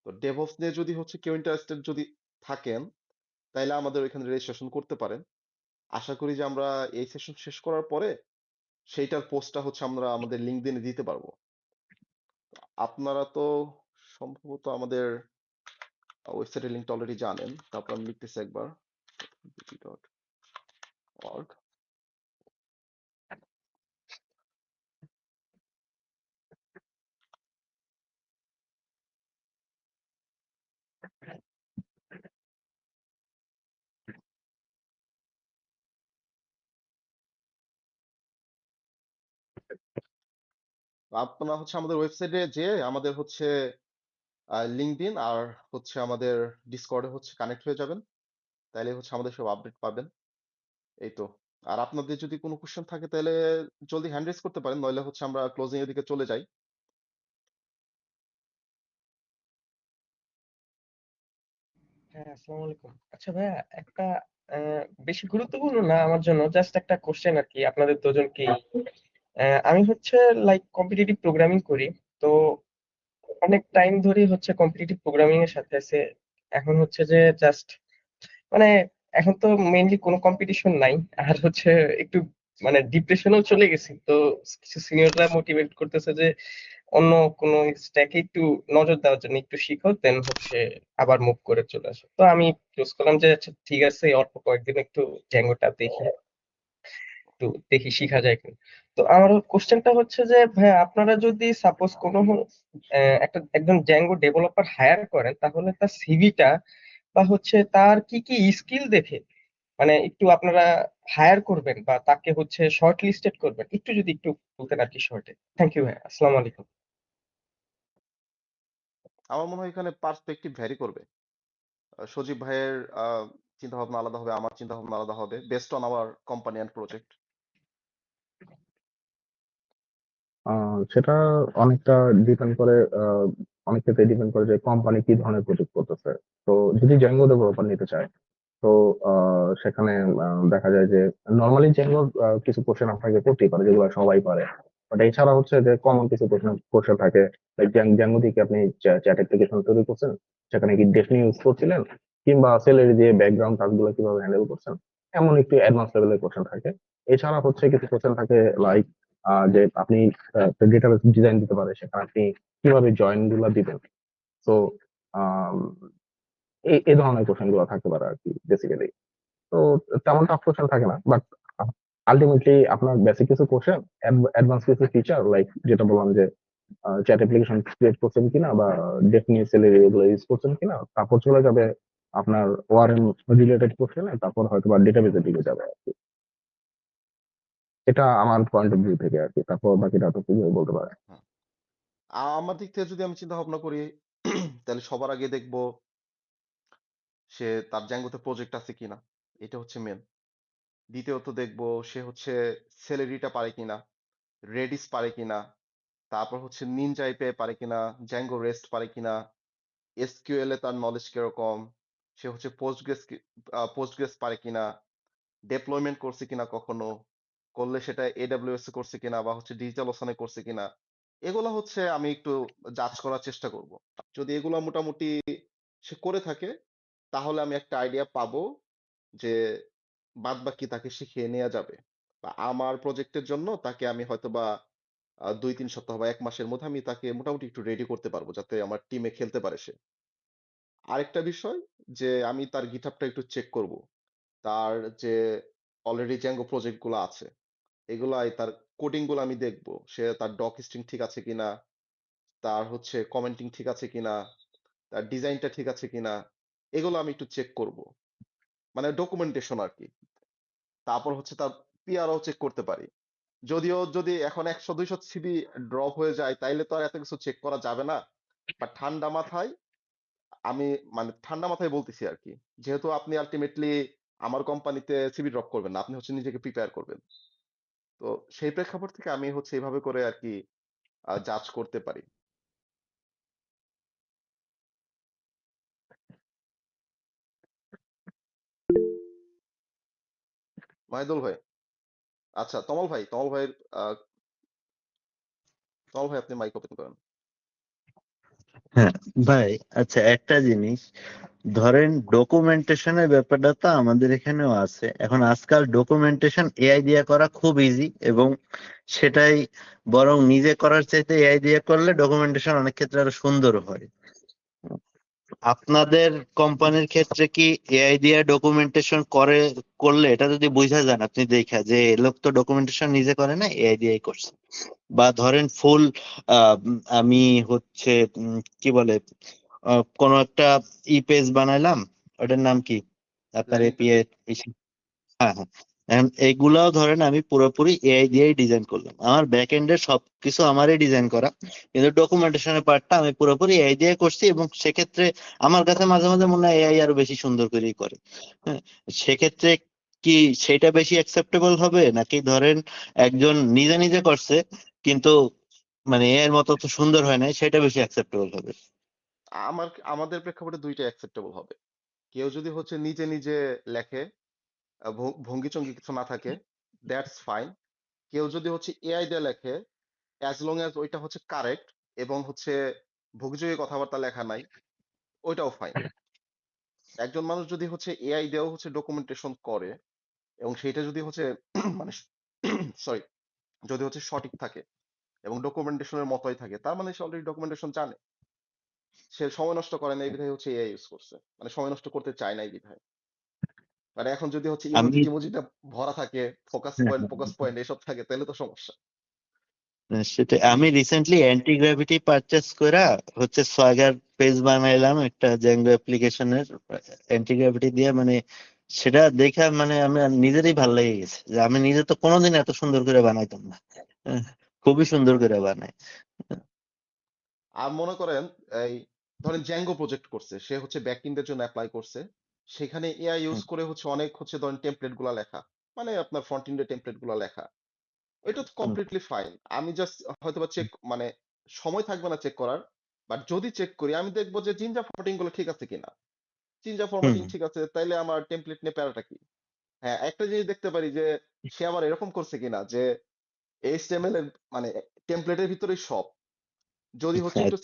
তো ডেভঅপস নিয়ে যদি হচ্ছে কেউ ইন্টারেস্টেড যদি থাকেন, তাহলে আমাদের ওইখানে রেজিস্ট্রেশন করতে পারেন। আশা করি যে আমরা এই সেশন শেষ করার পরে সেইটার পোস্টটা হচ্ছে আমরা আমাদের লিঙ্কডইনে দিতে পারবো। আপনারা তো সম্ভবত আমাদের ওয়েবসাইটের লিঙ্কটা অলরেডি জানেন, তারপর আমি লিখতেছি একবার wiki.org। আপনারা হচ্ছে আমাদের ওয়েবসাইটে যে আমাদের হচ্ছে লিঙ্কডইন আর হচ্ছে আমাদের ডিসকর্ডে হচ্ছে কানেক্ট হয়ে যাবেন, তাহলে হচ্ছে আমাদের সব আপডেট পাবেন। এই তো। আর আপনাদের যদি কোনো কোশ্চেন থাকে তাহলে জলদি হ্যান্ড রেজ করতে পারেন, নইলে হচ্ছে আমরা ক্লোজিং এর দিকে চলে যাই। হ্যাঁ, আসসালামু আলাইকুম। আচ্ছা ভাইয়া, একটা বেশি গুরুত্বপূর্ণ না আমার জন্য, জাস্ট একটা কোশ্চেন আর কি আপনাদের দুজনকেই। আমি হচ্ছে লাইক কম্পিটিটিভ প্রোগ্রামিং করি। তো অনেক টাইম ধরেই হচ্ছে কম্পিটিটিভ প্রোগ্রামিং এর সাথে আছে। এখন হচ্ছে যে জাস্ট মানে এখন তো মেইনলি কোনো কম্পিটিশন নাই। আর হচ্ছে একটু মানে ডিপ্রেশনেও চলে গেছি। তো কিছু সিনিয়ররা মোটিভেট করতেছে যে অন্য কোনো স্ট্যাকে একটু নজর দেওয়ার জন্য, একটু শিখো দেন হচ্ছে আবার মুভ করে চলে আসো। তো আমি চুজ করলাম যে আচ্ছা ঠিক আছে, অল্প কয়েকদিন একটু জ্যাঙ্গোটা দেখি, একটু দেখি শিখা যায় কিনা। তো আমার কোশ্চেনটা হচ্ছে যে ভাই, আপনারা যদি সাপোজ কোনো একজন জ্যাঙ্গো ডেভেলপার হায়ার করেন, তাহলে তার সিভিটা বা হচ্ছে তার কি কি স্কিল দেখে মানে একটু আপনারা হায়ার করবেন বা তাকে হচ্ছে শর্ট লিস্টেড করবেন, একটু যদি একটু বলতেন আর কি শর্টে। থ্যাংক ইউ ভাই, আসসালামু আলাইকুম। আমার মনে হয় এখানে পার্সপেক্টিভ ভ্যারি করবে। সজীব ভাইয়ের চিন্তা ভাবনা আলাদা হবে, আমার চিন্তা ভাবনা আলাদা হবে, best on our company and project. সেটা অনেকটা ডিপেন্ড করে, অনেক ক্ষেত্রে ডিপেন্ড করে যে কোম্পানি কি ধরনের প্রজেক্ট করতেছে। তো যদি জ্যাঙ্গো ডেভেলপার নিতে চায়, তো সেখানে দেখা যায় যে নর্মালি জ্যাঙ্গো কিছু কোশ্চেন আপনাকে করতেই পারে, যেগুলো সবাই পারে। বাট এছাড়া হচ্ছে যে কমন কিছু কোশ্চেন থাকে, জ্যাঙ্গো দিয়ে কি আপনি চ্যাট অ্যাপ্লিকেশন তৈরি করছেন, সেখানে কি ডেফনি ইউজ করছিলেন, কিংবা সেলের যে ব্যাকগ্রাউন্ড কাজগুলো কিভাবে হ্যান্ডেল করছেন, এমন একটু অ্যাডভান্স লেভেলের কোশ্চেন থাকে। এছাড়া হচ্ছে কিছু কোশ্চেন থাকে লাইক যে আপনি ডেটাবেস ডিজাইন দিতে পারে, সেখানে আপনি কিভাবে জয়েন গুলা দিবেন। তো এই ধরনের কোশ্চেন গুলো থাকতে পারে আর কি বেসিক্যালি। তো তেমন টাফ কোশ্চেন থাকে না, বাট আলটিমেটলি আপনার বেসিক কিছু কোশ্চেন, অ্যাডভান্স কিছু ফিচার লাইক যেটা বললাম যে চ্যাট অ্যাপ্লিকেশন ক্রিয়েট করছেন কিনা বা ডেফিনিট সেলের এগুলো ইউজ করছেন কিনা, তারপর চলে যাবে আপনার ওআরএম রিলেটেড কোশ্চেনে, তারপর হয়তো বা ডেটাবেসের দিকে যাবে আর কি। এটা আমার পয়েন্ট অফ ভিউ থেকে আর কি। তারপর বাকিটা তো তুমি বলতে পারে। হুম। আমার দিক থেকে যদি আমি চিন্তা ভাবনা করি, তাহলে সবার আগে দেখবো সে তার জ্যাঙ্গোতে প্রজেক্ট আছে কিনা, এটা হচ্ছে মেন। দ্বিতীয়ত দেখবো সে হচ্ছে সেলেরিটা পারে কিনা, রেডিস পারে কিনা, তারপর হচ্ছে নিনজা এপিআই পারে কিনা, জ্যাঙ্গো রেস্ট পারে কিনা, এসকিউএল এ তার নলেজ কিরকম, সে হচ্ছে পোস্টগ্রেস পারে কিনা, ডেপ্লয়মেন্ট করছে কিনা কখনো, করলে সেটা এডব্লিউএস এ করছে কিনা বা হচ্ছে ডিজিটাল ওশানে করছে কিনা। এগুলো হচ্ছে আমি একটু জাজ করার চেষ্টা করব। যদি এগুলো মোটামুটি সে করে থাকে, তাহলে আমি একটা আইডিয়া পাবো যে বাদ বাকি তাকে শিখিয়ে নেওয়া যাবে, বা আমার প্রজেক্টের জন্য তাকে আমি হয়তো বা ২-৩ সপ্তাহ বা ১ মাসের মধ্যে আমি তাকে মোটামুটি একটু রেডি করতে পারবো, যাতে আমার টিমে খেলতে পারে সে। আরেকটা বিষয় যে আমি তার গিটহাবটা একটু চেক করব। তার যে অলরেডি জ্যাঙ্গো প্রজেক্ট গুলো আছে, এগুলাই তার কোডিং গুলো আমি দেখব। সে তার ডক স্ট্রিং ঠিক আছে কিনা, তার হচ্ছে কমেন্টিং ঠিক আছে কিনা, তার ডিজাইনটা ঠিক আছে কিনা, এগুলো আমি একটু চেক করব। মানে ডকুমেন্টেশন আরকি। তারপর হচ্ছে তার পিআরও চেক করতে পারি। যদিও যদি এখন ১০০-২০০ সিভি ড্রপ হয়ে যায়, তাইলে তো আর এত কিছু চেক করা যাবে না। বাট ঠান্ডা মাথায় আমি, মানে ঠান্ডা মাথায় বলতেছি আরকি। যেহেতু আপনি আল্টিমেটলি আমার কোম্পানিতে সিভি ড্রপ করবেন না। আপনি হচ্ছে নিজেকে প্রিপেয়ার করবেন। তো সেই প্রেক্ষাপট থেকে আমি হচ্ছে এভাবে করে আরকি জাজ করতে পারি। মাহিদুল ভাই। আচ্ছা, তমল ভাইয়ের তমল ভাই আপনি মাইক ওপেন করেন। হ্যাঁ ভাই, আচ্ছা একটা জিনিস, ধরেন ডকুমেন্টেশনের ব্যাপারটা তো আমাদের এখানেও আছে। এখন আজকাল ডকুমেন্টেশন এআই দিয়ে করা খুব ইজি, এবং সেটাই বরং নিজে করার চাইতে এআই দিয়ে করলে ডকুমেন্টেশন অনেক ক্ষেত্রে আরো সুন্দর হয়। আপনাদের কোম্পানির ক্ষেত্রে কি এআই দিয়ে ডকুমেন্টেশন করলে এটা যদি বোঝা যান আপনি দেখা যে এ লোক তো ডকুমেন্টেশন নিজে করে না, এআই দিয়েই করছে। বা ধরেন ফুল আমি হচ্ছে কি বলে কোনো একটা ই পেজ বানাইলাম, ওটার নাম কি আপনার ল্যান্ডিং পেজ। এপিআই। হ্যাঁ হ্যাঁ, এইগুলাও ধরেন আমি পুরোপুরি এআই দিয়েই ডিজাইন করলাম, আমার ব্যাক এন্ডের সবকিছু আমারই ডিজাইন করা, কিন্তু ডকুমেন্টেশনের পার্টটা আমি পুরোপুরি এআই দিয়ে করছি। এবং সেক্ষেত্রে আমার কাছে মাঝে মাঝে মনে হয় এআই আরো বেশি সুন্দর করেই করে। হ্যাঁ, সেক্ষেত্রে কি সেটা বেশি অ্যাকসেপ্টেবল হবে, নাকি ধরেন একজন নিজে নিজে করছে কিন্তু মানে এর মতো তো সুন্দর হয় না, সেটা বেশি অ্যাকসেপ্টেবল হবে? আমাদের প্রেক্ষাপটে ২ টাই অ্যাকসেপ্টেবল হবে। কেউ যদি হচ্ছে নিজে নিজে লেখে, ভঙ্গি চঙ্গি কিছু না থাকে, দ্যাটস ফাইন। কেউ যদি হচ্ছে এআই দিয়ে লেখে, অ্যাজ লং অ্যাজ ওইটা হচ্ছে কারেক্ট এবং হচ্ছে ভঙ্গিচঙ্গি কথাবার্তা লেখা নাই, ওইটাও ফাইন। একজন মানুষ যদি হচ্ছে এআই দিয়েও হচ্ছে ডকুমেন্টেশন করে এবং সেটা যদি হচ্ছে মানে সরি, যদি হচ্ছে সঠিক থাকে এবং ডকুমেন্টেশনের মতোই থাকে, তার মানে সে অলরেডি ডকুমেন্টেশন জানে। সে সময় নষ্ট করে না এই বিধায় হচ্ছে এআই ইউজ করছে, মানে সময় নষ্ট করতে চায় না এই বিধায়। মানে এখন যদি হচ্ছে আমি ইমোজি টিমোজিটা ভরা থাকে, ফোকাস পয়েন্ট এসব থাকে, তাহলে তো সমস্যা। সেটা আমি রিসেন্টলি অ্যান্টি গ্র্যাভিটি পারচেস কইরা হচ্ছে সোয়াগার পেজ বানাইলাম একটা জ্যাঙ্গো অ্যাপ্লিকেশনের অ্যান্টি গ্র্যাভিটি দিয়ে, মানে সেটা দেখে মানে আমি নিজেরই ভালো লেগে গেছে যে আমি নিজে তো কোনোদিন এত সুন্দর করে বানাইতাম না। হ্যাঁ, খুবই সুন্দর করে বানায়। আর মনে করেন এই ধরেন জ্যাঙ্গো প্রজেক্ট করছে, সে হচ্ছে ব্যাকএন্ডের জন্য অ্যাপ্লাই করছে, সেখানে এআই ইউজ হুম, করে হচ্ছে অনেক হচ্ছে ধরেন টেমপ্লেট গুলা লেখা, মানে আপনার ফ্রন্ট এন্ডের টেমপ্লেট গুলা লেখা, এটা তো হুম, কমপ্লিটলি ফাইন। আমি জাস্ট হয়তোবা চেক, মানে সময় থাকবে না চেক করার, বাট যদি চেক করি আমি দেখবো যে জিঞ্জা ফরম্যাটিং গুলো ঠিক আছে কিনা। জিঞ্জা হুম, ফরম্যাটিং ঠিক আছে, তাইলে আমার টেমপ্লেট নিয়ে প্যারাটা কি? হ্যাঁ, একটা জিনিস দেখতে পারি যে সে আবার এরকম করছে কিনা যে এইচটিএমএল এর মানে টেমপ্লেটের ভিতরেই সব, যদি হচ্ছে হ্যাঁ, একটু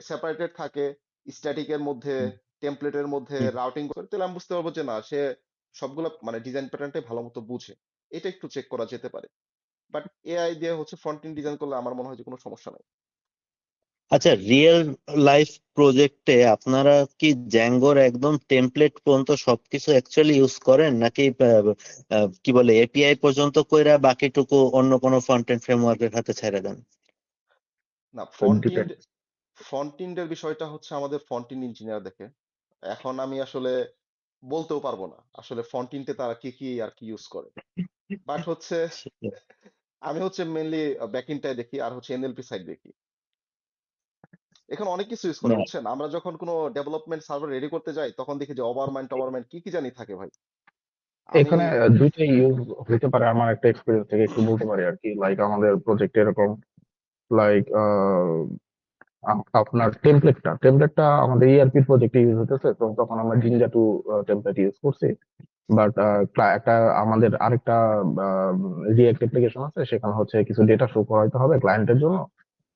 সেপারেটেড থাকে স্ট্যাটিকের মধ্যে, হুম, টেমপ্লেটের মধ্যে হুম। রাউটিং করে, তাহলে আমি বুঝতে পারবো যে না, সে সবগুলো মানে ডিজাইন প্যাটার্নটাই ভালো মতো বুঝে। এটা একটু চেক করা যেতে পারে। বাট এআই দিয়ে হচ্ছে ফ্রন্ট এন্ড ডিজাইন করলে আমার মনে হয় যে কোনো সমস্যা নাই। আচ্ছা, রিয়েল লাইফ প্রজেক্টে আপনারা কি জ্যাঙ্গোর একদম টেমপ্লেট পর্যন্ত সবকিছু অ্যাকচুয়ালি ইউজ করেন, নাকি কি বলে এপিআই পর্যন্ত কইরা বাকিটুকু অন্য কোনো ফ্রন্ট এন্ড ফ্রেমওয়ার্কের হাতে ছেড়ে দেন? না, ডিপেন্ড। ফ্রন্ট এন্ডের বিষয়টা হচ্ছে আমাদের ফ্রন্ট এন্ড ইঞ্জিনিয়ার দেখে। এখন আমি আসলে বলতেও পারবো না আসলে ফ্রন্ট এন্ডে তারা কি কি আর কি ইউজ করে। বাট হচ্ছে আমি হচ্ছে মেনলি ব্যাক এন্ডটাই দেখি আর হচ্ছে এনএলপি সাইড দেখি। এখানে অনেক কিছু ইউজ করে না, বুঝছেন, আমরা যখন কোনো ডেভেলপমেন্ট সার্ভার রেডি করতে যাই তখন দেখি যে ওভারমাইন্ড কি কি জানি থাকে ভাই। আমি এখানে দুইটাই ইউজ হতে পারে, আমার একটা এক্সপিরিয়েন্স থেকে একটু বলতে পারি আর কি। লাইক আমাদের প্রজেক্ট এরকম, লাইক আপনার টেমপ্লেটটা আমাদের ইআরপি প্রজেক্টে ইউজ হতেছে, তো তখন আমরা জিঞ্জা টু টেমপ্লেট ইউজ করছি। বাট একটা আমাদের আরেকটা রিয়েক্ট অ্যাপ্লিকেশন আছে, সেখানে হচ্ছে কিছু ডেটা শো করাইতে হবে ক্লায়েন্টের জন্য,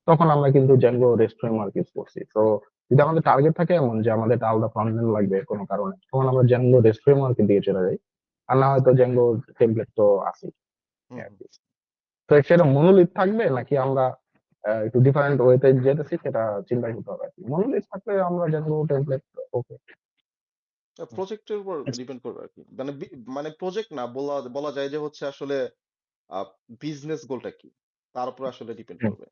তখন আমরা কিন্তু জ্যাঙ্গো রেস্ট ফ্রেমওয়ার্ক ইউজ করছি। তো যদি আমাদের টার্গেট থাকে এমন যে আমাদের একটা আলাদা ফ্রন্ট এন্ড লাগবে কোনো কারণে, তখন আমরা জ্যাঙ্গো রেস্ট ফ্রেমওয়ার্কের দিকে চলে যাই। আর না হয়তো জ্যাঙ্গো টেমপ্লেট তো আছেই হুম আর হুম। কি। তো সেটা মনোলিথ থাকবে নাকি আমরা একটু ডিফারেন্ট ওয়েতে যেতেছি, সেটা চিন্তা করতে হবে আর কি। মনোলিথ থাকলে আমরা জ্যাঙ্গো টেমপ্লেট ওকে। প্রজেক্টের উপর ডিপেন্ড করবে আর কি, মানে মানে প্রজেক্ট না, বলা বলা যায় যে হচ্ছে আসলে বিজনেস গোলটা কি, তার উপর আসলে ডিপেন্ড করবে।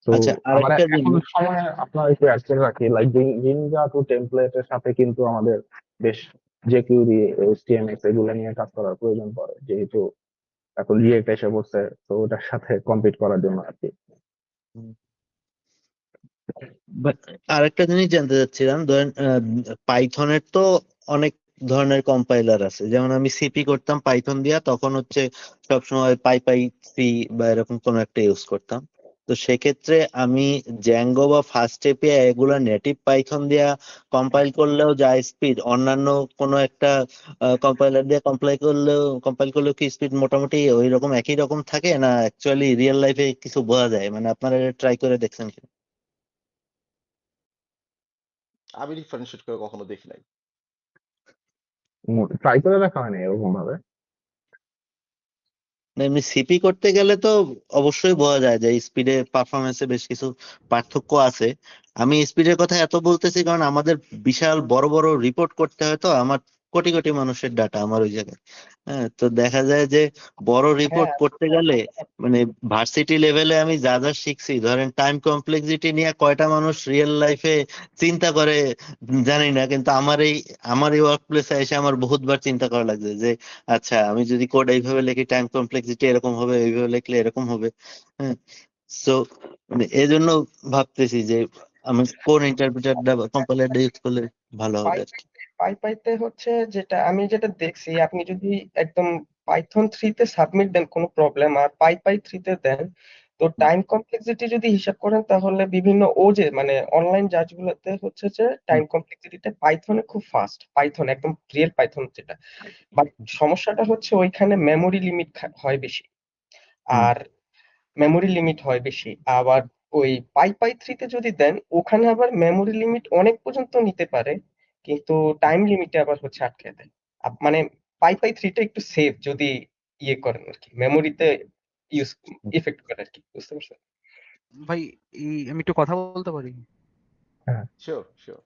তো আচ্ছা, আমার আরেকটা এখন জিনিস। সময় আপনার একটু অ্যাড করে রাখি, লাইক জিনজা টু টেমপ্লেটের সাথে কিন্তু আমাদের বেশ জেকিউরি, এইচটিএমএক্স এগুলো নিয়ে কাজ করার প্রয়োজন পড়ে, যেহেতু এখন রিয়েক্ট এসে পড়ছে, তো ওটার সাথে কম্পিট করার জন্য আর কি। বাট আরেকটা জিনিস জানতে চাচ্ছিলাম, ধরেন পাইথনের তো অনেক ধরনের কম্পাইলার আছে, যেমন আমি সিপি করতাম পাইথন দিয়া, তখন হচ্ছে সবসময় পাই সি বা এরকম কোনো একটা ইউজ করতাম। তো সেক্ষেত্রে আমি জ্যাঙ্গো বা ফাস্ট এপিআই এগুলা নেটিভ পাইথন দিয়া কম্পাইল করলেও যা স্পিড, অন্যান্য কোনো একটা কম্পাইলার দিয়ে কম্পাইল করলেও কি স্পিড মোটামুটি ওই রকম একই রকম থাকে, না অ্যাকচুয়ালি রিয়েল লাইফে কিছু বোঝা যায়? মানে আপনারা ট্রাই করে দেখছেন কি? আমি ডিফারেন্সিয়েট করে কখনো দেখি নাই। ট্রাই করে দেখা হয়নি এরকম ভাবে। না, এমনি সিপি করতে গেলে তো অবশ্যই বোঝা যায় যে স্পিডে পারফরমেন্সে বেশ কিছু পার্থক্য আছে। আমি স্পিডের কথা এত বলতেছি কারণ আমাদের বিশাল বড় বড় রিপোর্ট করতে হয়, তো আমার কোটি কোটি মানুষের ডাটা আমার ওই জায়গায়। হ্যাঁ, তো দেখা যায় যে বড় রিপোর্ট হ্যাঁ, করতে গেলে মানে ভার্সিটি লেভেলে আমি যা যা শিখছি, ধরেন টাইম কমপ্লেক্সিটি নিয়ে কয়টা মানুষ রিয়েল লাইফে চিন্তা করে জানি না, কিন্তু আমার এই ওয়ার্ক প্লেসে এসে আমার বহুতবার চিন্তা করা লাগছে যে আচ্ছা, আমি যদি কোড এইভাবে লিখি টাইম কমপ্লেক্সিটি এরকম হবে, এইভাবে লিখলে এরকম হবে। হ্যাঁ, সো মানে এই জন্য ভাবতেছি যে আমি কোন ইন্টারপ্রিটারটা বা কম্পাইলারটা ইউজ করলে ভালো হবে আর কি। পাইপাইতে হচ্ছে, যেটা দেখছি, আপনি যদি একদম পাইথন 3 তে সাবমিট দেন কোনো প্রবলেম, আর পাইপাই 3 তে দেন, তো টাইম কমপ্লেক্সিটি যদি হিসাব করেন তাহলে বিভিন্ন ওজে মানে অনলাইন জাজগুলোতে হচ্ছে যে টাইম কমপ্লেক্সিটিটা পাইথনে খুব ফাস্ট, পাইথন একদম রিয়েল পাইথন যেটা। বাট সমস্যাটা হচ্ছে ওইখানে মেমোরি লিমিট হয় বেশি। আর মেমোরি লিমিট হয় বেশি। আবার ওই পাই 3 তে যদি দেন ওখানে আবার মেমোরি লিমিট অনেক পর্যন্ত নিতে পারে, কিন্তু টাইম লিমিটে আবার হচ্ছে আটকে দেয়। মানে পাই 3টা একটু সেফ যদি ইয়ে করেন আর কি, মেমোরিতে ইউজ ইফেক্ট করে আর কি, বুঝতে পারছেন? ভাই আমি একটু কথা বলতে পারি? Sure sure.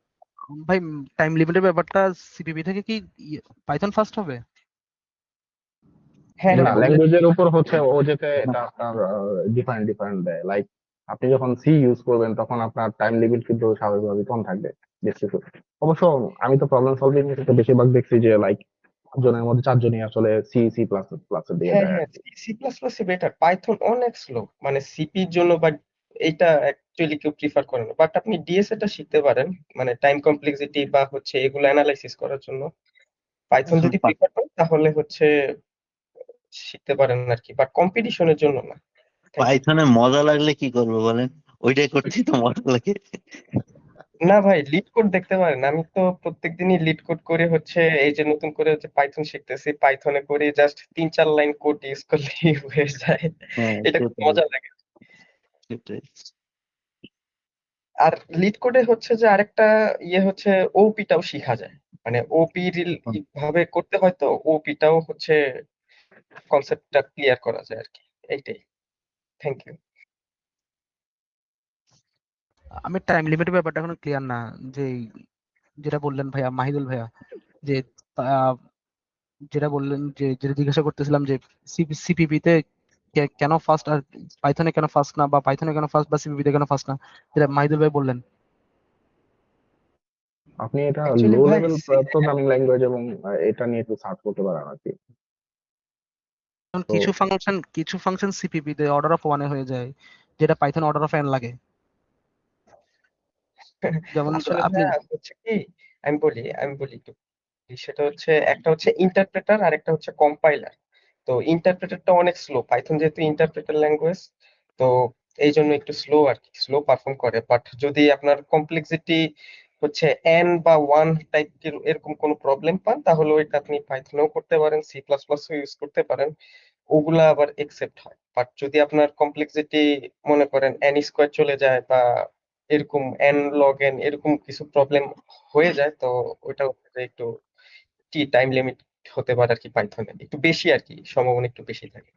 ভাই টাইম লিমিটের ব্যাপারটা সিপিপি থেকে কি পাইথন ফার্স্ট হবে? হ্যাঁ যেটা না, হ্যাঁ বললেন ল্যাঙ্গুয়েজের উপর হচ্ছে ও যেতে এটা আপনার ডিফারেন্ট ডিফারেন্ট দেয়। লাইক আপনি যখন সি ইউজ করবেন তখন আপনার টাইম লিমিট কিন্তু স্বাভাবিকভাবে কম থাকবে বেশ কিছু। অবশ্য আমি তো প্রবলেম সলভিং এর ক্ষেত্রে বেশিরভাগ দেখছি যে লাইক জনের মধ্যে 4 জনই আসলে সি সি প্লাস প্লাস এর দিকে হ্যাঁ যায় আর হ্যাঁ, কি। C plus plus better, Python অনেক স্লো মানে সিপির জন্য, বাট এইটা অ্যাকচুয়ালি কেউ প্রিফার করে না। বাট আপনি ডিএসএ টা শিখতে পারেন, মানে টাইম কমপ্লেক্সিটি বা হচ্ছে এগুলো অ্যানালাইসিস করার জন্য পাইথন এখন যদি প্রিফার করেন তাহলে হচ্ছে শিখতে পারেন আর কি, বাট কম্পিটিশনের জন্য না। Thank you. পাইথনে মজা লাগলে কি করবো বলেন? ওইটাই করছি তো মজা লাগে। না ভাই, লিড কোড দেখতে পারেন, আমি তো প্রত্যেকদিনই লিড কোড করে হচ্ছে এই যে নতুন করে হচ্ছে পাইথন শিখতেছি, পাইথনে করে জাস্ট 3-4 লাইন কোড ইউজ করলেই হয়ে যায়। হ্যাঁ এটা খুব সেটাই মজা লাগে। সেটাই। আর লিড কোডে হচ্ছে যে আরেকটা ইয়ে হচ্ছে ওপিটাও শিখা যায়, মানে ওপি ভাবে করতে হয়, তো ওপিটাও হচ্ছে কনসেপ্টটা ক্লিয়ার করা যায় আর কি। এইটাই। Thank you. আমি টাইম লিমিটের ব্যাপারটা এখনো ক্লিয়ার না, যে যেটা বললেন ভাইয়া, মাহিদুল ভাইয়া, যে আহ, যেটা বললেন, যে যেটা জিজ্ঞাসা করতেছিলাম যে সিপিপি তে কেন ফার্স্ট আর পাইথনে কেন ফার্স্ট না, বা পাইথনে কেন ফার্স্ট বা সিপিপি তে কেন ফার্স্ট না, যেটা মাহিদুল ভাই বললেন। আপনি এটা অ্যাকচুয়ালি লো ভাই লেভেল প্রোগ্রামিং ল্যাঙ্গুয়েজ এবং এটা নিয়ে একটু সার্চ করতে পারেন আর কি। কারণ তো কিছু ফাংশন সিপিপি তে অর্ডার অফ 1 হয়ে যায়, যেটা পাইথন অর্ডার অফ n লাগে। যেমন আসলে আপনি ভাইয়া হচ্ছে কি, আমি বলি একটু, সেটা হচ্ছে একটা হচ্ছে ইন্টারপ্রেটার আর একটা হচ্ছে কম্পাইলার। তো ইন্টারপ্রেটারটা অনেক স্লো, পাইথন যেহেতু ইন্টারপ্রেটার ল্যাঙ্গুয়েজ, তো এই জন্য একটু স্লো আর কি, স্লো পারফর্ম করে। বাট যদি আপনার কমপ্লেক্সিটি হচ্ছে এন বা 1 টাইপ এরকম কোনো প্রবলেম পান তাহলে ওইটা আপনি পাইথনেও করতে পারেন, সি প্লাস প্লাসও ইউজ করতে পারেন, ওগুলা আবার একসেপ্ট হয়। বাট যদি আপনার কমপ্লেক্সিটি মনে করেন এন স্কোয়ার চলে যায় বা এরকম এন লগ এন এরকম কিছু প্রবলেম হয়ে যায়, তো ওইটা হচ্ছে যে একটু টাইম লিমিট হতে পারে আর কি, পাইথনে একটু বেশি আর কি, সম্ভাবনা একটু বেশি থাকে।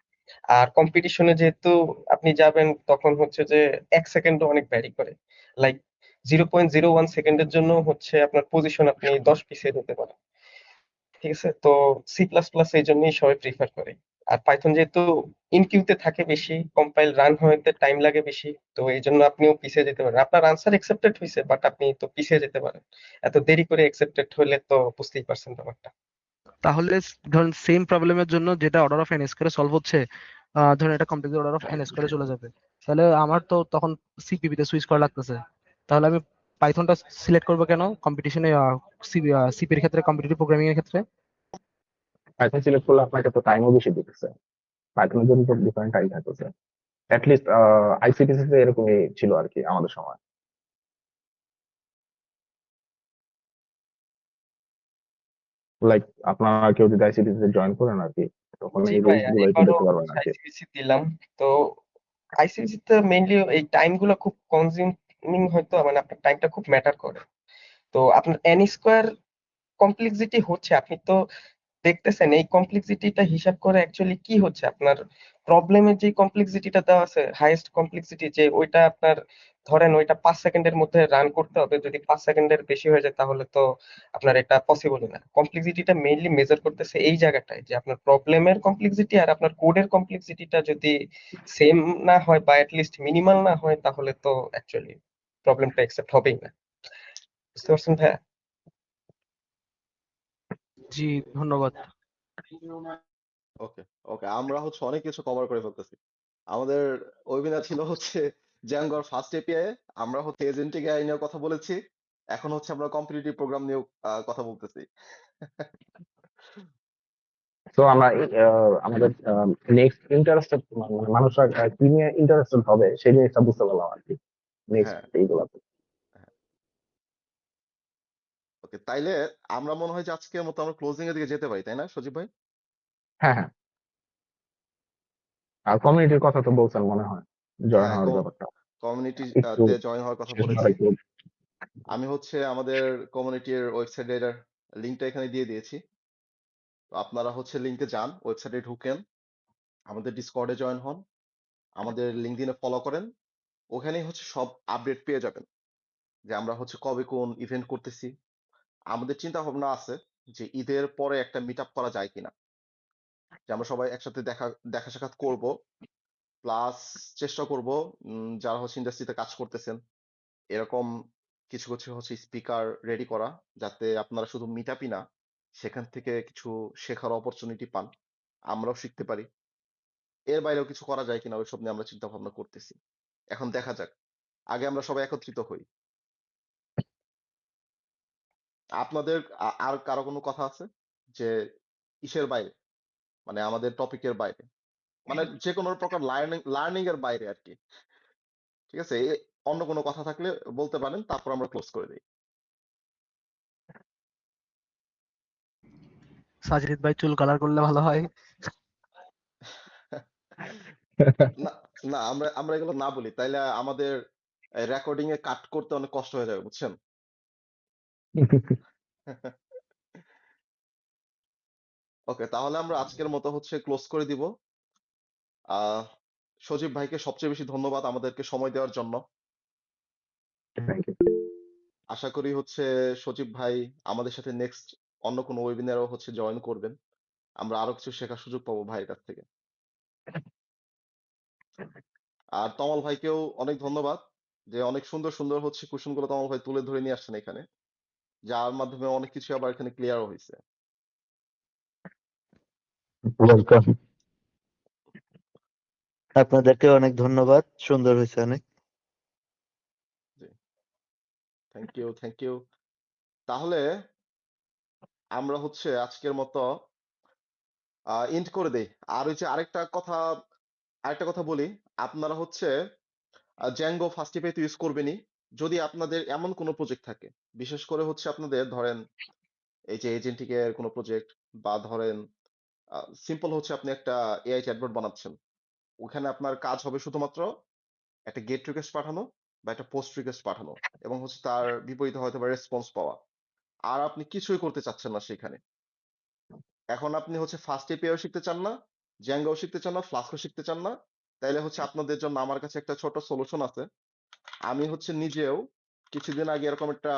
আর কম্পিটিশনে যেহেতু আপনি যাবেন তখন হচ্ছে যে 1 সেকেন্ডও অনেক ভ্যারি করে, লাইক 0.01 সেকেন্ডের জন্য হচ্ছে আপনার পজিশন আপনি 10 পিছিয়ে যেতে পারেন। ঠিক আছে, তো সি প্লাস প্লাস এই জন্যই সবাই প্রিফার করে। আর পাইথন যেহেতু ইনকিউতে থাকে বেশি, কম্পাইল রান হতে টাইম লাগে বেশি, তো এই জন্য আপনিও পিছিয়ে যেতে পারেন। আপনার আনসার একসেপ্টেড হয়েছে বাট আপনি তো পিছিয়ে যেতে পারেন, এত দেরি করে একসেপ্টেড হলে তো বুঝতেই পারছেন ব্যাপারটা। তাহলে ধরেন সেম প্রবলেমের জন্য যেটা অর্ডার অফ এন স্কোয়ারে সলভ হচ্ছে, ধরেন এটা কমপ্লিটলি অর্ডার অফ এন স্কোয়ারে চলে যাবে, তাহলে আমার তো তখন সিপিপি তে সুইচ করা লাগতেছে। তাহলে আমি পাইথনটা সিলেক্ট করবো কেন কম্পিটিশনে, সিপির ক্ষেত্রে, কম্পিটিটিভ প্রোগ্রামিং এর ক্ষেত্রে? পাইথন সিলেক্ট করলে আপনাকে তো টাইমও বেশি দিতেছে, পাইথনের জন্য তো ডিফারেন্ট টাইম থাকতেছে। অ্যাটলিস্ট আইসিটিসি তে এরকমই ছিল আর কি আমাদের সময়। লাইক আপনারা কেউ যদি আইসিটিসি তে জয়েন করেন আর কি, তখন জি এই ভাই, রুলস গুলো একটু এবারও দেখতে পারবেন হচ্ছে আর কি। আইসিবিসি দিলাম। তো আইসিবিসি তে মেইনলি এই টাইম গুলো খুব কনজিউমিং, হয়তো মানে আপনার টাইমটা খুব ম্যাটার করে। তো আপনার এন স্কোয়ার কমপ্লেক্সিটি হচ্ছে, আপনি তো দেখতেছেন এই কমপ্লেক্সিটিটা হিসাব করে অ্যাকচুয়ালি কি হচ্ছে, আপনার প্রবলেমের যে কমপ্লেক্সিটিটা দেওয়া আছে, হাইয়েস্ট কমপ্লেক্সিটি যে ওইটা আপনার, ধরেন ওইটা 5 সেকেন্ডের মধ্যে রান করতে হবে, যদি 5 সেকেন্ডের বেশি হয়ে যায় তাহলে তো আপনার এটা পসিবল না। কমপ্লেক্সিটিটা মেইনলি মেজার করতেছে এই জায়গাটায়, যে আপনার প্রবলেমের কমপ্লেক্সিটি আর আপনার কোডের কমপ্লেক্সিটিটা যদি সেম না হয় বা লিস্ট মিনিমাল না হয় তাহলে তো অ্যাকচুয়ালি প্রবলেমটা অ্যাকসেপ্ট হবেই না। বুঝতে পারছেন ভাইয়া? জি, ধন্যবাদ। ওকে ওকে, আমরা হচ্ছে অনেক কিছু কভার করে ফেলতেছি। আমাদের ওয়েবিনার ছিল হচ্ছে জ্যাঙ্গোর ফার্স্ট এপিআই, আমরা হচ্ছে এজেন্টিক এআই নিয়ে কথা বলেছি, এখন হচ্ছে আমরা কম্পিটিটিভ প্রোগ্রাম নিয়ে কথা বলতেছি। তো আমরা আমাদের নেক্সট ইন্টারেস্টেড মানে মানুষরা কি নিয়ে ইন্টারেস্টেড হবে সেই জিনিসটা বুঝতে পারলাম আর কি নেক্সট হ্যাঁ, এইগুলাতে। হ্যাঁ। ওকে, তাইলে আমরা মনে হয় যে আজকের মতো আমরা ক্লোজিং এর দিকে যেতে পারি, তাই না সজীব ভাই? হ্যাঁ, হ্যাঁ। আর কমিউনিটির কথা তো বলছেন মনে হয় জয়েন হ্যাঁ, হওয়ার ব্যাপারটা কমিউনিটি একটু তে জয়েন হওয়ার কথা শেষ বলেছি। করা একটু। আমি হচ্ছে আমাদের কমিউনিটির ওয়েবসাইটের লিংকটা এখানে দিয়ে দিয়েছি। তো আপনারা হচ্ছে লিংকে যান, ওয়েবসাইটে ঢুকেন, আমাদের ডিসকর্ডে জয়েন হন, আমাদের লিঙ্কডইনে ফলো করেন। ওখানেই হচ্ছে সব আপডেট পেয়ে যাবেন যে আমরা হচ্ছে কবে কোন ইভেন্ট করতেছি। আমাদের চিন্তা ভাবনা আছে যে ঈদের পরে একটা মিট আপ করা যায় কিনা, যে আমরা সবাই একসাথে দেখা সাক্ষাৎ করব, প্লাস চেষ্টা করব যারা হচ্ছে ইন্ডাস্ট্রিতে কাজ করতেছেন এরকম কিছু কিছু হচ্ছে স্পিকার রেডি করা, যাতে আপনারা শুধু মিট আপই না, সেখান থেকে কিছু শেখার অপরচুনিটি পান, আমরাও শিখতে পারি। এর বাইরেও কিছু করা যায় কিনা ওইসব নিয়ে আমরা চিন্তা ভাবনা করতেছি। এখন দেখা যাক, আগে আমরা সবাই একত্রিত হই। আপনাদের আর কারো কোনো কথা আছে যে ইসের বাইরে, মানে আমাদের টপিকের বাইরে, মানে যে কোনো প্রকার লার্নিং এর বাইরে আর কি? ঠিক আছে, অন্য কোনো কথা থাকলে বলতে পারেন, তারপর আমরা ক্লোজ করে দিই। সাজিদ ভাই চুল কালার করলে ভালো হয়। না, না, আমরা আমরা এগুলো না বলি, তাইলে আমাদের রেকর্ডিং এ কাট করতে অনেক কষ্ট হয়ে যাবে, বুঝছেন? ওকে, তাহলে আমরা আজকের মতো হচ্ছে ক্লোজ করে দিব। আহ সজীব ভাইকে সবচেয়ে বেশি ধন্যবাদ আমাদেরকে সময় দেওয়ার জন্য। Thank you. আশা করি হচ্ছে সজীব ভাই আমাদের সাথে নেক্সট অন্য কোনো ওয়েবিনারও হচ্ছে জয়েন করবেন। আমরা আরো কিছু শেখার সুযোগ পাবো ভাইয়ের কাছ থেকে। আর তমল ভাইকেও অনেক ধন্যবাদ, যে অনেক সুন্দর সুন্দর হচ্ছে কোশ্চেনগুলো তমল ভাই তুলে ধরে নিয়ে আসছেন এখানে, যার মাধ্যমে অনেক কিছু আবার এখানে ক্লিয়ারও হয়েছে। ওয়েলকাম। আপনাদেরকে অনেক ধন্যবাদ, সুন্দর হয়েছে অনেক। জি, থ্যাংক ইউ, থ্যাংক ইউ। তাহলে আমরা হচ্ছে আজকের মতো এন্ড করে দেই। আর ওই যে আরেকটা কথা বলি, আপনারা হচ্ছে জ্যাঙ্গো ফাস্টিফাই তো ইউজ করবেনই, যদি আপনাদের এমন কোনো প্রজেক্ট থাকে, বিশেষ করে হচ্ছে আপনাদের ধরেন এই যে এজেন্টিক এর কোনো প্রজেক্ট, বা ধরেন সিম্পল হচ্ছে আপনি একটা এআই চ্যাটবট বানাচ্ছেন, ওখানে আপনার কাজ হবে শুধুমাত্র একটা গেট রিকোয়েস্ট পাঠানো বা একটা পোস্ট রিকোয়েস্ট পাঠানো, এবং হচ্ছে তার বিপরীতে হয়তো বা রেসপন্স পাওয়া, আর আপনি কিছুই করতে চাচ্ছেন না সেখানে। এখন আপনি হচ্ছে ফার্স্ট এপিআইও শিখতে চান না, জ্যাঙ্গোও শিখতে চান না, ফ্লাস্কও শিখতে চান না, তাইলে হচ্ছে আপনাদের জন্য আমার কাছে একটা ছোট সলিউশন আছে। আমি হচ্ছে নিজেও কিছুদিন আগে এরকম একটা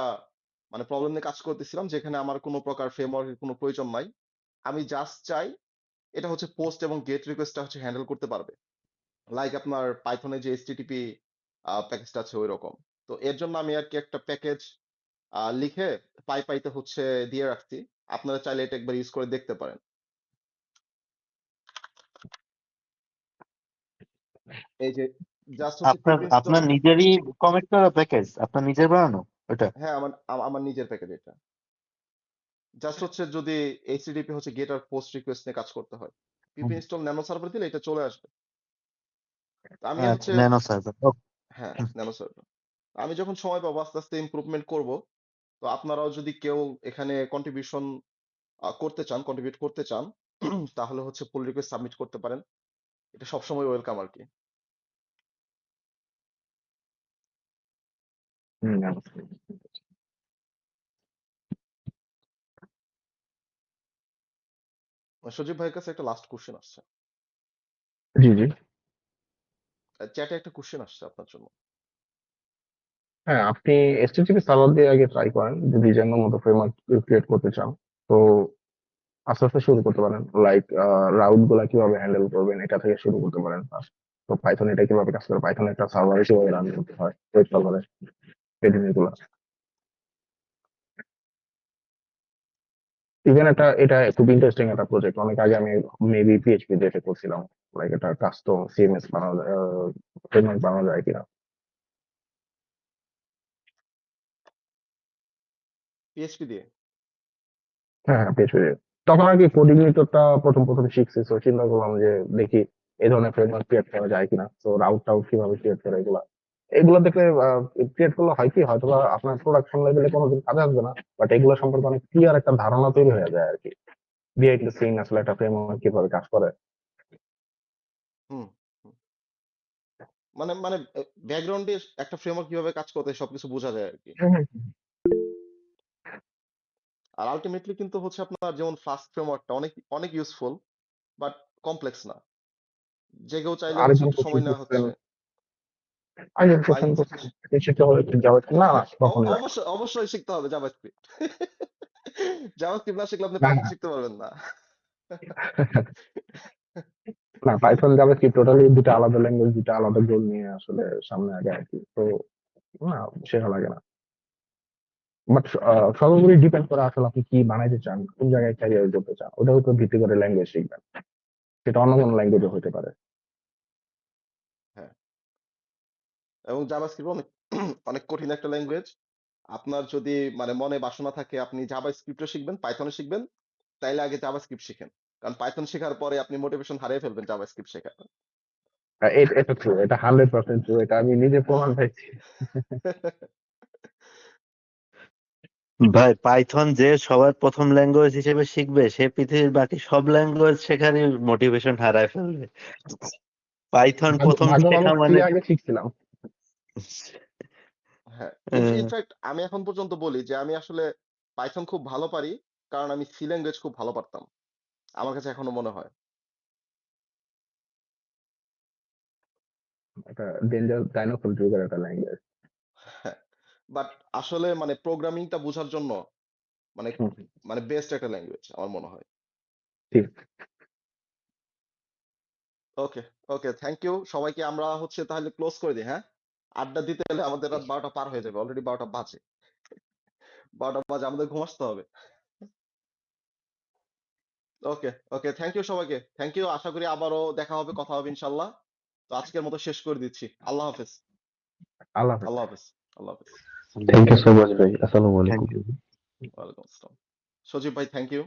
মানে প্রবলেম নিয়ে কাজ করতেছিলাম, যেখানে আমার কোনো প্রকার ফ্রেমওয়ার্কের কোনো প্রয়োজন নাই। আমি জাস্ট চাই এটা হচ্ছে পোস্ট এবং গেট রিকোয়েস্টটা হচ্ছে হ্যান্ডেল করতে পারবে, লাইক আপনার পাইথনে যে এইচটিটিপি প্যাকেজটা আছে ওই রকম। তো এর জন্য আমি আর কি একটা প্যাকেজ লিখে পাইতে হচ্ছে দিয়ে রাখছি। আপনারা চাইলে এটা একবার ইউজ করে দেখতে পারেন। এই যে জাস্ট হচ্ছে আপনার পিপ ইনস্টল। আপনার নিজেরই কমিট করা প্যাকেজ, আপনার নিজের বানানো ওটা? হ্যাঁ, আমার নিজের প্যাকেজ এটা। জাস্ট হচ্ছে যদি এইচটিটিপি হচ্ছে গেট আর পোস্ট রিকোয়েস্ট নিয়ে কাজ করতে হয়, পিপ ইনস্টল ন্যানো সার্ভার দিলে এটা চলে আসবে। তো আমি আচ্ছা, হচ্ছে ন্যানো সার্ভার। হ্যাঁ, ন্যানো সার্ভার। আমি যখন সময় পাবো আস্তে আস্তে ইমপ্রুভমেন্ট করব। তো আপনারাও যদি কেউ এখানে কন্ট্রিবিউট করতে চান, তাহলে হচ্ছে পুল রিকোয়েস্ট সাবমিট করতে পারেন। এটা সবসময় ওয়েলকাম আর কি। সজীব ভাইয়ের কাছে একটা লাস্ট কোশ্চেন আসছে, জি, জি। চ্যাটে একটা কোশ্চেন আসছে আপনার জন্য। হ্যাঁ, আপনি HTTP সার্ভার দিয়ে আগে ট্রাই করেন যদি জ্যাঙ্গোর মতো ফ্রেমওয়ার্ক ক্রিয়েট করতে চান। তো আস্তে আস্তে শুরু করতে পারেন, লাইক রাউট গুলা কিভাবে হ্যান্ডেল করবেন এটা থেকে শুরু করতে পারেন first। তো পাইথন এটা কিভাবে কাজ করে, পাইথন একটা সার্ভার হিসেবে রান করতে হয় ওয়েব সার্ভারে, এই জিনিসগুলো। ইভেন এটা খুব ইন্টারেস্টিং একটা প্রজেক্ট, অনেক আগে আমি মেবি পিএইচপি দিয়ে করছিলাম, লাইক এটা কাস্টম সিএমএস বানানো যায়, ফ্রেমওয়ার্ক বানানো যায় কিনা। পিএইচপি দিয়ে? হ্যাঁ, হ্যাঁ, পিএইচপি দিয়ে। তখন আর কি কোডিং মেথডটা প্রথম প্রথম শিখছি, তো চিন্তা করলাম যে দেখি এই ধরনের ফ্রেমওয়ার্ক ক্রিয়েট করা যায় কিনা, তো রাউট টাউট কিভাবে ক্রিয়েট করে এগুলো দেখলে ক্রিয়েট করলে হয় কি, হয়তো বা আপনার প্রোডাকশন লেভেলে কোনোদিন কাজে আসবে না, বাট এগুলো সম্পর্কে অনেক ক্লিয়ার একটা ধারণা তৈরি হয়ে যায় আর কি, বিহাইন্ড দ্য সিন আসলে একটা ফ্রেমওয়ার্ক কিভাবে কাজ করে। হুম হুম। মানে মানে ব্যাকগ্রাউন্ডে একটা ফ্রেমওয়ার্ক কিভাবে কাজ করতে সবকিছু বোঝা যায় আর কি। আর আলটিমেটলি কিন্তু হচ্ছে আপনার যেমন ফ্লাস্ক ফ্রেমওয়ার্কটা অনেক অনেক ইউজফুল, বাট কমপ্লেক্স না, যে কেউ চাইলে হচ্ছে আরেকজন একটু কোশ্চেন সময় না করছেন, হচ্ছে আরেকজন কোশ্চেন পাইথন করছেন শিখতে হবে যাবে না, না কখনোই না। অবশ্যই অবশ্যই শিখতে হবে জাভাস্ক্রিপ্ট। জাভাস্ক্রিপ্ট না শিখলে আপনি না পাইথন না শিখতে পারবেন না। না, পাইথন জাভাস্ক্রিপ্ট টোটালি দুটো আলাদা ল্যাঙ্গুয়েজ, দুটো আলাদা গোল নিয়ে আসলে সামনে আগে আর কি, তো না শেখা লাগে না। বাট সর্বোপরি ডিপেন্ড করে আসলে আপনি কি বানাইতে চান, কোন জায়গায় ক্যারিয়ার করতে চান, ওটার উপর ভিত্তি করে ল্যাঙ্গুয়েজ শিখবেন, সেটা অন্য কোনো ল্যাঙ্গুয়েজও হতে পারে। হ্যাঁ, এবং জাভাস্ক্রিপ্ট অনেক অনেক কঠিন একটা ল্যাঙ্গুয়েজ। আপনার যদি মানে মনে বাসনা থাকে আপনি জাভাস্ক্রিপ্টও শিখবেন, পাইথনও শিখবেন, তাইলে আগে জাভাস্ক্রিপ্ট শিখেন। কারণ পাইথন শেখার পরে আপনি মোটিভেশন হারিয়ে ফেলবেন জাভাস্ক্রিপ্ট শেখার। এটা ট্রু, এটা 100% ট্রু, এটা আমি নিজে প্রমাণ পাইছি। ভাই পাইথন যে সবার প্রথম ল্যাঙ্গুয়েজ হিসেবে শিখবে, সে পৃথিবীর বাকি সব ল্যাঙ্গুয়েজ শেখারই মোটিভেশন হারায় ফেলবে। পাইথন প্রথম ভাগ্য ভালো শেখা সি মানে আগে শিখছিলাম। হ্যাঁ, আহ, ইনফ্যাক্ট আমি এখন পর্যন্ত বলি যে আমি আসলে পাইথন খুব ভালো পারি, কারণ আমি সি ল্যাঙ্গুয়েজ খুব ভালো পারতাম, আমার কাছে এখনো মনে হয়। এটা ডেঞ্জার ডাইনোসর যুগের একটা ল্যাঙ্গুয়েজ। হ্যাঁ, বাট আসলে মানে প্রোগ্রামিংটা বোঝার জন্য মানে মানে বেস্ট একটা ল্যাঙ্গুয়েজ আমার মনে হয়। ঠিক। ওকে ওকে, থ্যাংক ইউ সবাইকে। আমরা হচ্ছে তাহলে ক্লোজ করে দিই, হ্যাঁ? আড্ডা দিতে হলে আমাদের রাত 12টা পার হয়ে যাবে, অলরেডি 12টা বাজে। 12টা বাজে, আমাদের ঘুম আসতে হবে। ওকে ওকে, থ্যাংক ইউ সবাইকে, থ্যাংক ইউ। আশা করি আবারও দেখা হবে, কথা হবে ইনশাল্লাহ। তো আজকের মতো শেষ করে দিচ্ছি। আল্লাহ হাফেজ। আল্লাহ হাফেজ। আল্লাহ হাফেজ। আল্লাহ হাফেজ। থ্যাংক ইউ সো মাচ ভাই, আসসালামু থ্যাংক আলাইকুম। ইউ। ওয়ালাইকুম আসসালাম। সজীব ভাই, থ্যাংক ইউ।